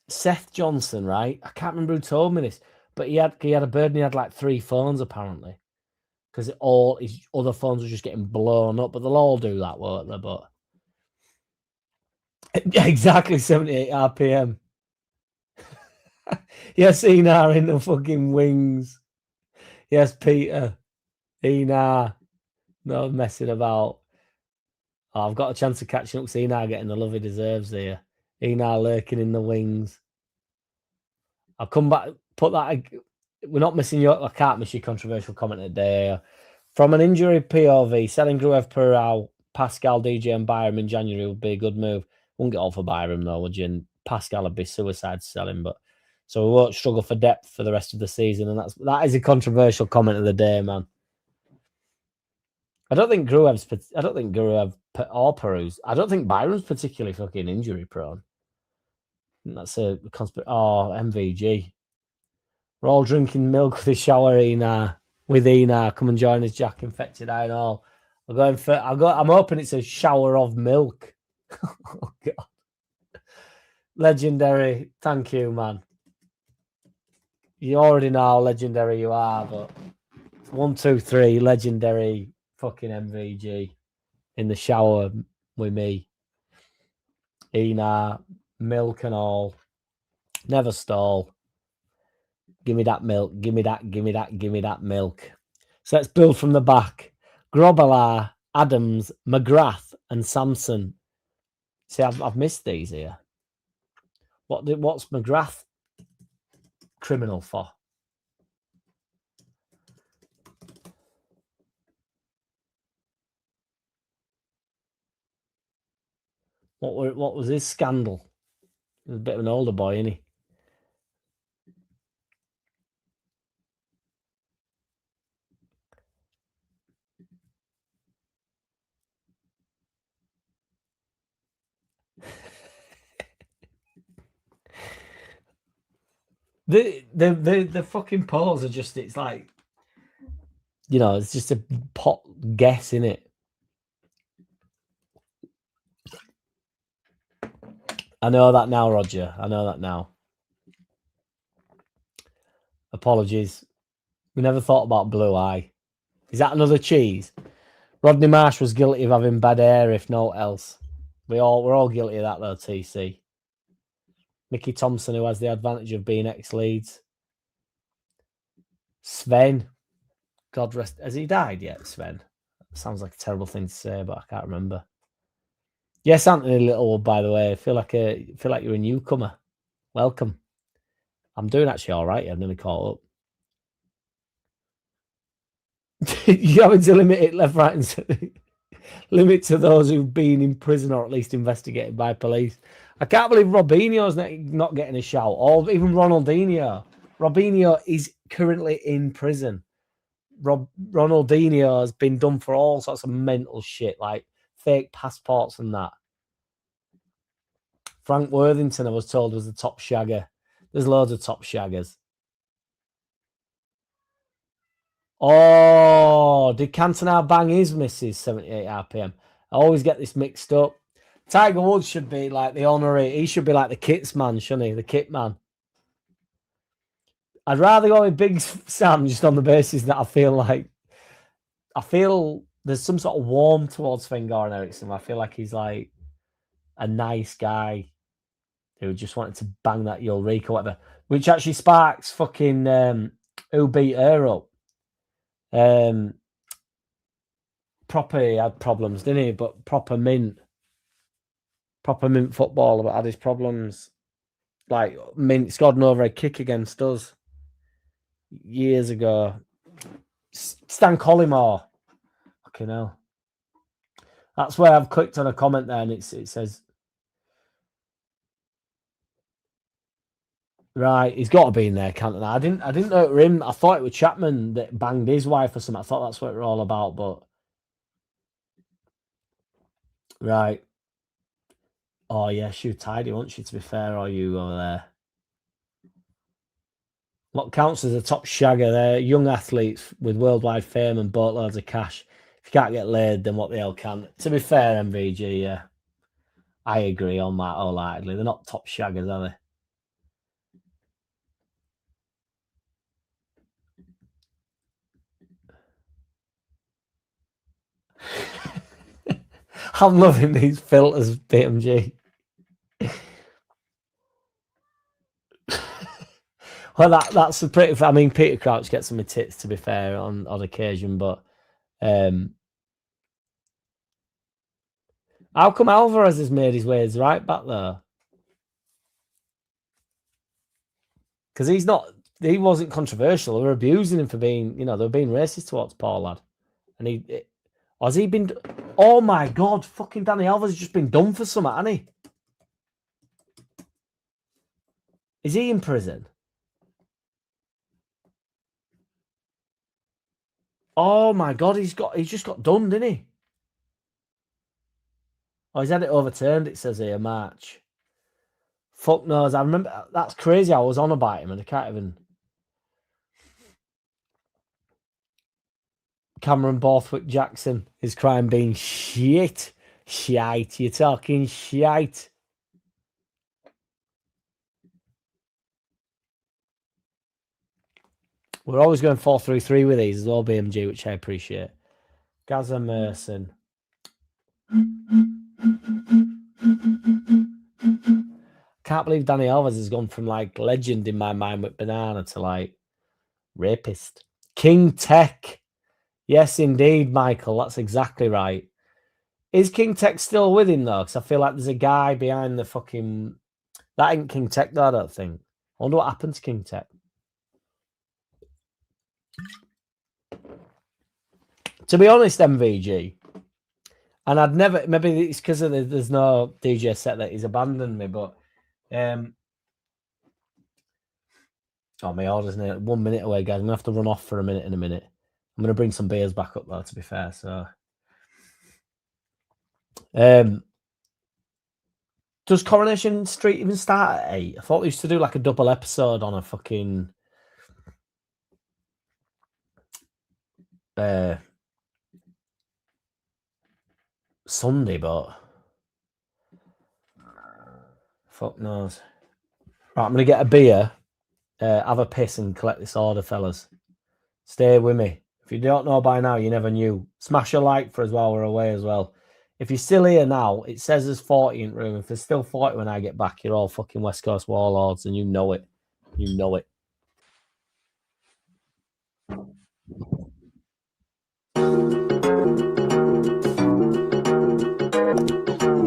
Seth Johnson, right? I can't remember who told me this, but he had a bird and he had like 3 phones apparently, because all his other phones were just getting blown up. But they'll all do that, won't they? But exactly 78 RPM. Yes, Enar in the fucking wings. Yes, Peter. Enar. No messing about. Oh, I've got a chance of catching up with Enar getting the love he deserves here. Enar lurking in the wings. I'll come back, put that. We're not missing your. I can't miss your controversial comment today. From an injury POV, selling Gruev, Perau, Pascal, DJ, and Byram in January would be a good move. Wouldn't get all for Byram though, would you? And Pascal would be suicide selling, but so we won't struggle for depth for the rest of the season. And that is a controversial comment of the day, man. I don't think Gruev or Peru's. I don't think Byram's particularly fucking injury prone. That's a conspiracy. Oh, MVG. We're all drinking milk with the shower, Enar. With Enar. Come and join us, Jack. Infected I know. I'm hoping it's a shower of milk. Oh, God. Legendary. Thank you, man. You already know how legendary you are, but 1, 2, 3, legendary fucking MVG in the shower with me. Enar, milk and all. Never stall. Give me that milk. Give me that milk. So let's build from the back. Grobbelaar, Adams, McGrath, and Samson. See, I've missed these here. What's McGrath criminal for? What was his scandal? He was a bit of an older boy, isn't he? The fucking polls are just, it's like, it's just a pot guess, innit? I know that now, Roger. I know that now. Apologies. We never thought about Blue Eye. Is that another cheese? Rodney Marsh was guilty of having bad hair, if no else. We're all guilty of that, though, TC. Mickey Thompson, who has the advantage of being ex-Leeds. Sven. God rest. Has he died yet, Sven? Sounds like a terrible thing to say, but I can't remember. Yes, Anthony Littlewood, by the way. I feel like you're a newcomer. Welcome. I'm doing actually all right. I've nearly caught up. You're having to limit it left, right, and center. Limit to those who've been in prison or at least investigated by police. I can't believe Robinho's not getting a shout, or even Ronaldinho. Robinho is currently in prison. Ronaldinho has been done for all sorts of mental shit, like fake passports and that. Frank Worthington, I was told, was the top shagger. There's loads of top shaggers. Oh, did Cantona bang his misses 78 RPM? I always get this mixed up. Tiger Woods should be like the honorary. He should be like the kits man, shouldn't he? The kit man. I'd rather go with Big Sam just on the basis that I feel there's some sort of warmth towards Sven-Goran Eriksson. I feel like he's like a nice guy who just wanted to bang that Ulrika or whatever, which actually sparks fucking who beat her up. Proper he had problems, didn't he? But proper mint footballer, but had his problems. Like Mint scored an overhead kick against us years ago. Stan Collymore. Fucking hell. That's where I've clicked on a comment there and it says, right, he's got to be in there, Cantona. I didn't know it were him. I thought it was Chapman that banged his wife or something. I thought that's what it were all about, but right. Oh yeah, she was tidy, wasn't she, to be fair, or you over there? What counts as a top shagger? They're young athletes with worldwide fame and boatloads of cash. If you can't get laid, then what the hell can? To be fair, MVG, yeah. I agree on that wholeheartedly. They're not top shaggers, are they? I'm loving these filters, BMG. Well, that's a pretty. I mean, Peter Crouch gets some tits, to be fair, on occasion, but how come Alvarez has made his ways right back there? Because he wasn't controversial. They were abusing him for being, they were being racist towards Paul lad, and has he been? Oh my God, fucking Danny Alvarez has just been done for something, hasn't he? Is he in prison? Oh my God, he's just got done, didn't he? Oh, he's had it overturned, it says here, March. Fuck knows. I remember, that's crazy. I was on about him and I can't even. Cameron Borthwick Jackson, his crime being shit. Shite. You're talking shite. We're always going 4-3-3 with these as well, BMG, which I appreciate. Gaza Merson. Can't believe Danny Alves has gone from like legend in my mind with Banana to like rapist. King Tech. Yes, indeed, Michael. That's exactly right. Is King Tech still with him though? Because I feel like there's a guy behind the fucking. That ain't King Tech though, I don't think. I wonder what happened to King Tech. To be honest, MVG, and I'd never. Maybe it's because there's no DJ set that he's abandoned me, but oh, my order's nearly 1 minute away, guys. I'm gonna have to run off for a minute in a minute. I'm gonna bring some beers back up though, to be fair. So, does Coronation Street even start at 8? I thought we used to do like a double episode on a fucking Sunday, but Fuck knows. Right, I'm going to get a beer, have a piss and collect this order, fellas. Stay with me. If you don't know by now, you never knew. Smash a like for us while we're away as well. If you're still here now, it says there's 40 in room. If there's still 40 when I get back, you're all fucking West Coast warlords and you know it. You know it.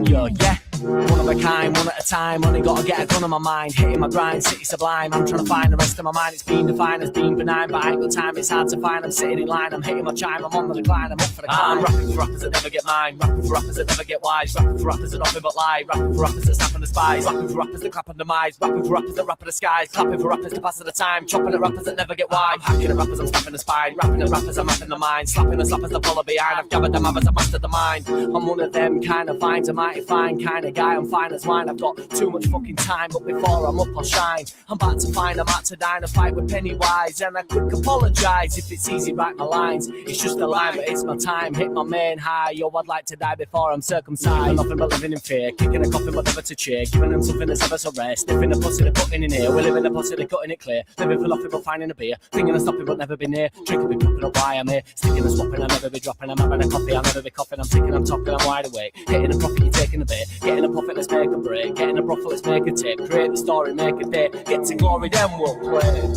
Yo, yeah. One of a kind, one at a time. Only gotta get a gun on my mind. Hitting my grind, city sublime. I'm trying to find the rest of my mind. It's been defined as being benign, but I ain't got time. It's hard to find. I'm sitting in line. I'm hitting my chime. I'm on the decline. I'm up for the climb. I'm rapping for rappers that never get mine. Rapping for rappers that never get wise. Rapping for rappers that nothing but lie. Rapping for rappers that snap on the spies. Rapping for rappers that clap on the demise. Rapping for rappers that rap at the skies. Clapping for rappers to pass at the time. Chopping at rappers that never get wide. I'm hacking at rappers, I'm snapping the spine. Rapping at rappers, I'm rapping the mind. Slapping the slappers that follow behind. I've gathered them others, I've mastered the mind. I'm one of them kind of finds a mighty fine kind of guy. I'm fine as wine. I've got too much fucking time, but before I'm up, I'll shine. I'm about to find, I'm out to dine, a fight with Pennywise, and I quick apologise if it's easy, write my lines. It's just a line, but it's my time. Hit my main high. Yo, I'd like to die before I'm circumcised. Nothing but living in fear, kicking a coffin, but never to cheer. Giving them something that's ever so rare. Sniffing a pussy, they're putting in here. We're living a pussy, they're cutting it clear. Living for nothing but finding a beer. Thinking of stopping, but never been near. Drinking, be popping up why I'm here. Sticking and swapping, I'll never be dropping. I'm having a coffee, I'll never be coughing. I'm ticking, I'm talking, I'm wide awake. Hitting a profit, you're taking a bit. Getting a profit, let's make a break. Getting a profit, let's make a tip. Create the story, make a day. Get to glory, then we'll play.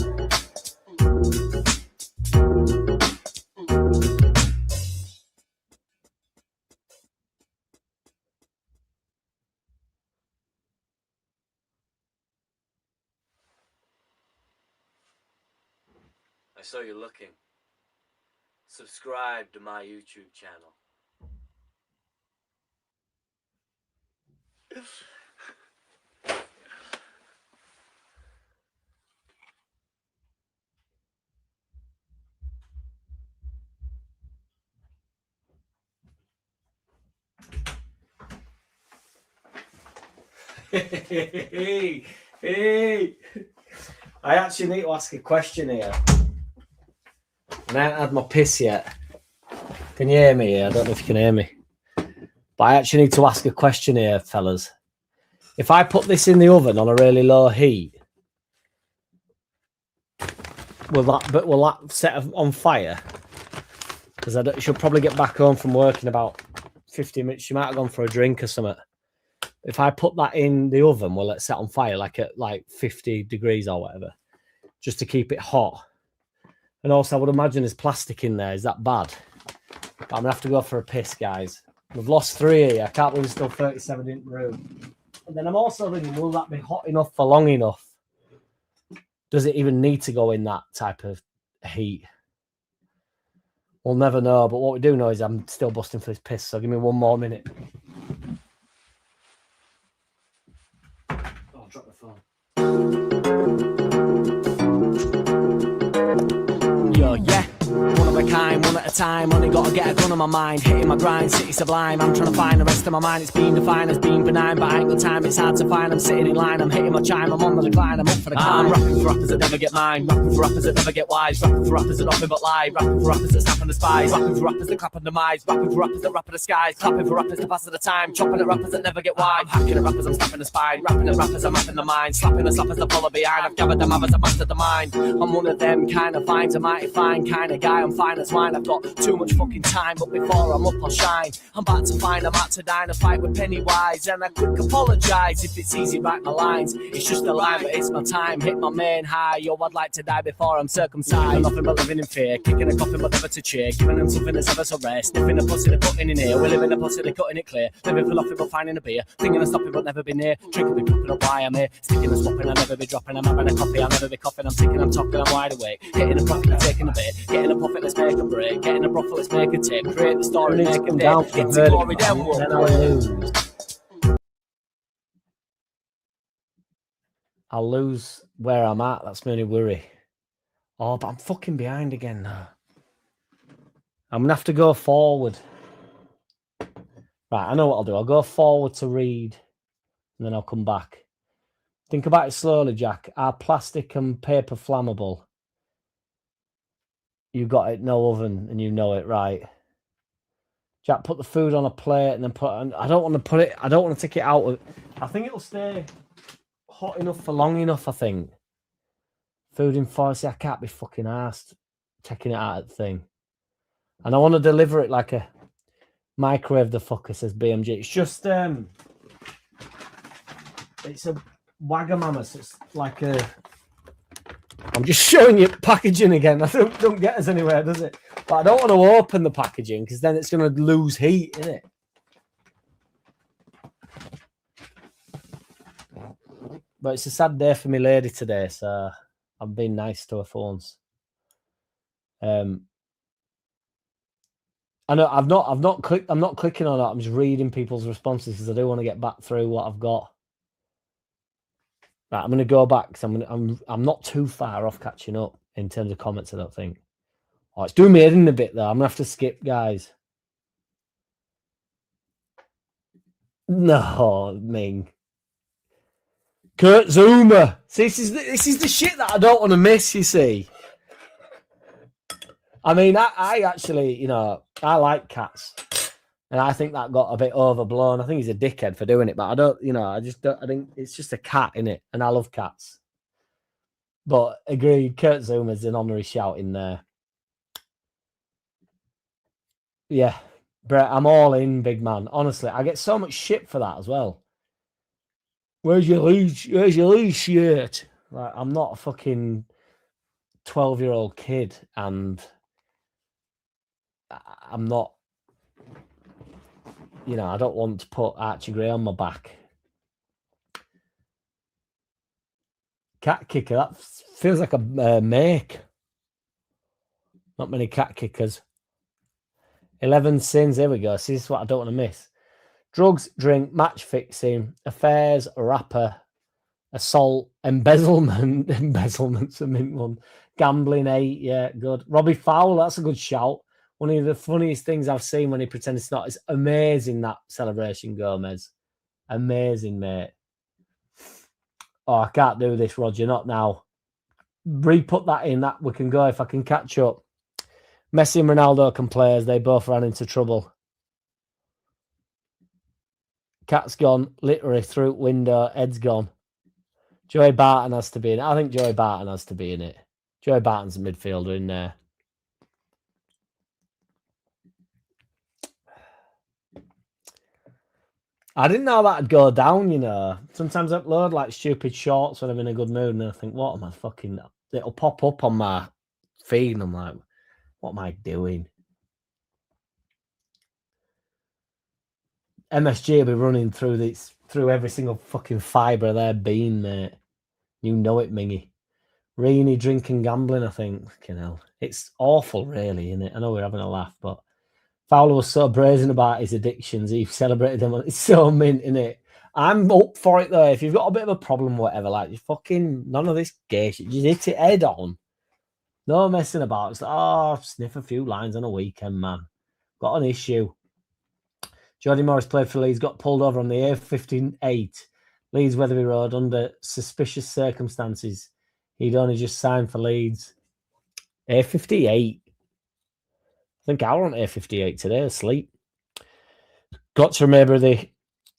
I saw you looking. Subscribe to my YouTube channel. Hey. I actually need to ask a question here. And I haven't had my piss yet. Can you hear me? I don't know if you can hear me. But I actually need to ask a question here, fellas. If I put this in the oven on a really low heat, will that set on fire? Because I should probably get back home from work in about 50 minutes. She might have gone for a drink or something. If I put that in the oven, will it set on fire like at 50 degrees or whatever, just to keep it hot? And also, I would imagine there's plastic in there. Is that bad? But I'm gonna have to go for a piss, guys. We've lost 3 here. I can't believe there's still 37 in the room. And then I'm also thinking, will that be hot enough for long enough? Does it even need to go in that type of heat? We'll never know. But what we do know is I'm still busting for this piss. So give me 1 more minute. Oh, drop the phone. Yo, yeah. One of a kind, one at a time. Only gotta get a gun on my mind. Hitting my grind, city sublime. I'm trying to find the rest of my mind. It's been defined as being benign, but I ain't got time. It's hard to find. I'm sitting in line. I'm hitting my chime. I'm on the decline. I'm up for the climb. I'm rapping for rappers that never get mine. Rapping for rappers that never get wise. Rapping for rappers that nothing but lie. Rapping for rappers that snap on the spies. Rapping for rappers that clap on the demise. Rapping for rappers that rap at the skies. Clapping for rappers to pass at the time. Chopping at rappers that never get wide. I'm hacking at rappers, I'm snapping the spine. Rapping at rappers, I'm rapping the mind. Slapping the slappers that follow behind. I've gathered them others, I've mastered the mind. I'm one of them kind of finds a mighty fine kind of guy. I'm fine as wine. I've got too much fucking time, but before I'm up, I'll shine. I'm about to find, I'm out to dine, a fight with Pennywise, and I quick apologise if it's easy, write my lines. It's just a line, but it's my time. Hit my main high. Yo, I'd like to die before I'm circumcised. Nothing but living in fear, kicking a coffin, but never to cheer. Giving them something that's ever so rare. Sniffing a pussy, they're putting in here. We're living a pussy, they're cutting it clear. Living for nothing but finding a beer. Thinking of stopping, but never been near. Drinking, be popping up why I'm here. Sticking and swapping, I'll never be dropping. I'm having a coffee, I'll never be coughing. I'm ticking, I'm talking, I'm wide awake. Hitting a profit, I'm taking a bit. Getting a profit, let's make a break. Getting a profit, let's make a tip. Create the story, make a day. Get to glory, then we'll lose. I'll lose where I'm at. That's my only worry. Oh, but I'm fucking behind again now. I'm going to have to go forward. Right, I know what I'll do. I'll go forward to read, and then I'll come back. Think about it slowly, Jack. Are plastic and paper flammable? You got it, no oven, and you know it, right? Jack, put the food on a plate and then put it on. I don't want to put it, I don't want to take it out. I think it'll stay. hot enough for long enough, I think. Food in force, I can't be fucking arsed taking it out of the thing. And I want to deliver it like a microwave the fucker, says BMG. It's just it's a Wagamama, so it's like a... I'm just showing you packaging again. I don't get us anywhere, does it? But I don't want to open the packaging because then it's going to lose heat, innit? But it's a sad day for me lady today, so I'm being nice to her phones. I know I'm not clicking on it. I'm just reading people's responses because I do want to get back through what I've got. Right, I'm going to go back because I'm not too far off catching up in terms of comments, I don't think. Oh, it's doing me head in a bit, though. I'm going to have to skip, guys. No, Ming. Kurt Zuma. See, this is the shit that I don't want to miss, you see. I mean, I actually, you know, I like cats. And I think that got a bit overblown. I think he's a dickhead for doing it, but I don't, you know, I think it's just a cat, innit? And I love cats. But agreed, Kurt Zuma's an honorary shout in there. Yeah, Brett, I'm all in, big man. Honestly, I get so much shit for that as well. Where's your Leeds shirt? Like, I'm not a fucking 12-year-old kid, and I'm not, you know, I don't want to put Archie Gray on my back. Cat kicker, that feels like a make. Not many cat kickers. 11 sins, here we go. See, this is what I don't want to miss. Drugs, drink, match fixing, affairs, rapper, assault, embezzlement. Embezzlement's a mint one. Gambling, 8, yeah, good. Robbie Fowler, that's a good shout. One of the funniest things I've seen when he pretends it's not. It's amazing, that celebration, Gomez. Amazing, mate. Oh, I can't do this, Roger, not now. Re-put that in, that we can go if I can catch up. Messi and Ronaldo can play as they both ran into trouble. Cat's gone, literally through window, Ed's gone. Joey Barton has to be in it. I think Joey Barton has to be in it. Joey Barton's a midfielder in there. I didn't know that'd go down, you know. Sometimes I upload like stupid shorts when I'm in a good mood and I think, what am I fucking... It'll pop up on my feed and I'm like, what am I doing? MSG will be running through every single fucking fibre of their being, mate. You know it, Mingy. Rainy, drinking, gambling, I think. Fucking hell. It's awful, really, isn't it? I know we're having a laugh, but Fowler was so brazen about his addictions. He celebrated them. It's so mint, isn't it? I'm up for it, though. If you've got a bit of a problem, whatever, like, you fucking... None of this gay shit. Just hit it head on. No messing about. It's like, oh, sniff a few lines on a weekend, man. Got an issue. Jody Morris played for Leeds, got pulled over on the A58, Leeds Weatherby Road, under suspicious circumstances. He'd only just signed for Leeds. A58. I think I were on A58 today, asleep. Got to remember the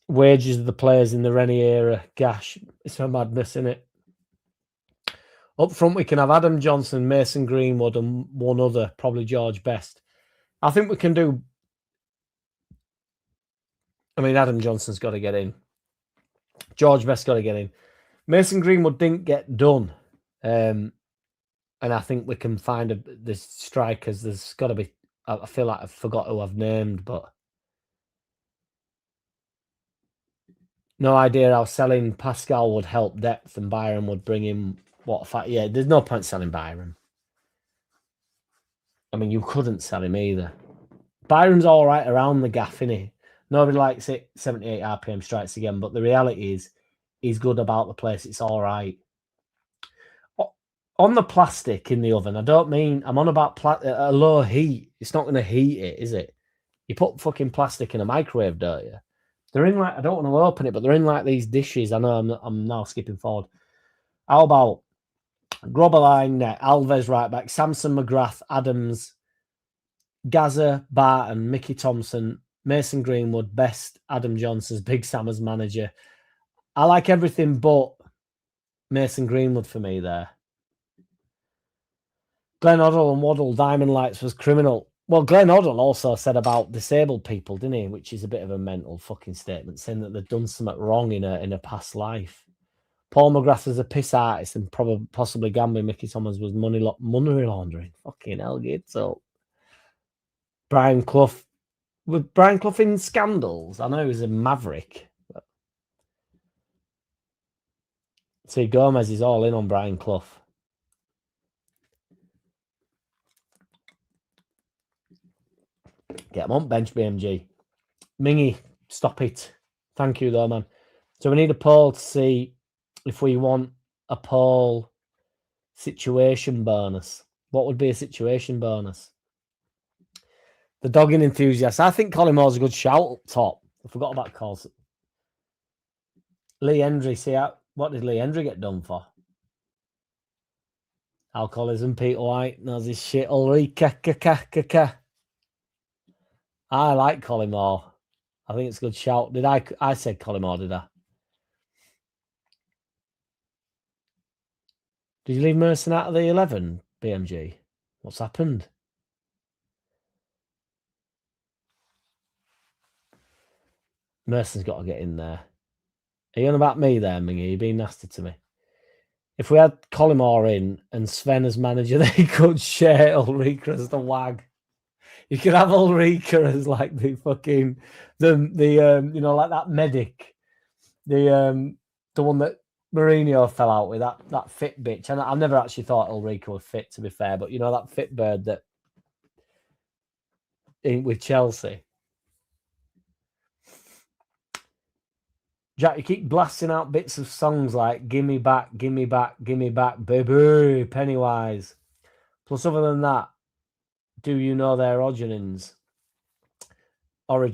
wages of the players in the Rennie era. Gosh, it's a madness, isn't it? Up front, we can have Adam Johnson, Mason Greenwood, and one other, probably George Best. I think we can do... I mean, Adam Johnson's got to get in. George Best got to get in. Mason Greenwood didn't get done. And I think we can find the strikers. There's got to be... I feel like I forgot who I've named, but... No idea how selling Pascal would help depth and Byron would bring in... Yeah, there's no point selling Byron. I mean, you couldn't sell him either. Byron's all right around the gaff, innit? Nobody likes it. 78 RPM strikes again, but the reality is he's good about the place. It's all right. On the plastic in the oven, I don't mean... I'm on about a low heat. It's not going to heat it, is it? You put fucking plastic in a microwave, don't you? They're in like... I don't want to open it, but they're in like these dishes. I know I'm now skipping forward. How about Groberline net, Alves right back, Samson McGrath, Adams, Gaza, Barton, Mickey Thompson, Mason Greenwood, Best, Adam Johnson's, Big Sam as manager. I like everything but Mason Greenwood for me there. Glenn Hoddle and Waddle, Diamond Lights was criminal. Well, Glenn Hoddle also said about disabled people, didn't he? Which is a bit of a mental fucking statement, saying that they've done something wrong in a past life. Paul McGrath was a piss artist and possibly gambling. Mickey Thomas was money laundering. Fucking hell, so Brian Clough. Was Brian Clough in scandals? I know he was a maverick. See, Gomez is all in on Brian Clough. Get him on bench, BMG. Mingy, stop it. Thank you, though, man. So we need a poll to see if we want a poll situation bonus. What would be a situation bonus? The dogging enthusiast. I think Colin Moore's a good shout up top. I forgot about calls. Lee Hendry. See, what did Lee Hendry get done for? Alcoholism. Peter White knows his shit. Ulrika. I like Colin Moore. I think it's a good shout. Did I said Colin Moore, did I? Did you leave Merson out of the 11, BMG? What's happened? Merson's got to get in there. Are you on about me there, Mingy? You're being nasty to me. If we had Colin Moore in and Sven as manager, they could share Ulrika as the wag. You could have Ulrika as like the fucking like that medic, the one that Mourinho fell out with, that fit bitch. And I've never actually thought Ulrika was fit, to be fair, but that fit bird that with Chelsea. Jack, you keep blasting out bits of songs like "Gimme Back, Gimme Back, Gimme Back, Baby," Pennywise. Plus, other than that, do you know their origins? I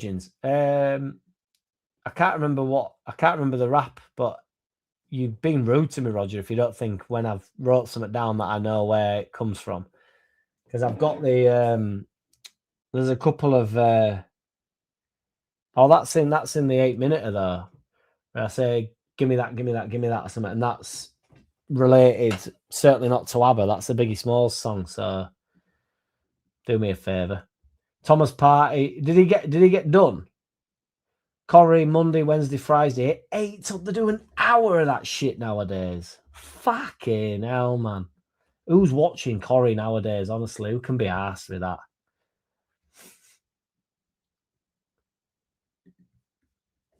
can't remember the rap, but you've been rude to me, Roger, if you don't think when I've wrote something down that I know where it comes from. Because I've got the there's a couple of that's in the 8-minute though. Where I say, give me that, or something, and that's related certainly not to ABBA. That's a Biggie Smalls song, so do me a favour. Thomas Party, did he get done? Corey, Monday, Wednesday, Friday, 8 till they do an hour of that shit nowadays. Fucking hell, man. Who's watching Corey nowadays, honestly? Who can be arsed with that?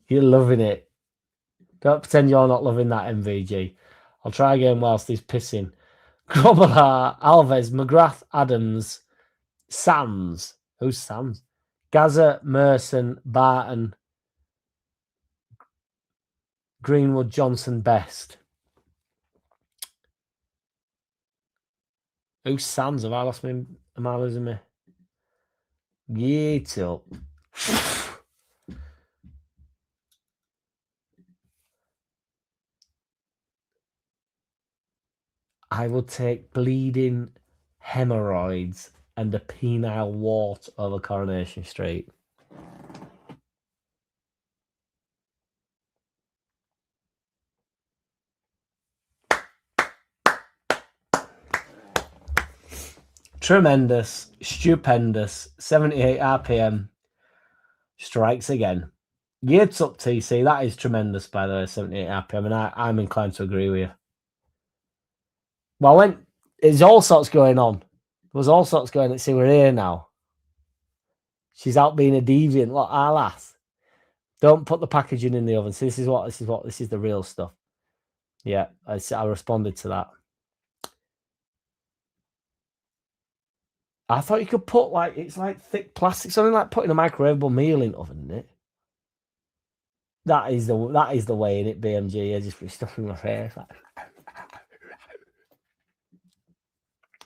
You're loving it. Don't pretend you're not loving that, MVG. I'll try again whilst he's pissing. Grobbelaar, Alves, McGrath, Adams, Sands. Who's Sands? Gaza, Merson, Barton, Greenwood, Johnson, Best. Who's Sands? Have I lost me? Am I losing me? Get up. I would take bleeding hemorrhoids and a penile wart over Coronation Street. Tremendous, stupendous, 78 RPM, strikes again. Years up, TC. That is tremendous, by the way, 78 RPM, and I'm inclined to agree with you. Well, there's all sorts going on. There's all sorts going on. See, we're here now. She's out being a deviant. Look, our lass. Don't put the packaging in the oven. See, this is the real stuff. Yeah, I responded to that. I thought you could put it's like thick plastic, something like putting a microwavable meal in oven, isn't it? That is the way in it, BMG. I just put stuff in my face.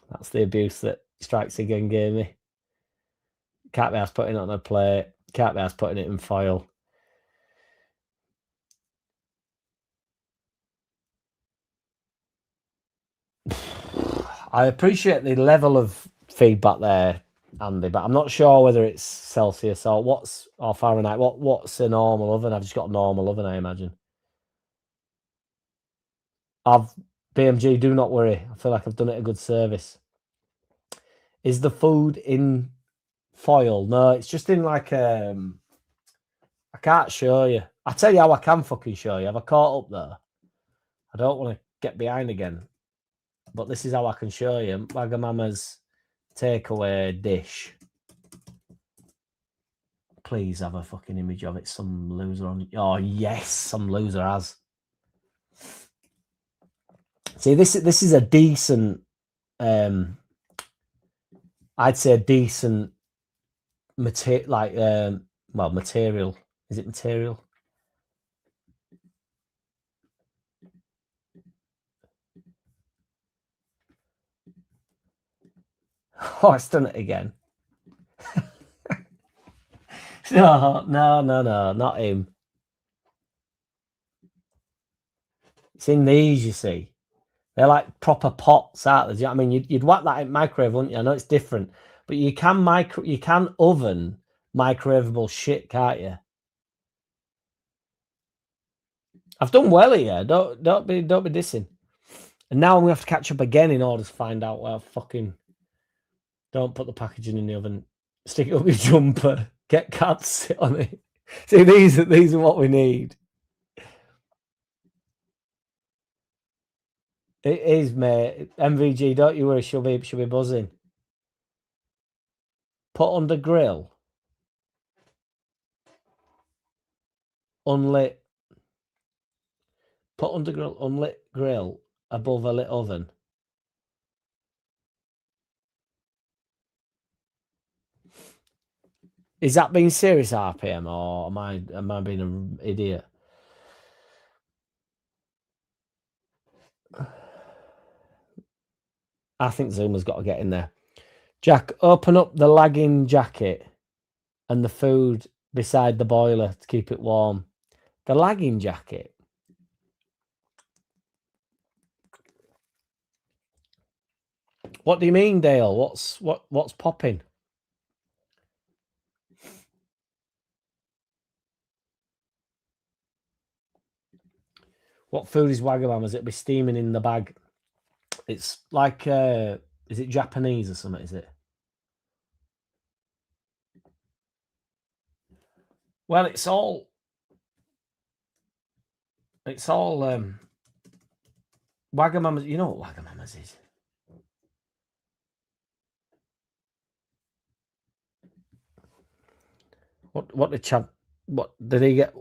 That's the abuse that Strikes Again gave me. Can't be asked putting it on a plate. Can't be asked putting it in foil. I appreciate the level of feedback there, Andy, but I'm not sure whether it's Celsius or Fahrenheit. What's a normal oven? I've just got a normal oven, I imagine. BMG, do not worry. I feel like I've done it a good service. Is the food in foil? No, it's just in like I can't show you. I'll tell you how I can fucking show you. Have I caught up there? I don't want to get behind again. But this is how I can show you. Wagamama's takeaway dish. Please have a fucking image of it. Some loser on. Oh yes, some loser has. See, this is a decent. I'd say a decent material. Material. Is it material? Oh, it's done it again. No, not him. It's in these, you see. They're like proper pots, aren't they? Do you know what I mean? You'd whack that in microwave, wouldn't you? I know it's different, but you can oven microwavable shit, can't you? I've done well here. Don't be dissing. And now I'm gonna have to catch up again in order to find out where fucking. Don't put the packaging in the oven. Stick it up your jumper. Get cats to sit on it. See, these are what we need. It is, mate. MVG, don't you worry. She'll be buzzing. Put under grill. Unlit. Put under grill. Unlit grill above a lit oven. Is that being serious RPM or am I being an idiot? I think Zuma's got to get in there. Jack, open up the lagging jacket and the food beside the boiler to keep it warm. The lagging jacket. What do you mean, Dale? What's popping? What food is Wagamama's? It'll be steaming in the bag. It's like is it Japanese or something, is it? Well, it's all Wagamama's. You know what Wagamama's is? What did Chad? What did he get?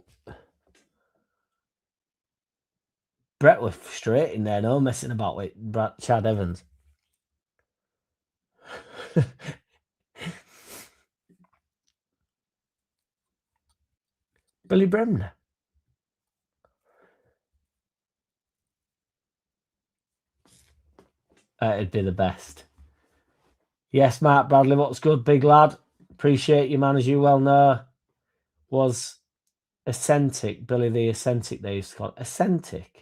Brett was straight in there, no messing about with Chad Evans. Billy Bremner. It'd be the best. Yes, Mark Bradley, what's good, big lad? Appreciate you, man, as you well know. Was Ascetic, Billy the Ascetic, they used to call it. Ascetic.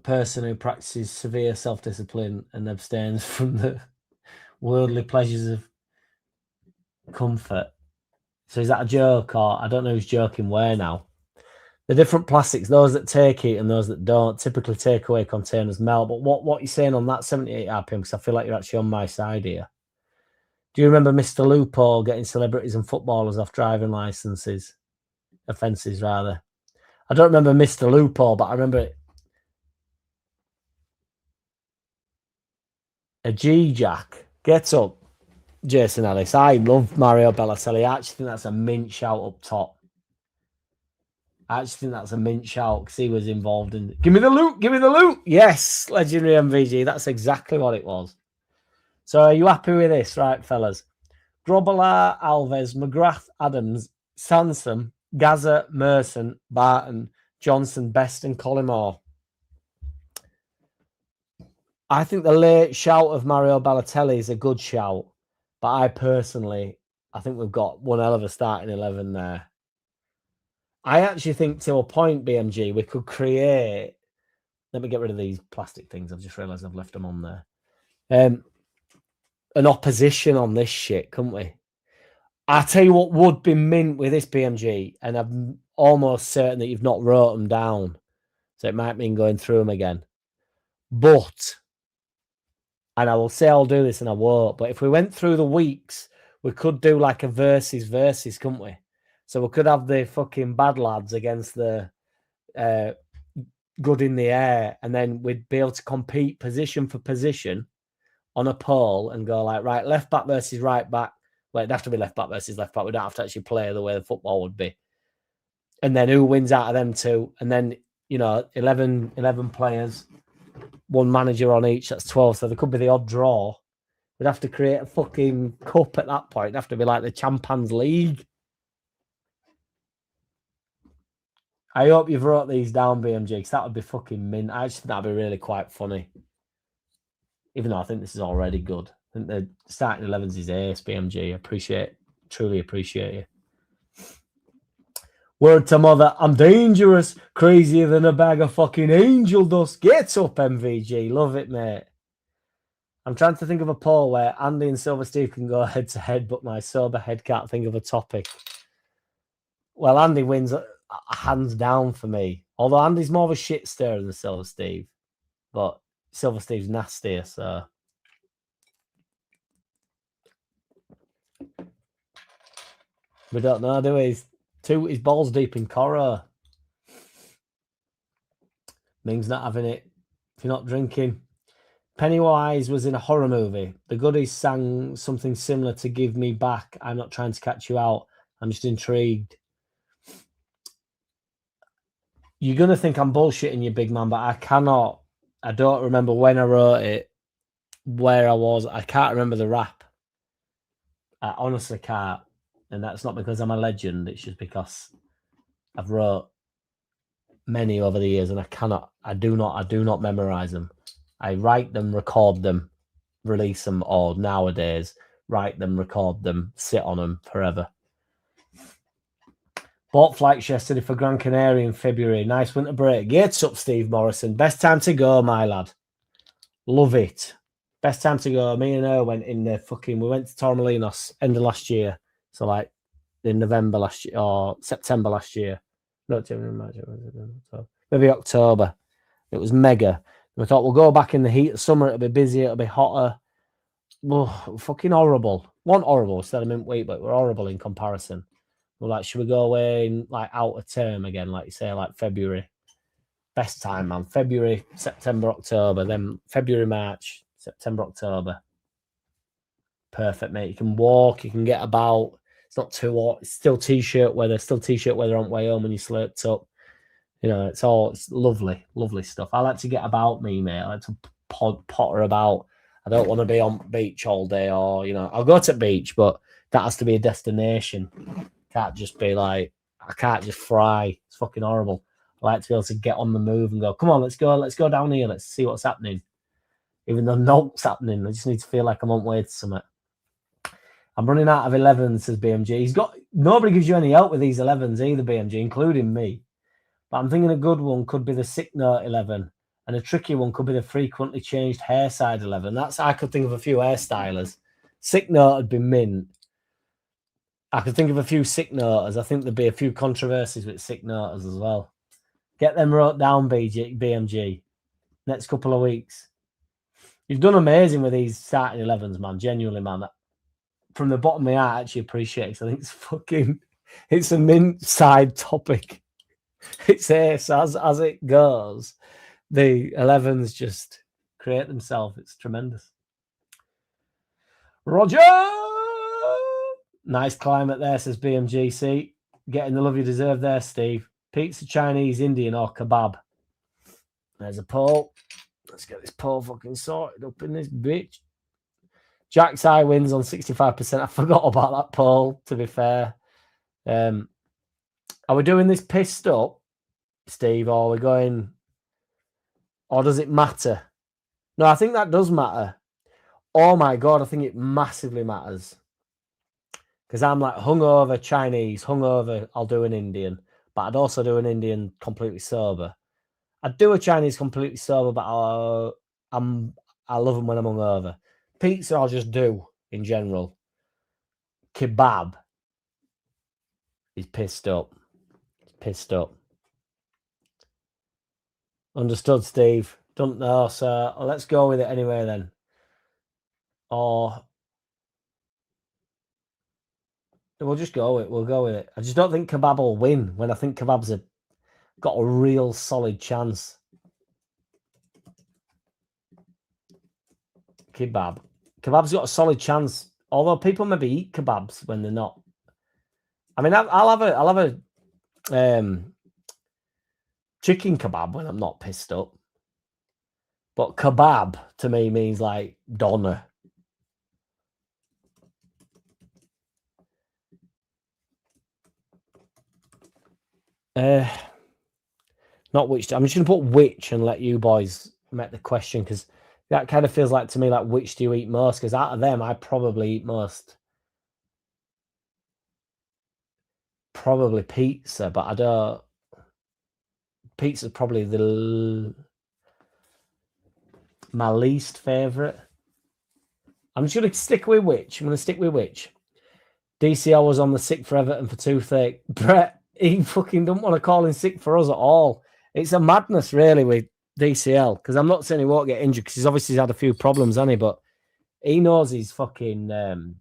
Person who practices severe self-discipline and abstains from the worldly pleasures of comfort. So is that a joke, or I don't know who's joking where now? The different plastics, those that take it and those that don't, typically takeaway containers melt. But what you're saying on that 78 RPM, because I feel like you're actually on my side here. Do you remember Mr. Loophole getting celebrities and footballers off driving licenses? Offences, rather. I don't remember Mr. Loophole, but I remember it. A G-Jack. Get up, Jason Ellis. I love Mario Balotelli. I actually think that's a mint shout up top. Because he was involved in. Give me the loot. Yes, legendary MVG. That's exactly what it was. So are you happy with this, right, fellas? Grobbelaar, Alves, McGrath, Adams, Sansom, Gaza, Merson, Barton, Johnson, Best, and Collymore. I think the late shout of Mario Balotelli is a good shout, but I think we've got one hell of a starting 11 there. I actually think to a point, BMG, we could create. Let me get rid of these plastic things. I've just realised I've left them on there. An opposition on this shit, couldn't we? I tell you what would be mint with this BMG, and I'm almost certain that you've not wrote them down, so it might mean going through them again. But, and I will say I'll do this and I won't, but if we went through the weeks, we could do like a versus, couldn't we? So we could have the fucking bad lads against the good in the air, and then we'd be able to compete position for position on a poll and go like, right, left back versus right back. Well, it'd have to be left back versus left back. We don't have to actually play the way the football would be. And then who wins out of them two? And then, 11 players, one manager on each. That's 12. So there could be the odd draw. We'd have to create a fucking cup at that point. It'd have to be like the Champions League. I hope you've wrote these down, BMG, because that would be fucking mint. I just think that'd be really quite funny. Even though I think this is already good. I think the starting 11s is ace, BMG. Truly appreciate you. Word to mother, I'm dangerous, crazier than a bag of fucking angel dust. Get up, MVG. Love it, mate. I'm trying to think of a poll where Andy and Silver Steve can go head to head, but my sober head can't think of a topic. Well, Andy wins hands down for me. Although Andy's more of a shit stirrer than Silver Steve. But Silver Steve's nastier, so. We don't know, do we? His balls deep in Coro. Ming's not having it. If you're not drinking. Pennywise was in a horror movie. The goodies sang something similar to Give Me Back. I'm not trying to catch you out. I'm just intrigued. You're going to think I'm bullshitting you, big man, but I cannot. I don't remember when I wrote it, where I was. I can't remember the rap. I honestly can't. And that's not because I'm a legend. It's just because I've wrote many over the years and I do not memorize them. I write them, record them, release them, or nowadays, write them, record them, sit on them forever. Bought flights yesterday for Gran Canaria in February. Nice winter break. Gates up, Steve Morrison. Best time to go, my lad. Love it. Best time to go. Me and her went in the we went to Torremolinos end of last year. So like in November last year or September last year. No, maybe October. It was mega. We thought we'll go back in the heat of summer. It'll be busy. It'll be hotter. Oh, fucking horrible. One horrible sediment week, but we're horrible in comparison. We're like, should we go away in like out of term again? Like you say, like February. Best time, man. February, September, October. Then February, March, September, October. Perfect, mate. You can walk. You can get about. It's not too hot. It's still t-shirt weather. Still t-shirt weather on the way home when you slurped up. It's lovely, lovely stuff. I like to get about me, mate. I like to potter about. I don't want to be on beach all day or, I'll go to the beach, but that has to be a destination. Can't just be like, I can't just fry. It's fucking horrible. I like to be able to get on the move and go, come on, let's go down here. Let's see what's happening. Even though nothing's happening, I just need to feel like I'm on way to something. I'm running out of 11s, says BMG. Nobody gives you any help with these 11s either, BMG, including me. But I'm thinking a good one could be the sick note 11, and a tricky one could be the frequently changed hair side 11. I could think of a few hairstylers. Sick note would be mint. I could think of a few sick noters. I think there'd be a few controversies with sick noters as well. Get them wrote down, BMG. Next couple of weeks. You've done amazing with these starting 11s, man. Genuinely, man. From the bottom of my heart, I actually appreciate it. I think it's a mint side topic. It's ace as it goes. The 11s just create themselves. It's tremendous. Roger! Nice climate there, says BMGC. Getting the love you deserve there, Steve. Pizza, Chinese, Indian, or kebab. There's a poll. Let's get this poll fucking sorted up in this bitch. Jack's eye wins on 65%. I forgot about that poll, to be fair. Are we doing this pissed up, Steve, or are we going... Or does it matter? No, I think that does matter. Oh, my God, I think it massively matters. Because I'm like hungover Chinese, hungover, I'll do an Indian. But I'd also do an Indian completely sober. I'd do a Chinese completely sober, but I love them when I'm hungover. Pizza I'll just do in general. Kebab. He's pissed up. He's pissed up. Understood, Steve. Don't know, so let's go with it anyway then. Or we'll just go with it. We'll go with it. I just don't think Kebab will win when I think Kebab's got a real solid chance. Kebab's got a solid chance. Although people maybe eat kebabs when they're not. I mean, I'll have a chicken kebab when I'm not pissed up. But kebab to me means like doner. Not which. I'm just gonna put which and let you boys make the question, because that kind of feels like to me like which do you eat most? Because out of them, I probably eat most. Probably pizza, but I don't. Pizza's probably my least favourite. I'm just going to stick with which. I'm going to stick with which. DCL was on the sick for Everton for toothache. Brett, he fucking don't want to call in sick for us at all. It's a madness, really, with DCL, because I'm not saying he won't get injured, because he's obviously had a few problems, hasn't he? But he knows his fucking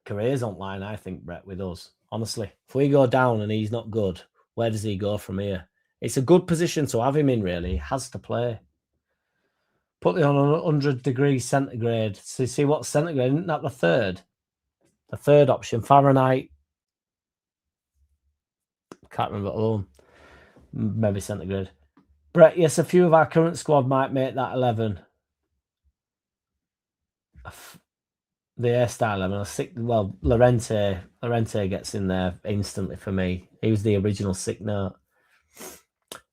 career's on line, I think, Brett, with us. Honestly, if we go down and he's not good, where does he go from here? It's a good position to have him in, really. He has to play. Put it on 100 degrees centigrade. So you see what's centigrade? Isn't that the third? The third option, Fahrenheit. Can't remember alone. Maybe centigrade. Brett, yes, a few of our current squad might make that 11. The hairstyle 11. Well, Lorente gets in there instantly for me. He was the original sick note.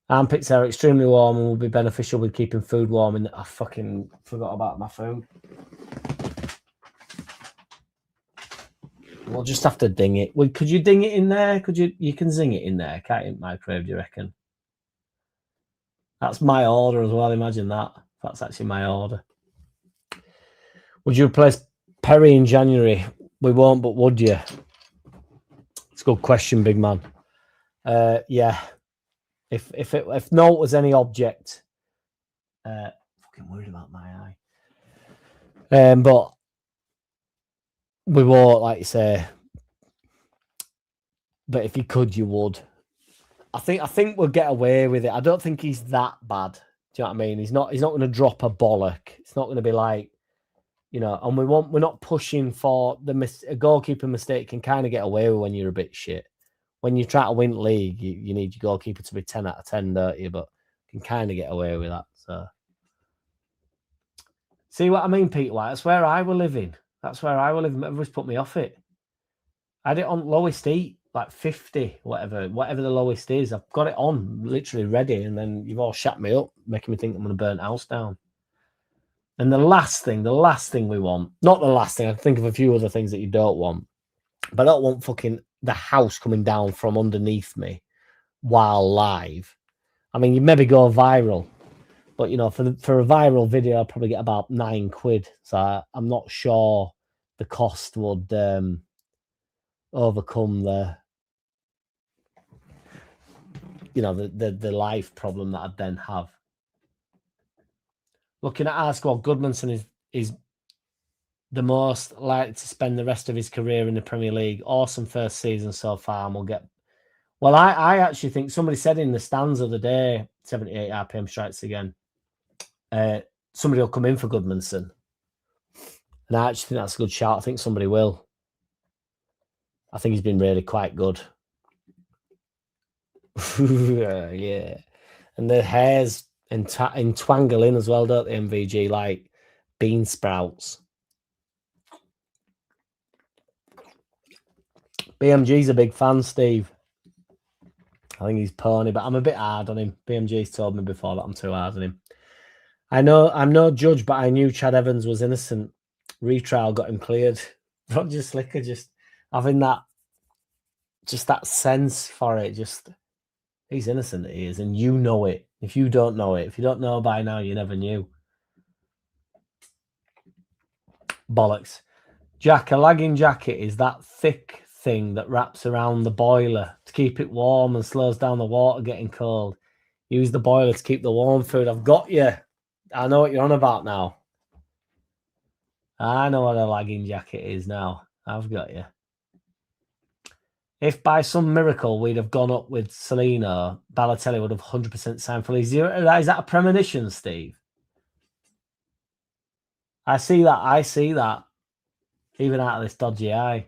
Armpits are extremely warm and will be beneficial with keeping food warm. I fucking forgot about my food. We'll just have to ding it. Could you ding it in there? Could you? You can zing it in there, can't you, microwave, do you reckon? That's my order as well. Imagine that. That's actually my order. Would you replace Perry in January? We won't, but would you? It's a good question, big man. Yeah. If no was any object, fucking worried about my eye. But we won't, like you say. But if you could, you would. I think we'll get away with it. I don't think he's that bad. Do you know what I mean? He's not going to drop a bollock. It's not going to be like, you know. And we're not pushing for a goalkeeper mistake can kind of get away with when you're a bit shit. When you try to win league, you need your goalkeeper to be 10 out of 10, don't you? But you can kind of get away with that. So, see what I mean, Peter White? That's where I were living. Everybody's put me off it. I had it on lowest heat, like 50, whatever the lowest is. I've got it on, literally ready, and then you've all shut me up, making me think I'm going to burn the house down. And the last thing we want, not the last thing, I can think of a few other things that you don't want, but I don't want fucking the house coming down from underneath me while live. I mean, you maybe go viral, but, you know, for a viral video, I'll probably get about £9. So I'm not sure the cost would overcome the life problem that I'd then have. Looking at our squad, Goodmanson is the most likely to spend the rest of his career in the Premier League. Awesome first season so far, and we'll get. Well, I actually think somebody said in the stands of the day, 78 RPM strikes again. Somebody will come in for Goodmanson, and I actually think that's a good shout. I think somebody will. I think he's been really quite good. Yeah, and the hairs entwangle in as well, don't they? MVG like bean sprouts. BMG's a big fan, Steve. I think he's pony, but I'm a bit hard on him. BMG's told me before that I'm too hard on him. I know I'm no judge, but I knew Chad Evans was innocent. Retrial got him cleared. Roger Slicker just having that sense for it. Just he's innocent, he is, and you know it. If you don't know it, if you don't know by now, you never knew. Bollocks. Jack, a lagging jacket is that thick thing that wraps around the boiler to keep it warm and slows down the water getting cold. Use the boiler to keep the warm food. I've got you. I know what you're on about now. I know what a lagging jacket is now. I've got you. If by some miracle we'd have gone up with Celino, Balotelli would have 100% signed for Leeds. Is that a premonition, Steve? I see that. I see that. Even out of this dodgy eye.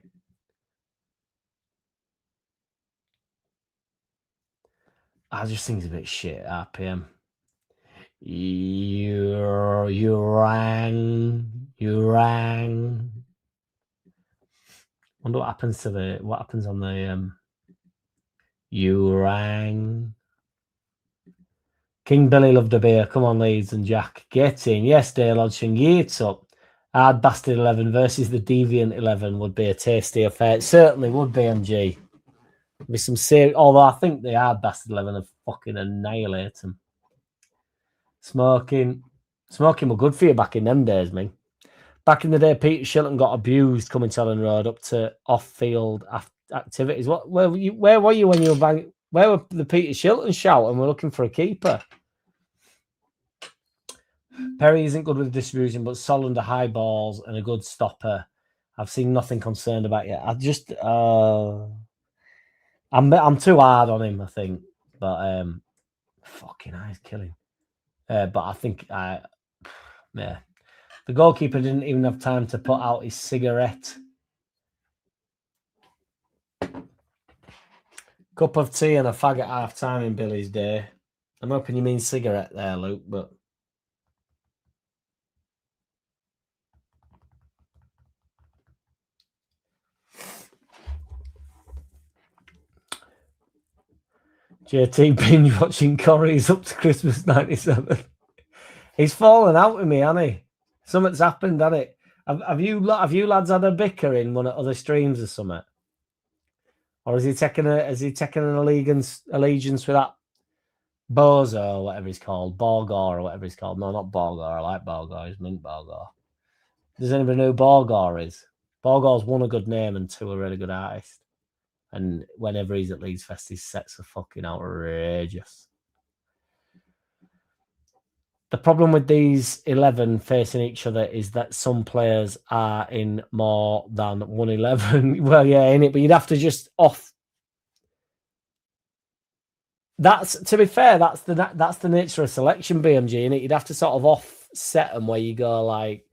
I just think it's a bit shit, RPM. You rang. Wonder what happens to what happens on the you rang. King Billy loved a beer. Come on, Leeds and Jack. Get in. Yes, Dale Hodgson. Yeats up. Hard Bastard 11 versus the Deviant 11 would be a tasty affair. It certainly would be, MG. With some serious, although I think the Hard Bastard 11 have fucking annihilate them. Smoking were good for you back in them days, man. Back in the day, Peter Shilton got abused coming to Ellen Road up to off-field activities. Where were you when you were banging? Where were the Peter Shilton shout and we're looking for a keeper? Perry isn't good with distribution, but solid under high balls and a good stopper. I've seen nothing concerned about yet. I just I'm too hard on him, I think. But fucking eyes killing. But I think yeah. The goalkeeper didn't even have time to put out his cigarette. Cup of tea and a fag at half time in Billy's day. I'm hoping you mean cigarette there, Luke, but JT binge watching Corrie's up to Christmas 97. He's fallen out with me, hasn't he? Something's happened, hasn't it? Have you lads had a bicker in one of other streams or something? Or has he taken an allegiance with that Bozo or whatever he's called? Borgor or whatever he's called. No, not Borgor. I like Borgor. He's Mint Borgor. Does anybody know who Borgor is? Borgor's one, a good name, and two, a really good artist. And whenever he's at Leeds Fest, his sets are fucking outrageous. The problem with these 11 facing each other is that some players are in more than 111. Well, yeah, in it, but you'd have to just off. That's, to be fair, that's the nature of selection, BMG, in it. You'd have to sort of offset them where you go like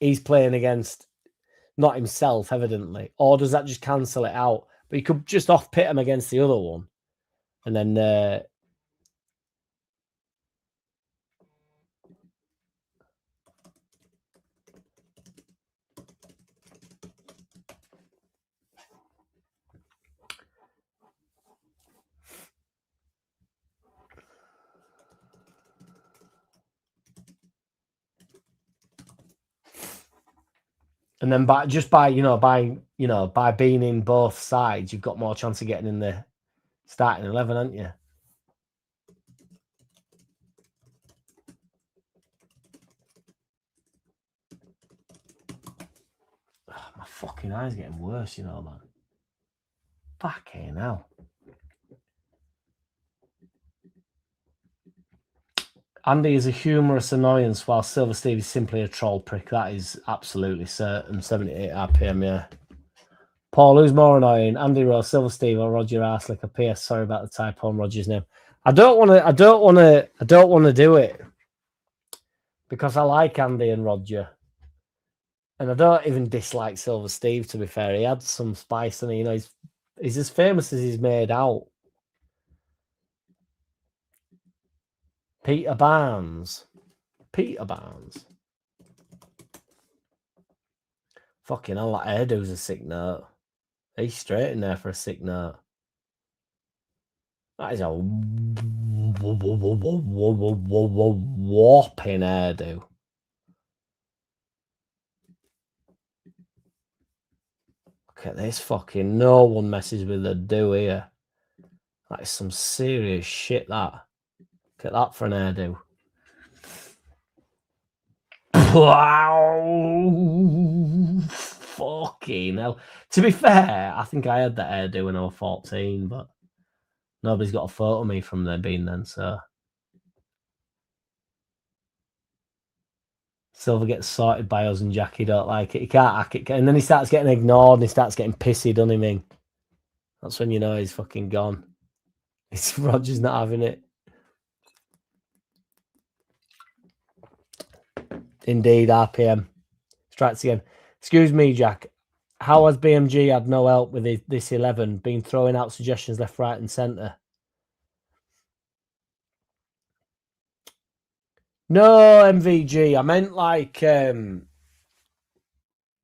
he's playing against not himself, evidently, or does that just cancel it out? But you could just off pit him against the other one, and then. And then by being in both sides, you've got more chance of getting in the starting 11, haven't you? Oh, my fucking eye's getting worse, man. Fucking hell. Andy is a humorous annoyance, while Silver Steve is simply a troll prick. That is absolutely certain. 78 RPM, yeah. Paul, who's more annoying? Andy Rose, Silver Steve, or Roger Arslick? A PS, sorry about the typo on Roger's name. I don't want to do it because I like Andy and Roger, and I don't even dislike Silver Steve. To be fair, he had some spice, and he's as famous as he's made out. Peter Barnes. Fucking hell, that hairdo's a sick note. He's straight in there for a sick note. That is a whopping hairdo. Look at this fucking, no one messes with the do here. That is some serious shit, that. Look at that for an hairdo. Wow. Fucking Fucking hell. To be fair, I think I had that hairdo when I was 14, but nobody's got a photo of me from there being then, so. Silver gets sorted by us and Jackie don't like it. He can't hack it. And then he starts getting ignored and he starts getting pissy, doesn't he, Ming? That's when you know he's fucking gone. It's Roger's not having it. Indeed, RPM. Strikes again. Excuse me, Jack. How has BMG had no help with this 11? Been throwing out suggestions left, right, and centre. No, MVG. I meant like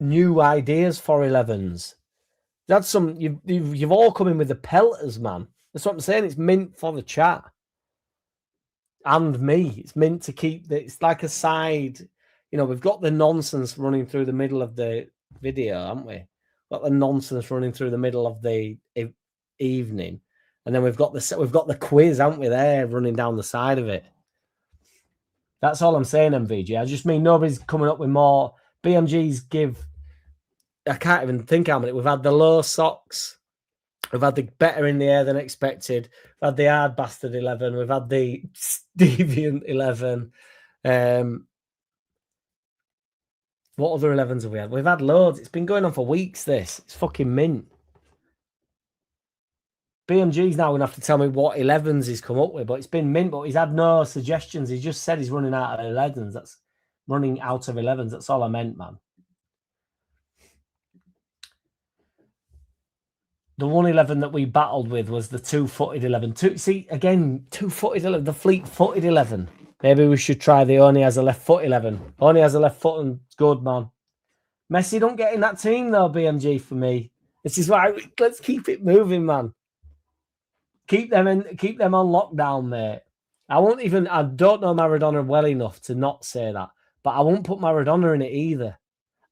new ideas for 11s. That's some. You've all come in with the pelters, man. That's what I'm saying. It's mint for the chat and me. It's meant to keep. It's like a side. You know, we've got the nonsense running through the middle of the video, haven't we? Got the nonsense running through the middle of the evening, and then we've got the quiz, haven't we? There running down the side of it. That's all I'm saying, MVG. I just mean nobody's coming up with more. BMGs give. I can't even think how many. We've had the low socks. We've had the better in the air than expected. We've had the hard bastard 11. We've had the deviant 11. What other 11s have we had? We've had loads. It's been going on for weeks, this. It's fucking mint. BMG's now going to have to tell me what 11s he's come up with, but it's been mint, but he's had no suggestions. He just said he's running out of 11s. That's running out of 11s. That's all I meant, man. The 111 that we battled with was the two-footed 11. Two-footed 11, the fleet-footed 11. Maybe we should try the only has a left foot 11. Only has a left foot and good, man. Messi don't get in that team, though, BMG, for me. This is why let's keep it moving, man. Keep them on lockdown, mate. I don't know Maradona well enough to not say that, but I won't put Maradona in it either.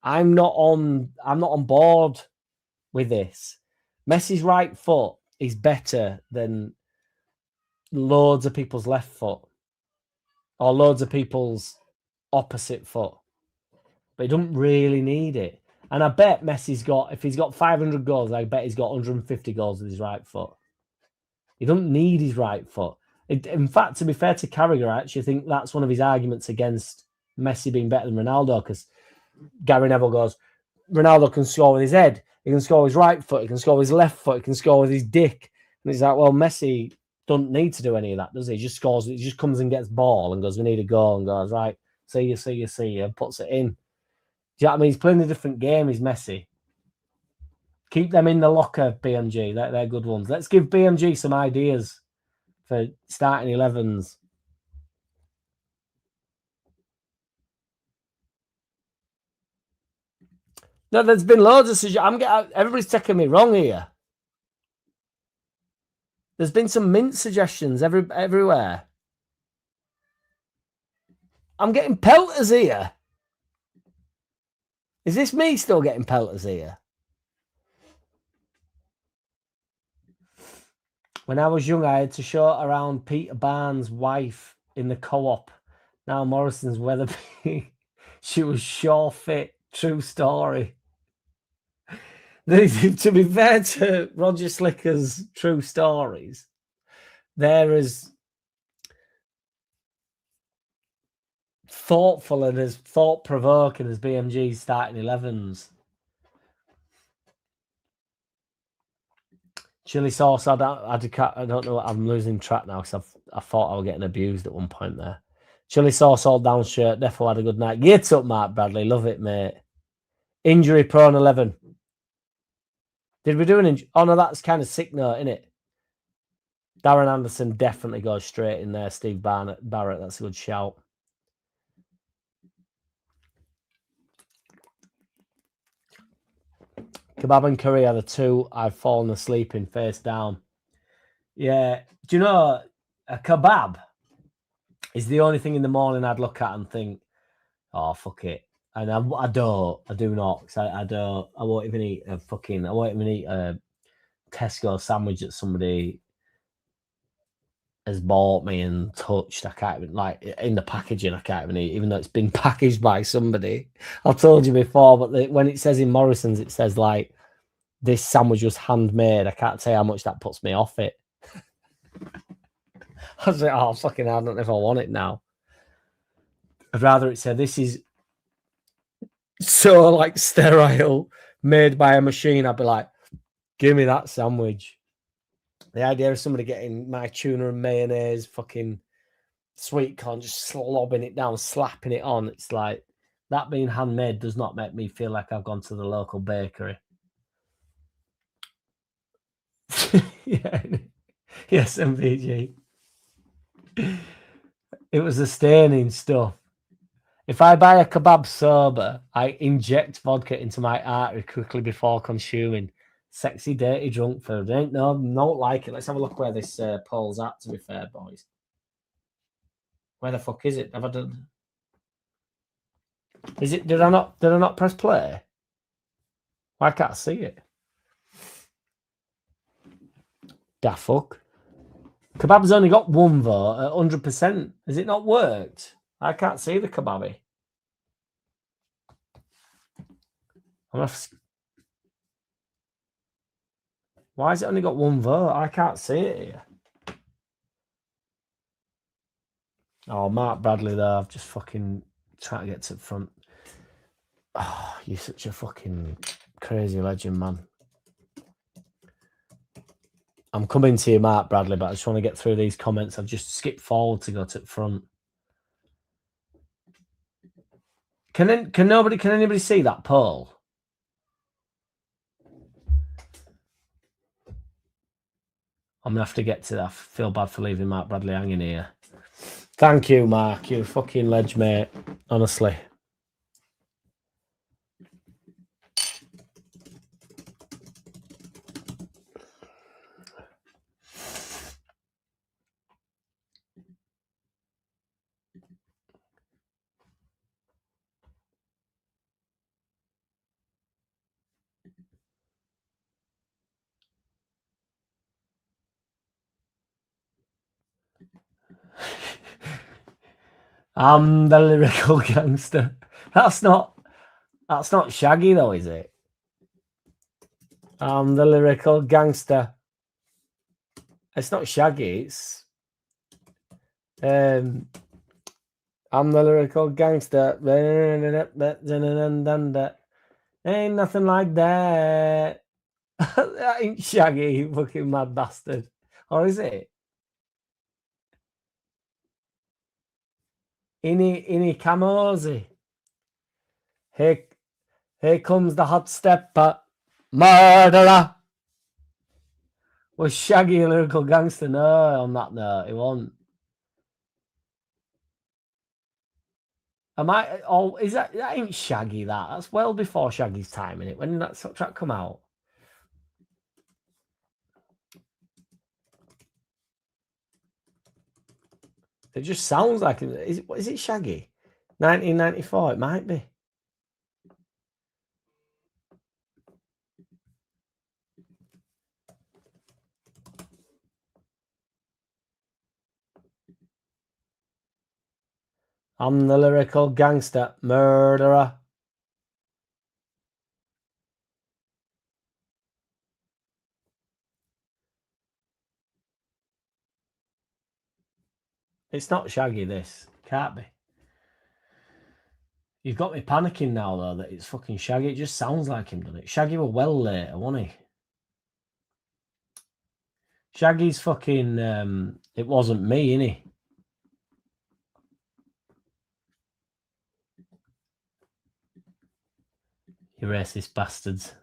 I'm not on board with this. Messi's right foot is better than loads of people's left foot or loads of people's opposite foot. But he doesn't really need it. And I bet Messi's if he's got 500 goals, I bet he's got 150 goals with his right foot. He doesn't need his right foot. In fact, to be fair to Carragher, I actually think that's one of his arguments against Messi being better than Ronaldo, because Gary Neville goes, Ronaldo can score with his head. He can score with his right foot. He can score with his left foot. He can score with his dick. And he's like, well, Messi doesn't need to do any of that, does he? He just scores. He just comes and gets ball and goes, we need a goal, and goes, right, see you, and puts it in. Do you know what I mean? He's playing a different game, he's Messi. Keep them in the locker, BMG. They're good ones. Let's give BMG some ideas for starting 11s. No, there's been loads of suggestions. Everybody's taking me wrong here. There's been some mint suggestions everywhere. I'm getting pelters here. Is this me still getting pelters here? When I was young, I had to show around Peter Barnes' wife in the co-op. Now Morrison's Weatherby. She was sure fit. True story. To be fair to Roger Slicker's true stories, they're as thoughtful and as thought-provoking as BMG's starting 11s. Chili sauce, I don't know. I'm losing track now because I thought I was getting abused at one point there. Chili sauce all down shirt. Defo had a good night. Get up, Mark Bradley. Love it, mate. Injury prone 11. Did we do an injury? Oh, no, that's kind of sick note, isn't it? Darren Anderson definitely goes straight in there. Steve Barrett, that's a good shout. Kebab and curry are the two I've fallen asleep in face down. Yeah. Do you know, a kebab is the only thing in the morning I'd look at and think, oh, fuck it. And I do not. Because I won't even eat a Tesco sandwich that somebody has bought me and touched. I can't even, like, in the packaging, I can't even eat, even though it's been packaged by somebody. I've told you before, but when it says in Morrison's, it says, like, this sandwich was handmade. I can't say how much that puts me off it. I was like, oh, fucking hell, I don't know if I want it now. I'd rather it say, this is so, like, sterile, made by a machine. I'd be like, give me that sandwich. The idea of somebody getting my tuna and mayonnaise, fucking sweet corn, just slobbing it down, slapping it on. It's like, that being handmade does not make me feel like I've gone to the local bakery. Yeah. Yes, MVG. It was the staining stuff. If I buy a kebab sober, I inject vodka into my artery quickly before consuming. Sexy, dirty, drunk food. Ain't no, don't like it. Let's have a look where this poll's at, to be fair, boys. Where the fuck is it? Have I done? Is it? Did I not press play? Why can't I see it? Da fuck. Kebab's only got one vote at 100%. Has it not worked? I can't see the kebabby. Why has it only got one vote? I can't see it here. Oh, Mark Bradley there. I've just fucking trying to get to the front. Oh, you're such a fucking crazy legend, man. I'm coming to you, Mark Bradley, but I just want to get through these comments. I've just skipped forward to go to the front. Can anybody see that poll? I'm gonna have to get to that. I feel bad for leaving Mark Bradley hanging here. Thank you, Mark. You're a fucking ledge, mate. Honestly. I'm the lyrical gangster. That's not Shaggy though, is it? I'm the lyrical gangster. It's not Shaggy, it's I'm the lyrical gangster. Ain't nothing like that. That ain't Shaggy, you fucking mad bastard. Or is it? Ini Kamosi. Here comes the hot stepper. Murderer. Was Shaggy a lyrical gangster? No, on that note, it won't. Am I? Oh, is that ain't Shaggy? That's well before Shaggy's time, innit? When did that track come out? It just sounds like it. Is it Shaggy? 1994. It might be. I'm the lyrical gangster murderer. It's not Shaggy, this. Can't be. You've got me panicking now, though, that it's fucking Shaggy. It just sounds like him, doesn't it? Shaggy were well later, wasn't he? Shaggy's fucking... it wasn't me, innit? You racist bastards.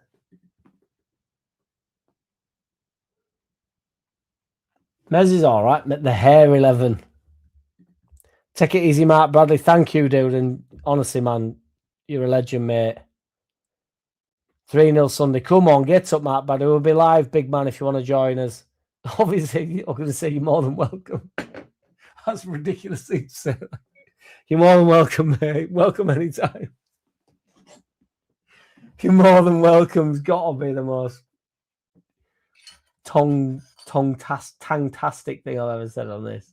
Mez is all right. The hair 11. Take it easy, Mark Bradley. Thank you, dude. And honestly, man, you're a legend, mate. 3-0 Sunday. Come on, get up, Mark Bradley. We'll be live, big man, if you want to join us. Obviously, I'm going to say you're more than welcome. That's ridiculous. You're more than welcome, mate. Welcome anytime. You're more than welcome. It's got to be the most tongue tongue-tastic thing I've ever said on this.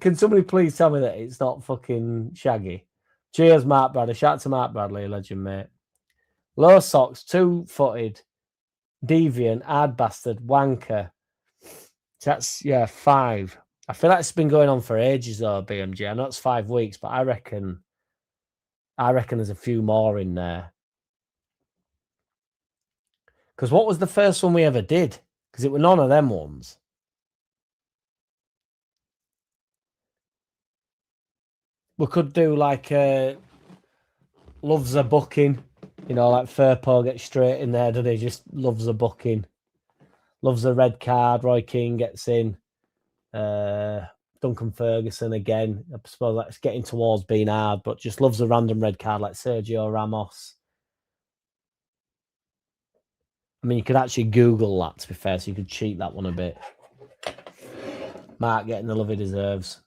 Can somebody please tell me that it's not fucking Shaggy? Cheers, Mark Bradley. Shout out to Mark Bradley, legend, mate. Low socks, 2-footed, deviant, hard bastard, wanker. That's, 5. I feel like it's been going on for ages, though, BMG. I know it's 5 weeks, but I reckon there's a few more in there. Because what was the first one we ever did? Because it were none of them ones. We could do like loves a booking. You know, like Furpo gets straight in there, doesn't he? Just loves a booking. Loves a red card. Roy Keane gets in. Duncan Ferguson again. I suppose that's getting towards being hard, but just loves a random red card like Sergio Ramos. I mean, you could actually Google that, to be fair, so you could cheat that one a bit. Mark getting the love he deserves.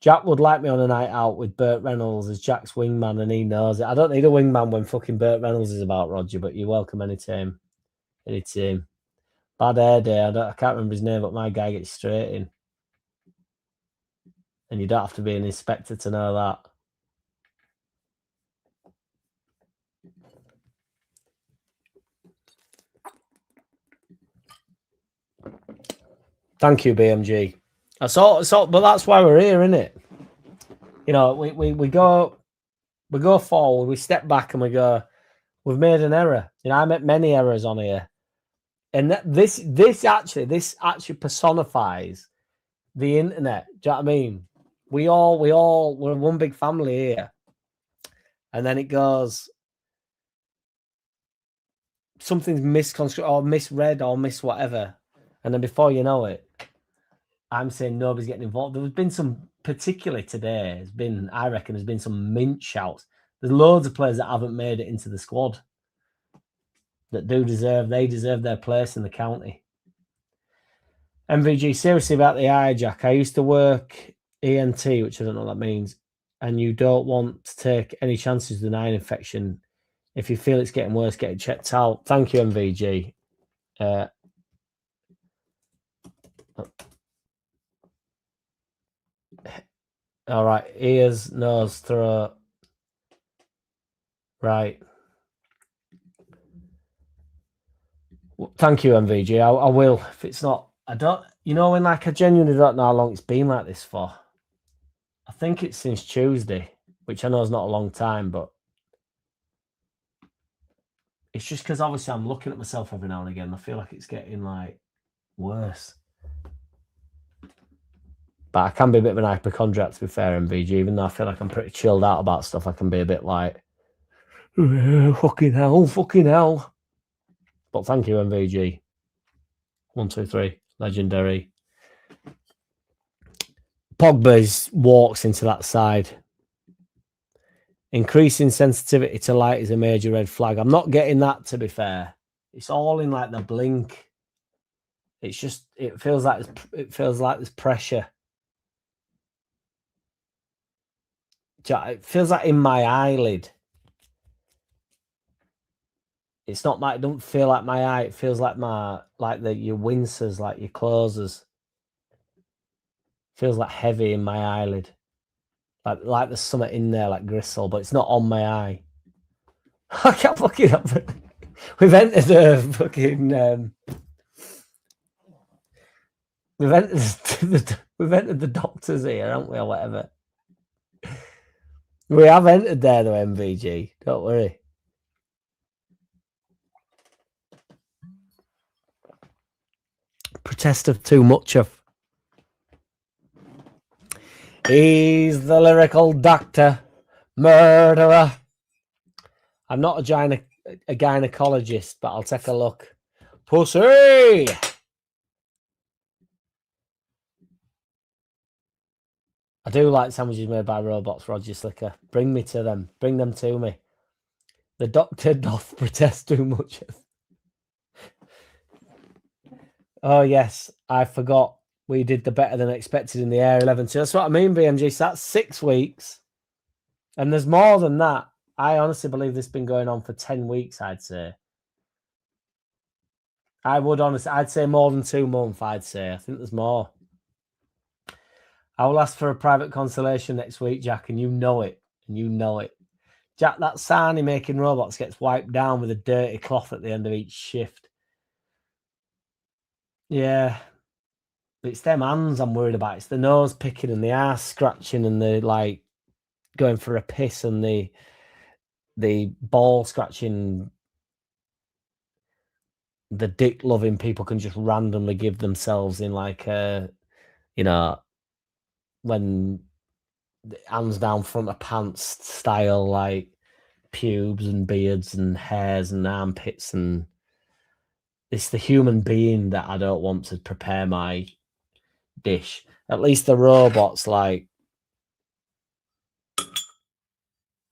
Jack would like me on a night out with Burt Reynolds as Jack's wingman, and he knows it. I don't need a wingman when fucking Burt Reynolds is about, Roger, but you're welcome anytime. Anytime. Bad hair day. I can't remember his name, but my guy gets straight in. And you don't have to be an inspector to know that. Thank you, BMG. But that's why we're here, isn't it? You know, we go forward, we step back, and we go, we've made an error. You know, I make many errors on here, and this actually personifies the internet. Do you know what I mean? We're one big family here, and then it goes, something's misconstrued or misread or whatever, and then before you know it, I'm saying nobody's getting involved. There's been some, particularly today, I reckon there's been some mint shouts. There's loads of players that haven't made it into the squad that deserve their place in the county. MVG, seriously about the hijack. I used to work ENT, which I don't know what that means, and you don't want to take any chances with an eye infection. If you feel it's getting worse, get it checked out. Thank you, MVG. All right, ears, nose, throat. Right. Thank you, MVG. I will. If it's not, I don't. You know, when I genuinely don't know how long it's been like this for. I think it's since Tuesday, which I know is not a long time, but it's just because obviously I'm looking at myself every now and again. I feel like it's getting like worse. But I can be a bit of an hypochondriac, to be fair, MVG. Even though I feel like I'm pretty chilled out about stuff, I can be a bit like, fucking hell. But thank you, MVG. 1, 2, 3. Legendary. Pogba's walks into that side. Increasing sensitivity to light is a major red flag. I'm not getting that, to be fair. It's all in like the blink. It's just, it feels like there's pressure. It feels like in my eyelid. It's not it don't feel like my eye. It feels like your wincers, like your closes. Feels like heavy in my eyelid. Like there's something in there, like gristle, but it's not on my eye. I can't fucking up. We've entered a fucking we've entered the doctors here, haven't we, or whatever. We have entered there though, MVG. Don't worry. Protest of too much of. He's the lyrical doctor, murderer. I'm not a gynecologist, but I'll take a look. Pussy! I do like sandwiches made by robots, Roger Slicker. Bring me to them. Bring them to me. The doctor doth protest too much. Oh, yes. I forgot. We did the better than expected in the Air 11. So that's what I mean, BMG. So that's 6 weeks. And there's more than that. I honestly believe this has been going on for 10 weeks, I'd say. I would honestly, I'd say more than 2 months, I'd say. I think there's more. I will ask for a private consolation next week, Jack, and you know it. And you know it. Jack, that Sarnie making robots gets wiped down with a dirty cloth at the end of each shift. Yeah. It's them hands I'm worried about. It's the nose picking and the ass scratching and the like going for a piss and the ball scratching. The dick loving people can just randomly give themselves in like you know, when hands down front of pants style, like pubes and beards and hairs and armpits, and it's the human being that I don't want to prepare my dish. At least the robots, like,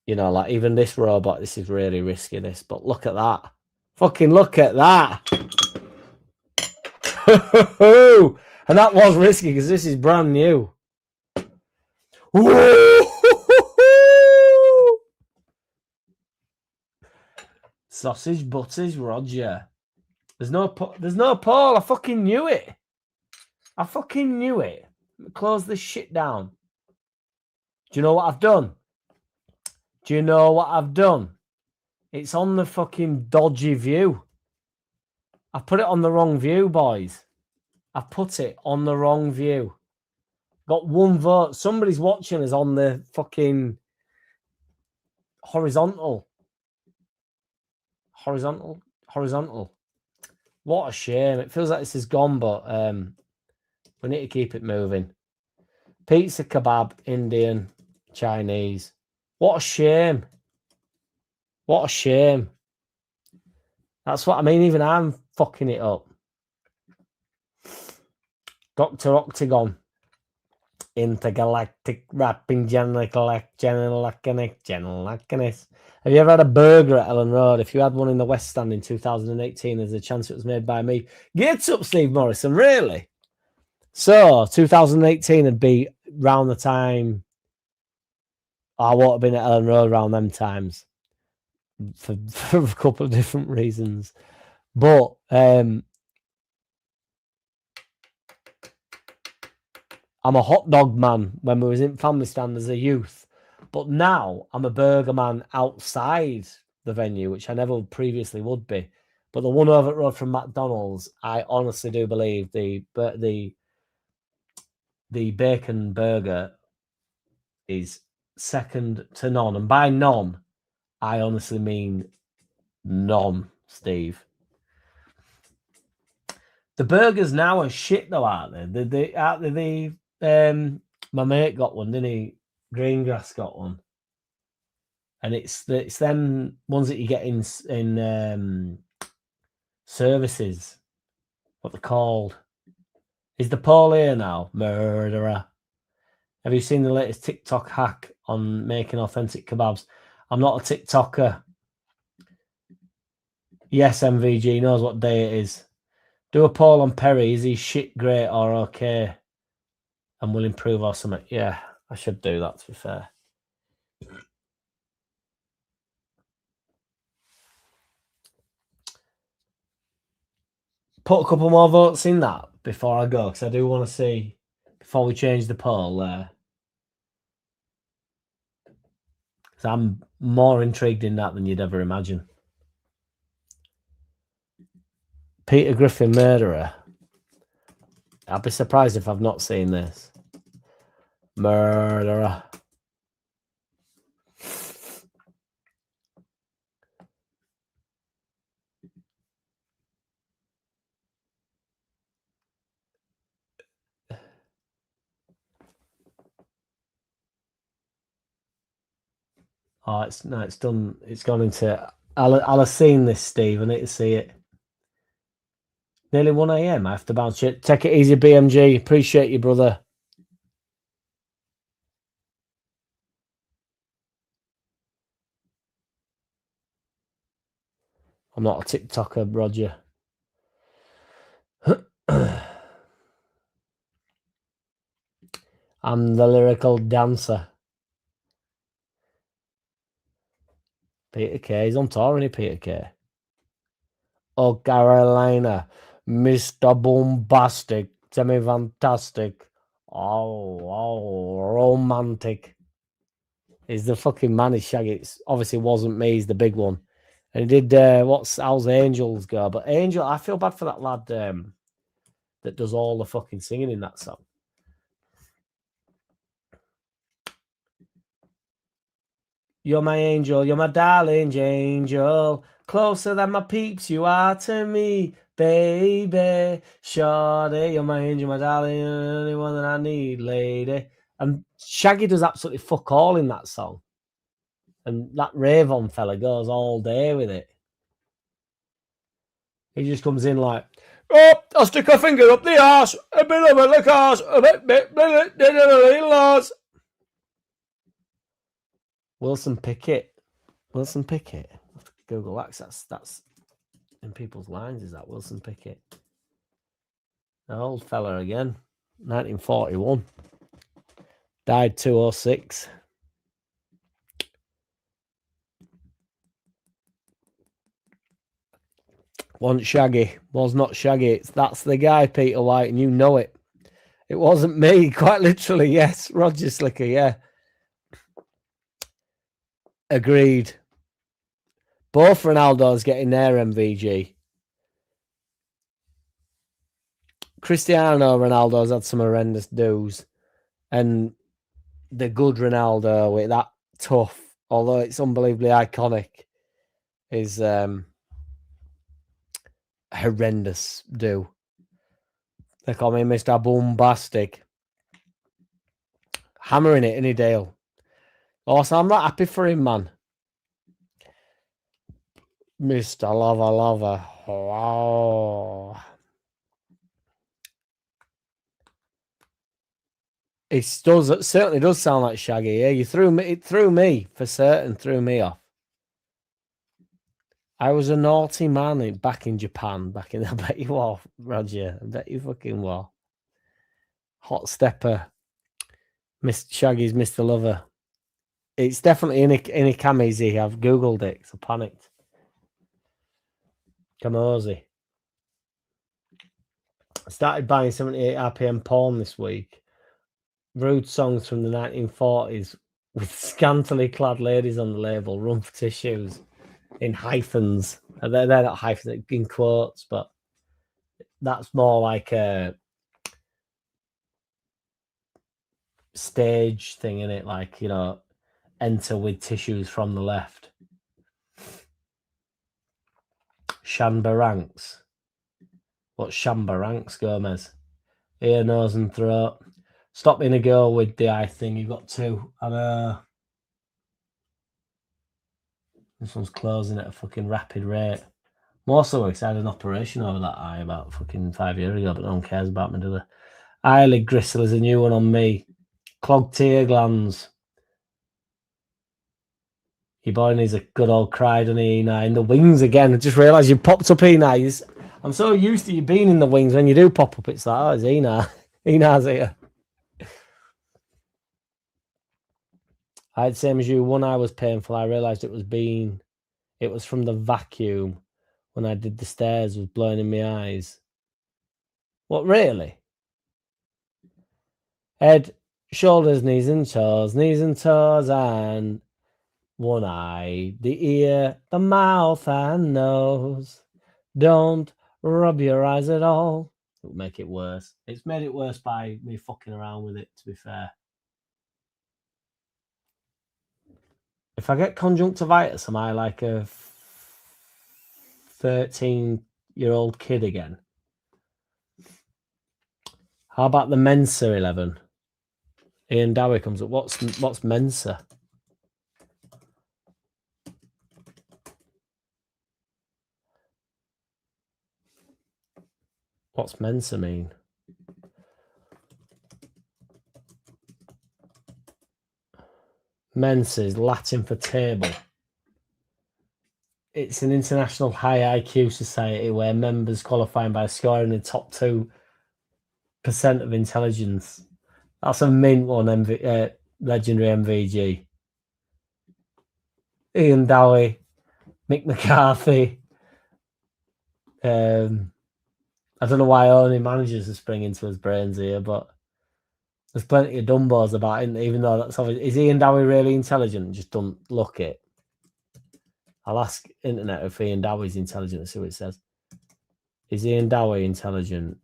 you know, like even this robot, this is really risky, this, but look at that. Fucking look at that. And that was risky because this is brand new. Sausage butters, Roger. There's no Paul. I fucking knew it. I fucking knew it. Close this shit down. Do you know what I've done? Do you know what I've done? It's on the fucking dodgy view. I put it on the wrong view, boys. I've put it on the wrong view. Got 1 vote. Somebody's watching us on the fucking horizontal. Horizontal. What a shame. It feels like this is gone, but we need to keep it moving. Pizza, kebab, Indian, Chinese. What a shame. What a shame. That's what I mean. Even I'm fucking it up. Dr. Octagon. Intergalactic rapping general. Have you ever had a burger at Ellen Road? If you had one in the West Stand in 2018, there's a chance it was made by me. Get up, Steve Morrison, really? So, 2018 would be round the time I won't have been at Ellen Road around them times for a couple of different reasons. But I'm a hot dog man when we was in Family Stand as a youth. But now I'm a burger man outside the venue, which I never previously would be. But the one over the road from McDonald's, I honestly do believe the bacon burger is second to none. And by none, I honestly mean none, Steve. The burgers now are shit though, aren't they? My mate got one, didn't he? Greengrass got one. And it's them ones that you get in services. What they're called. Is the Paul here now? Murderer. Have you seen the latest TikTok hack on making authentic kebabs? I'm not a TikToker. Yes, MVG knows what day it is. Do a poll on Perry. Is he shit, great, or okay? And will improve or something. Yeah, I should do that, to be fair. Put a couple more votes in that before I go, because I do want to see, before we change the poll there. Because I'm more intrigued in that than you'd ever imagine. Peter Griffin Murderer. I'd be surprised if I've not seen this. Murderer. Oh, it's done. It's gone into. I'll have seen this, Steve. I need to see it. Nearly 1 a.m. I have to bounce it. Take it easy, BMG. Appreciate you, brother. I'm not a TikToker, Roger. I'm the lyrical dancer. Peter K. He's on tour, isn't he, Peter K? Oh, Carolina, Mr. Bombastic, semi-fantastic. Oh, romantic. He's the fucking man, is Shaggy. It obviously wasn't me, he's the big one. And he did, how's Angels go? But Angel, I feel bad for that lad that does all the fucking singing in that song. You're my angel, you're my darling angel. Closer than my peeps, you are to me, baby. Shorty, you're my angel, my darling, you're the only one that I need, lady. And Shaggy does absolutely fuck all in that song. And that Ravon fella goes all day with it. He just comes in like, oh, I'll stick a finger up the arse, a bit of the cars, a bit, Wilson Pickett. Wilson Pickett. I have to Google that. That's in people's lines, is that Wilson Pickett? An old fella again. 1941. Died 206. Wasn't Shaggy. Was not Shaggy. That's the guy, Peter White, and you know it. It wasn't me, quite literally, yes. Roger Slicker, yeah. Agreed. Both Ronaldo's getting their MVG. Cristiano Ronaldo's had some horrendous do's. And the good Ronaldo with that tough, although it's unbelievably iconic, is horrendous do. They call me Mr. Bombastic. Hammering it, any Dale. Also, I'm not happy for him, man. Mr. Lover. Wow. It certainly does sound like Shaggy. Yeah, it threw me for certain, threw me off. I was a naughty man back in Japan. I bet you were, Roger. I bet you fucking were. Hot Stepper. Shaggy's Mr. Lover. It's definitely in a Kamizi. I've Googled it, so panicked. Kamosi. I started buying 78 RPM porn this week. Rude songs from the 1940s with scantily clad ladies on the label, run for tissues in hyphens. They're not hyphens, in quotes, but that's more like a stage thing, in it, like, you know, enter with tissues from the left. Shanbaranks. What's Shanbaranks, Gomez? Ear, nose, and throat. Stop being a girl with the eye thing. You've got two. And this one's closing at a fucking rapid rate. More so because I had an operation over that eye about fucking 5 years ago, but no one cares about me, do they? Eyelid gristle is a new one on me. Clogged tear glands. Your boy needs a good old cry, doesn't he, Enai? In the wings again. I just realised you popped up, Enai. I'm so used to you being in the wings. When you do pop up, it's like, oh, it's Enai. Enai's here. I had the same as you. One eye was painful. I realised it was from the vacuum when I did the stairs, was blowing in my eyes. What, really? Head, shoulders, knees and toes, and one eye, the ear, the mouth and nose. Don't rub your eyes at all. It will make it worse. It's made it worse by me fucking around with it, to be fair. If I get conjunctivitis, am I like a 13-year-old kid again? How about the Mensa 11? Ian Dowie comes up. What's Mensa? What's Mensa mean? Mensa is Latin for table. It's an international high IQ society where members qualifying by scoring the top 2% of intelligence. That's a mint one, legendary MVG. Ian Dowie, Mick McCarthy, I don't know why only managers are springing into his brains here, but there's plenty of dumbos about him, even though that's obvious. Is Ian Dowie really intelligent? Just don't look it. I'll ask internet if Ian Dowie's intelligent and see what it says. Is Ian Dowie intelligent?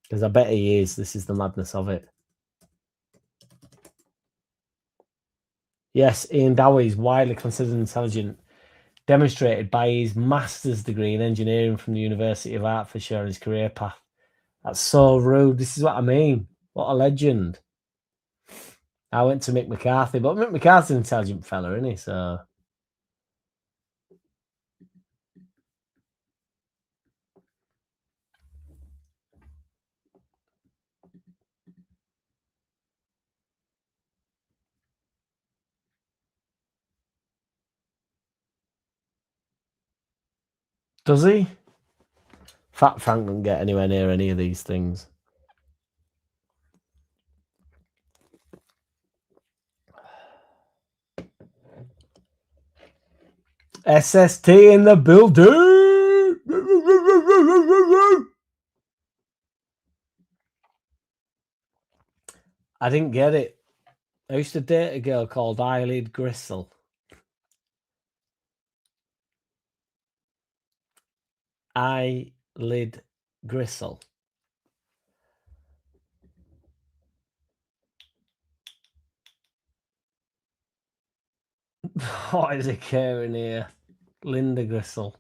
Because I bet he is. This is the madness of it. Yes, Ian Dowie is widely considered intelligent, demonstrated by his master's degree in engineering from the University of Hertfordshire and his career path. That's so rude. This is what I mean. What a legend. I went to Mick McCarthy, but Mick McCarthy's an intelligent fella, isn't he? So does he? Fat Frank doesn't get anywhere near any of these things. SST in the building. I didn't get it. I used to date a girl called Eyelid Gristle. Eyelid Gristle. What is occurring here? Linda Gristle.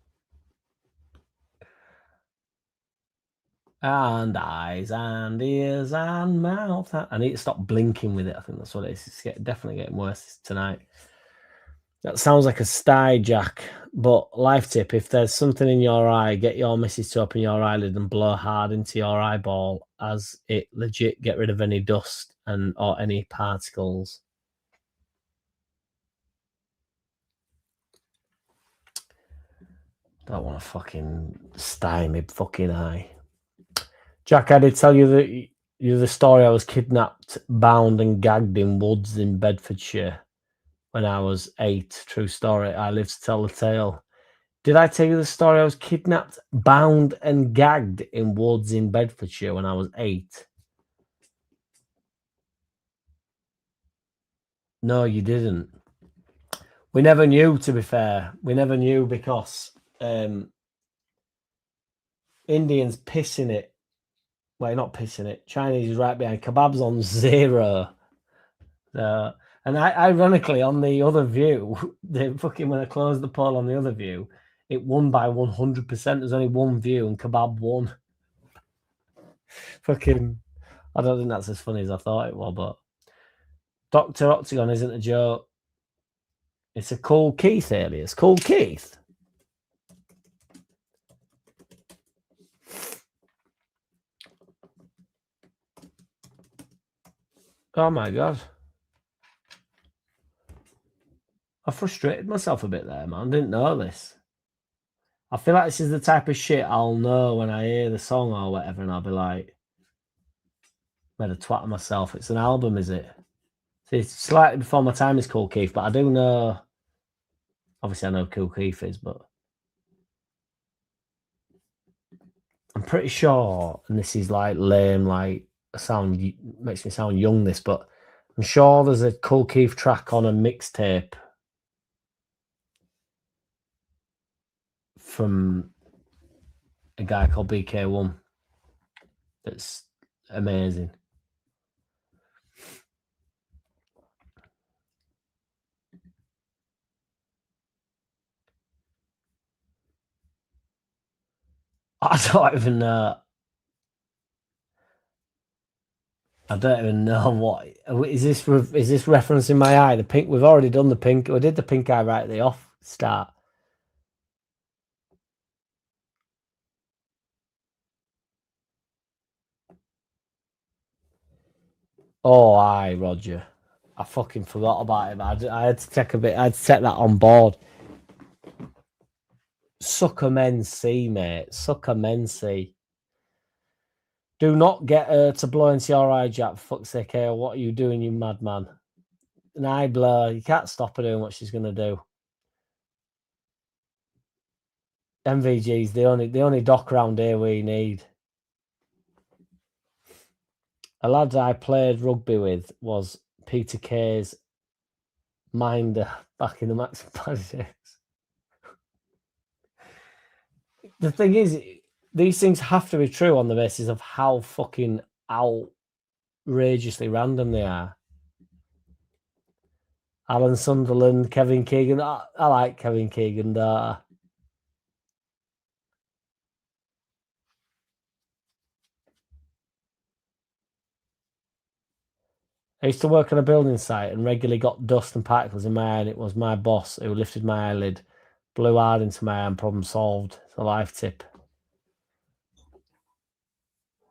And eyes and ears and mouth. I need to stop blinking with it. I think that's what it is. It's definitely getting worse tonight. That sounds like a sty, Jack. But life tip, if there's something in your eye, get your missus to open your eyelid and blow hard into your eyeball, as it legit get rid of any dust or any particles. Don't want to fucking sty my fucking eye. Jack, I did tell you the story. I was kidnapped, bound and gagged in woods in Bedfordshire when I was 8. True story. I live to tell the tale. Did I tell you the story? I was kidnapped, bound and gagged in woods in Bedfordshire when I was 8. No, you didn't. We never knew, to be fair. We never knew because Indians pissing it. Well, not pissing it. Chinese is right behind. Kebab's on 0. And ironically, on the other view, when I closed the poll on the other view, it won by 100%. There's only one view, and Kebab won. Fucking, I don't think that's as funny as I thought it was, but Dr. Octagon isn't a joke. It's a Cool Keith alias. Cool Keith. Oh my God. I frustrated myself a bit there, man. Didn't know this. I feel like this is the type of shit I'll know when I hear the song or whatever, and I'll be like, made a twat of myself. It's an album, is it? See, it's slightly before my time is Cool Keith, but I do know. Obviously, I know Cool Keith is, but I'm pretty sure, and this is like lame, like makes me sound young, this, but I'm sure there's a Cool Keith track on a mixtape from a guy called BK1 that's amazing. I don't even know. I don't even know what is this. Is this referencing my eye? The pink. We've already done the pink. We did the pink eye right at the off start. Oh, aye, Roger. I fucking forgot about him. I had to take a bit. I had to take that on board. Sucker men see, mate. Sucker men see. Do not get her to blow into your eye, Jack. For fuck's sake, hey, what are you doing, you madman? An eye blur. You can't stop her doing what she's going to do. MVG's the only doc around here we need. A lad I played rugby with was Peter Kay's minder back in the Max days. The thing is, these things have to be true on the basis of how fucking outrageously random they are. Alan Sunderland, Kevin Keegan. I like Kevin Keegan, don't I? I used to work on a building site and regularly got dust and particles in my eye, and it was my boss who lifted my eyelid, blew hard into my eye, and problem solved. It's a life tip.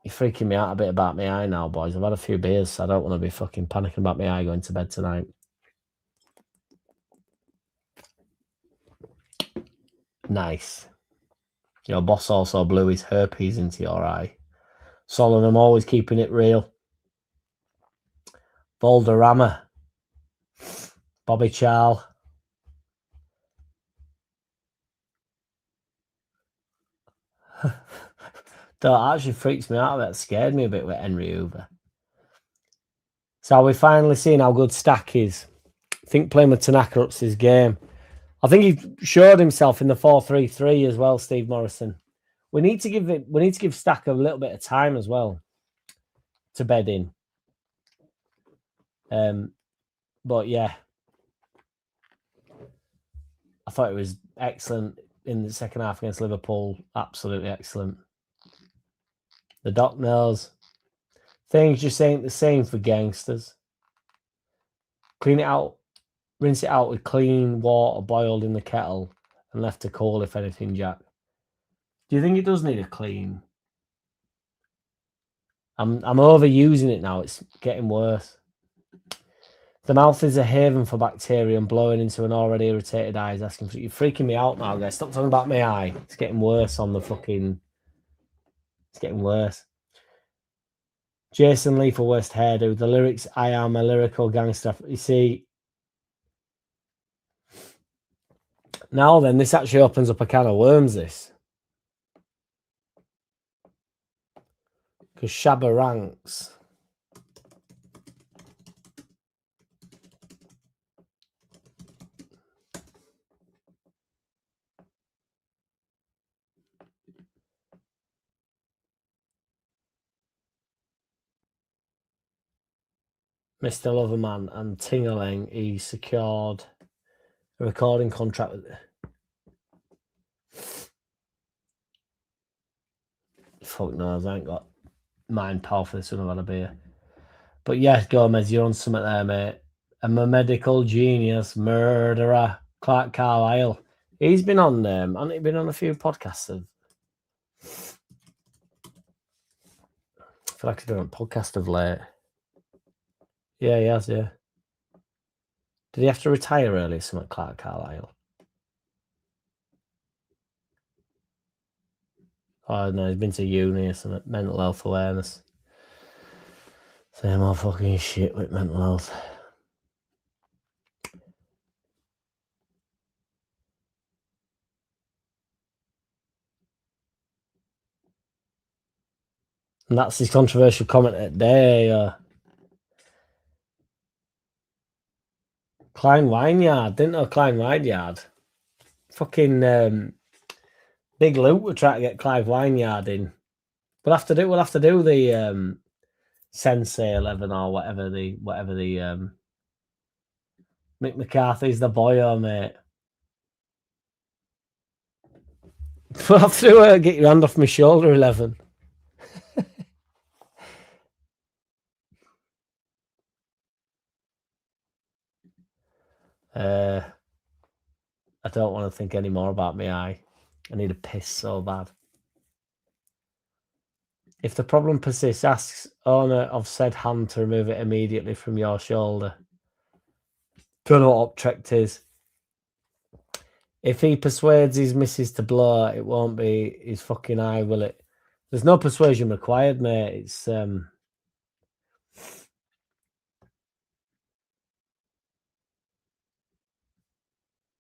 You're freaking me out a bit about my eye now, boys. I've had a few beers, so I don't want to be fucking panicking about my eye going to bed tonight. Nice. Your boss also blew his herpes into your eye. Solon, I'm always keeping it real. Valderrama. Bobby Charl. That actually freaks me out. That scared me a bit with Henry Hoover. So we're finally seeing how good Stack is. I think playing with Tanaka ups his game. I think he showed himself in the 4-3-3 as well, Steve Morrison. We need to give Stack a little bit of time as well to bed in. But yeah, I thought it was excellent in the second half against Liverpool. Absolutely excellent. The doc knows. Things just ain't the same for gangsters. Clean it out. Rinse it out with clean water boiled in the kettle and left to cool, if anything, Jack. Do you think it does need a clean? I'm overusing it now. It's getting worse. The mouth is a haven for bacteria, and blowing into an already irritated eye is asking for... You're freaking me out now, guys. Stop talking about my eye. It's getting worse on the fucking... It's getting worse. Jason Lee for Worst Hairdo. The lyrics, I am a lyrical gangster. You see... Now then, this actually opens up a can of worms, this. Because Shabba Ranks... Mr. Loverman and Tingaling, he secured a recording contract with... Fuck knows, I ain't got mind power for this one. I've had a beer. But yeah, Gomez, you're on something there, mate. I'm a medical genius, murderer, Clark Carlisle. He's been on, hasn't he been on a few podcasts? I feel like he's been on a podcast of late. Yeah, he has, yeah. Did he have to retire early, something, Clark Carlisle? Oh, no, he's been to uni or something, mental health awareness. Same old fucking shit with mental health. And that's his controversial comment today. Klein Wineyard. Didn't know Klein Wineyard. Fucking Big Luke were trying to get Clive Wineyard in. We'll have to do the Sensei 11 or whatever the Mick McCarthy's the boyo, mate. We'll have to get your hand off my shoulder 11. I don't want to think any more about my eye. I need a piss so bad. If the problem persists, ask owner of said hand to remove it immediately from your shoulder. Don't know what Optrect is. If he persuades his missus to blow, it won't be his fucking eye, will it? There's no persuasion required, mate. It's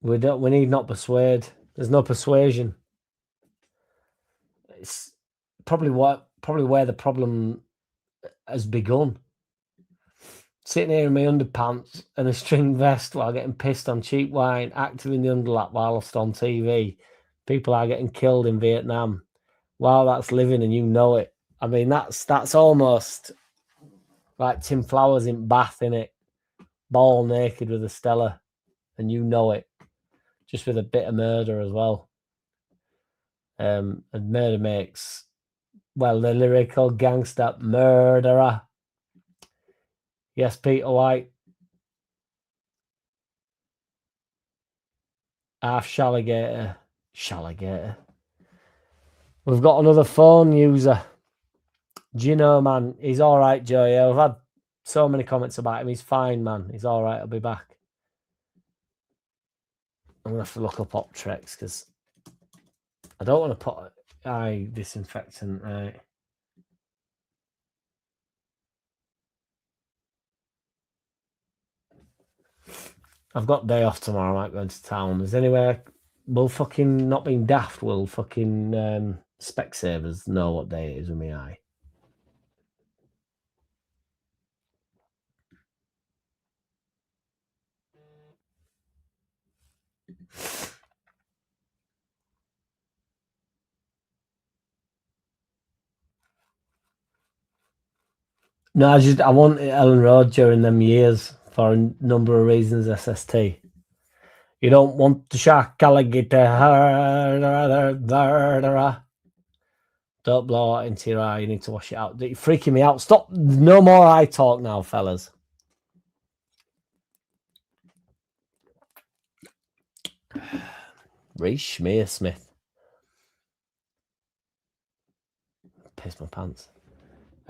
we need not persuade. There's no persuasion. it's probably where the problem has begun. Sitting here in my underpants and a string vest while getting pissed on cheap wine, active in the underlap whilst on TV. People are getting killed in Vietnam. Wow, that's living and you know it. I mean, that's almost like Tim Flowers in Bath, innit? Ball naked with a Stella, and you know it. Just with a bit of murder as well. And murder makes, well, the lyrical gangster murderer. Yes, Peter White. Half Shalligator. Shalligator. We've got another phone user. Gino, man. He's all right, Joe. Yeah, we've had so many comments about him. He's fine, man. He's all right. I'll be back. I'm going to have to look up Optrex because I don't want to put eye disinfectant, right? I've got day off tomorrow. I might go into town. Is anywhere... Will fucking not being daft, will fucking Specsavers know what day it is with my eye? No, I want Ellen Road during them years for a number of reasons, SST. You don't want the shark alligator. Don't blow it into your eye. You need to wash it out. You're freaking me out. Stop. No more eye talk now, fellas. Reece Smith. Piss my pants.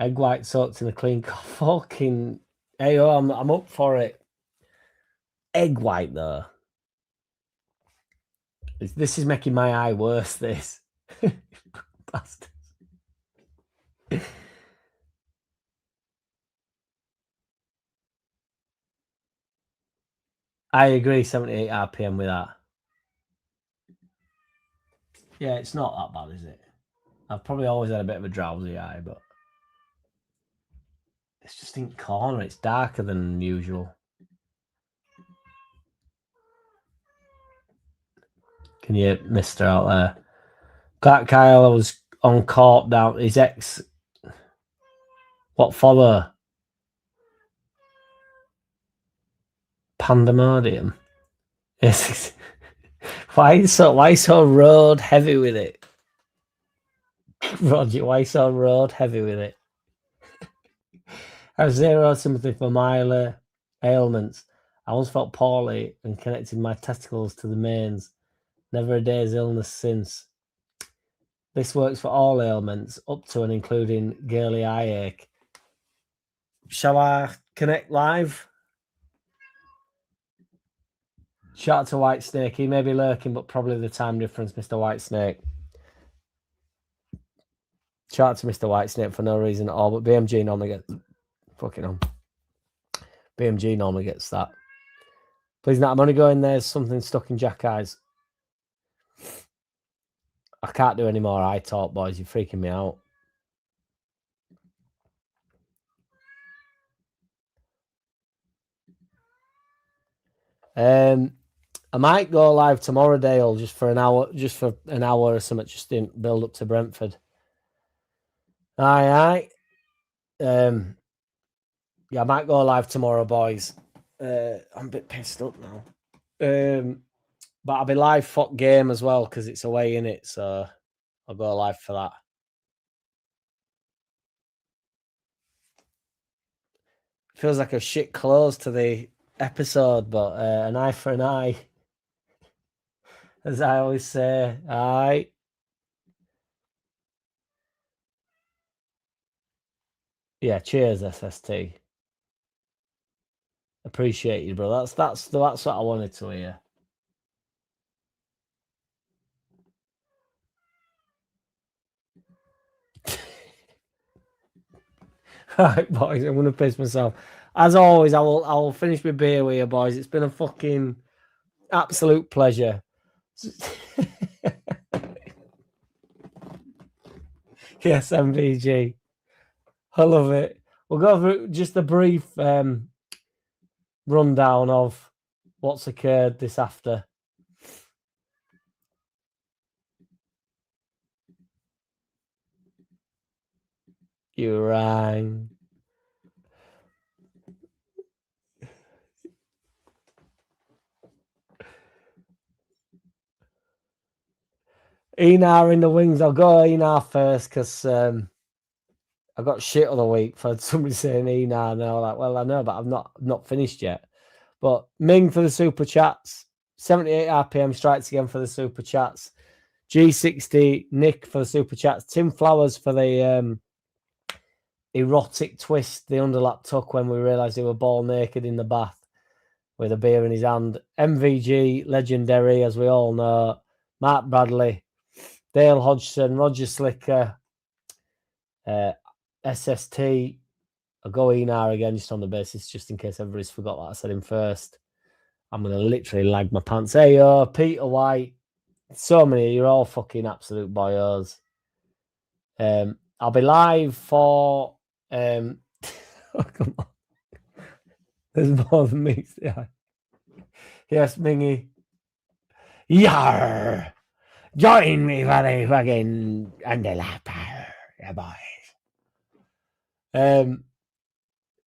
Egg white soaked in a clean fucking... Hey, I'm up for it. Egg white, though. This is making my eye worse, this. Bastards. I agree, 78 RPM with that. Yeah, it's not that bad, is it? I've probably always had a bit of a drowsy eye, but it's just in corner. It's darker than usual. Can you mister out there? Clark Kyle was on court down his ex. What follow? Pandemonium. Yes. Why so road heavy with it? Roger, why so road heavy with it? I have zero sympathy for my ailments. I once felt poorly and connected my testicles to the mains. Never a day's illness since. This works for all ailments, up to and including girly eye ache. Shall I connect live? Shout out to White Snake. He may be lurking, but probably the time difference, Mr. White Snake. Shout out to Mr. White Snake for no reason at all, but BMG normally gets... Fucking on. BMG normally gets that. Please, not. I'm only going there's something stuck in Jack eyes. I can't do any more eye talk, boys. You're freaking me out. I might go live tomorrow, Dale, just for an hour or something, just in build up to Brentford. Aye. Yeah, I might go live tomorrow, boys. I'm a bit pissed up now. But I'll be live for game as well because it's away in it, so I'll go live for that. Feels like a shit close to the episode, but an eye for an eye, as I always say. Aye. Yeah, cheers, SST. Appreciate you, bro. That's what I wanted to hear. Right, boys, I'm gonna piss myself. As always, I will finish my beer with you, boys. It's been a fucking absolute pleasure. Yes, MVG. I love it. We'll go through just a brief rundown of what's occurred this after. You rang. Enar in the wings. I'll go Enar first because I got shit of the week for somebody saying Enar, and I was like, well, I know, but I've not finished yet. But Ming for the super chats. 78 RPM strikes again for the super chats. G60 Nick for the super chats. Tim Flowers for the erotic twist, the underlap tuck when we realised he were ball naked in the bath with a beer in his hand. MVG, legendary, as we all know. Mark Bradley, Dale Hodgson, Roger Slicker, SST. I'll go Enar again, just on the basis, just in case everybody's forgot that I said him first. I'm going to literally lag my pants. Hey, Peter White. So many. You're all fucking absolute boyos. I'll be live for... oh, come on. There's more than me. Yeah. Yes, Mingy. Yarr! Join me for the fucking underlap. Yeah, boys.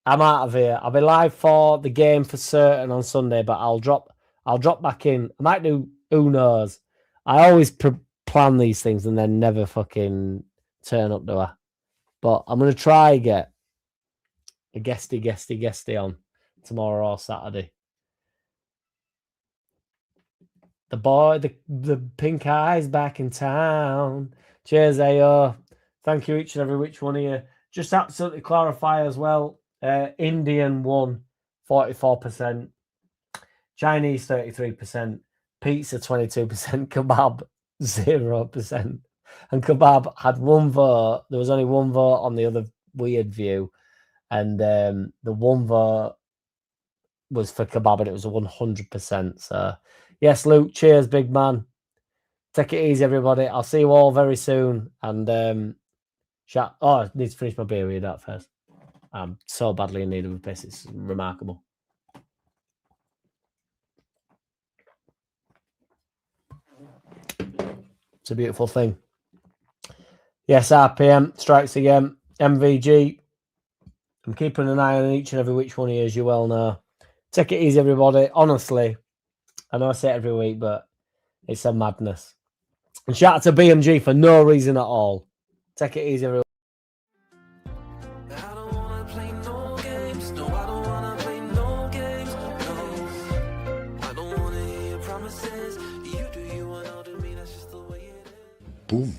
I'm out of here. I'll be live for the game for certain on Sunday, but I'll drop back in. I might do, who knows? I always plan these things and then never fucking turn up, do I? But I'm going to try get a guesty on tomorrow or Saturday. The boy, the pink eyes back in town. Cheers, AO. Thank you each and every which one of you. Just absolutely clarify as well. Indian won 44%. Chinese 33%. Pizza 22%. Kebab 0%. And kebab had one vote. There was only one vote on the other weird view. And the one vote was for kebab and it was 100%. So, yes, Luke, cheers, big man. Take it easy, everybody. I'll see you all very soon. And chat. Oh, I need to finish my beer with that first. I'm so badly in need of a piss. It's remarkable. It's a beautiful thing. Yes, RPM strikes again. MVG. I'm keeping an eye on each and every which one of you, as you well know. Take it easy, everybody. Honestly, I know I say it every week, but it's a madness. And shout out to BMG for no reason at all. Take it easy, everyone. Boom.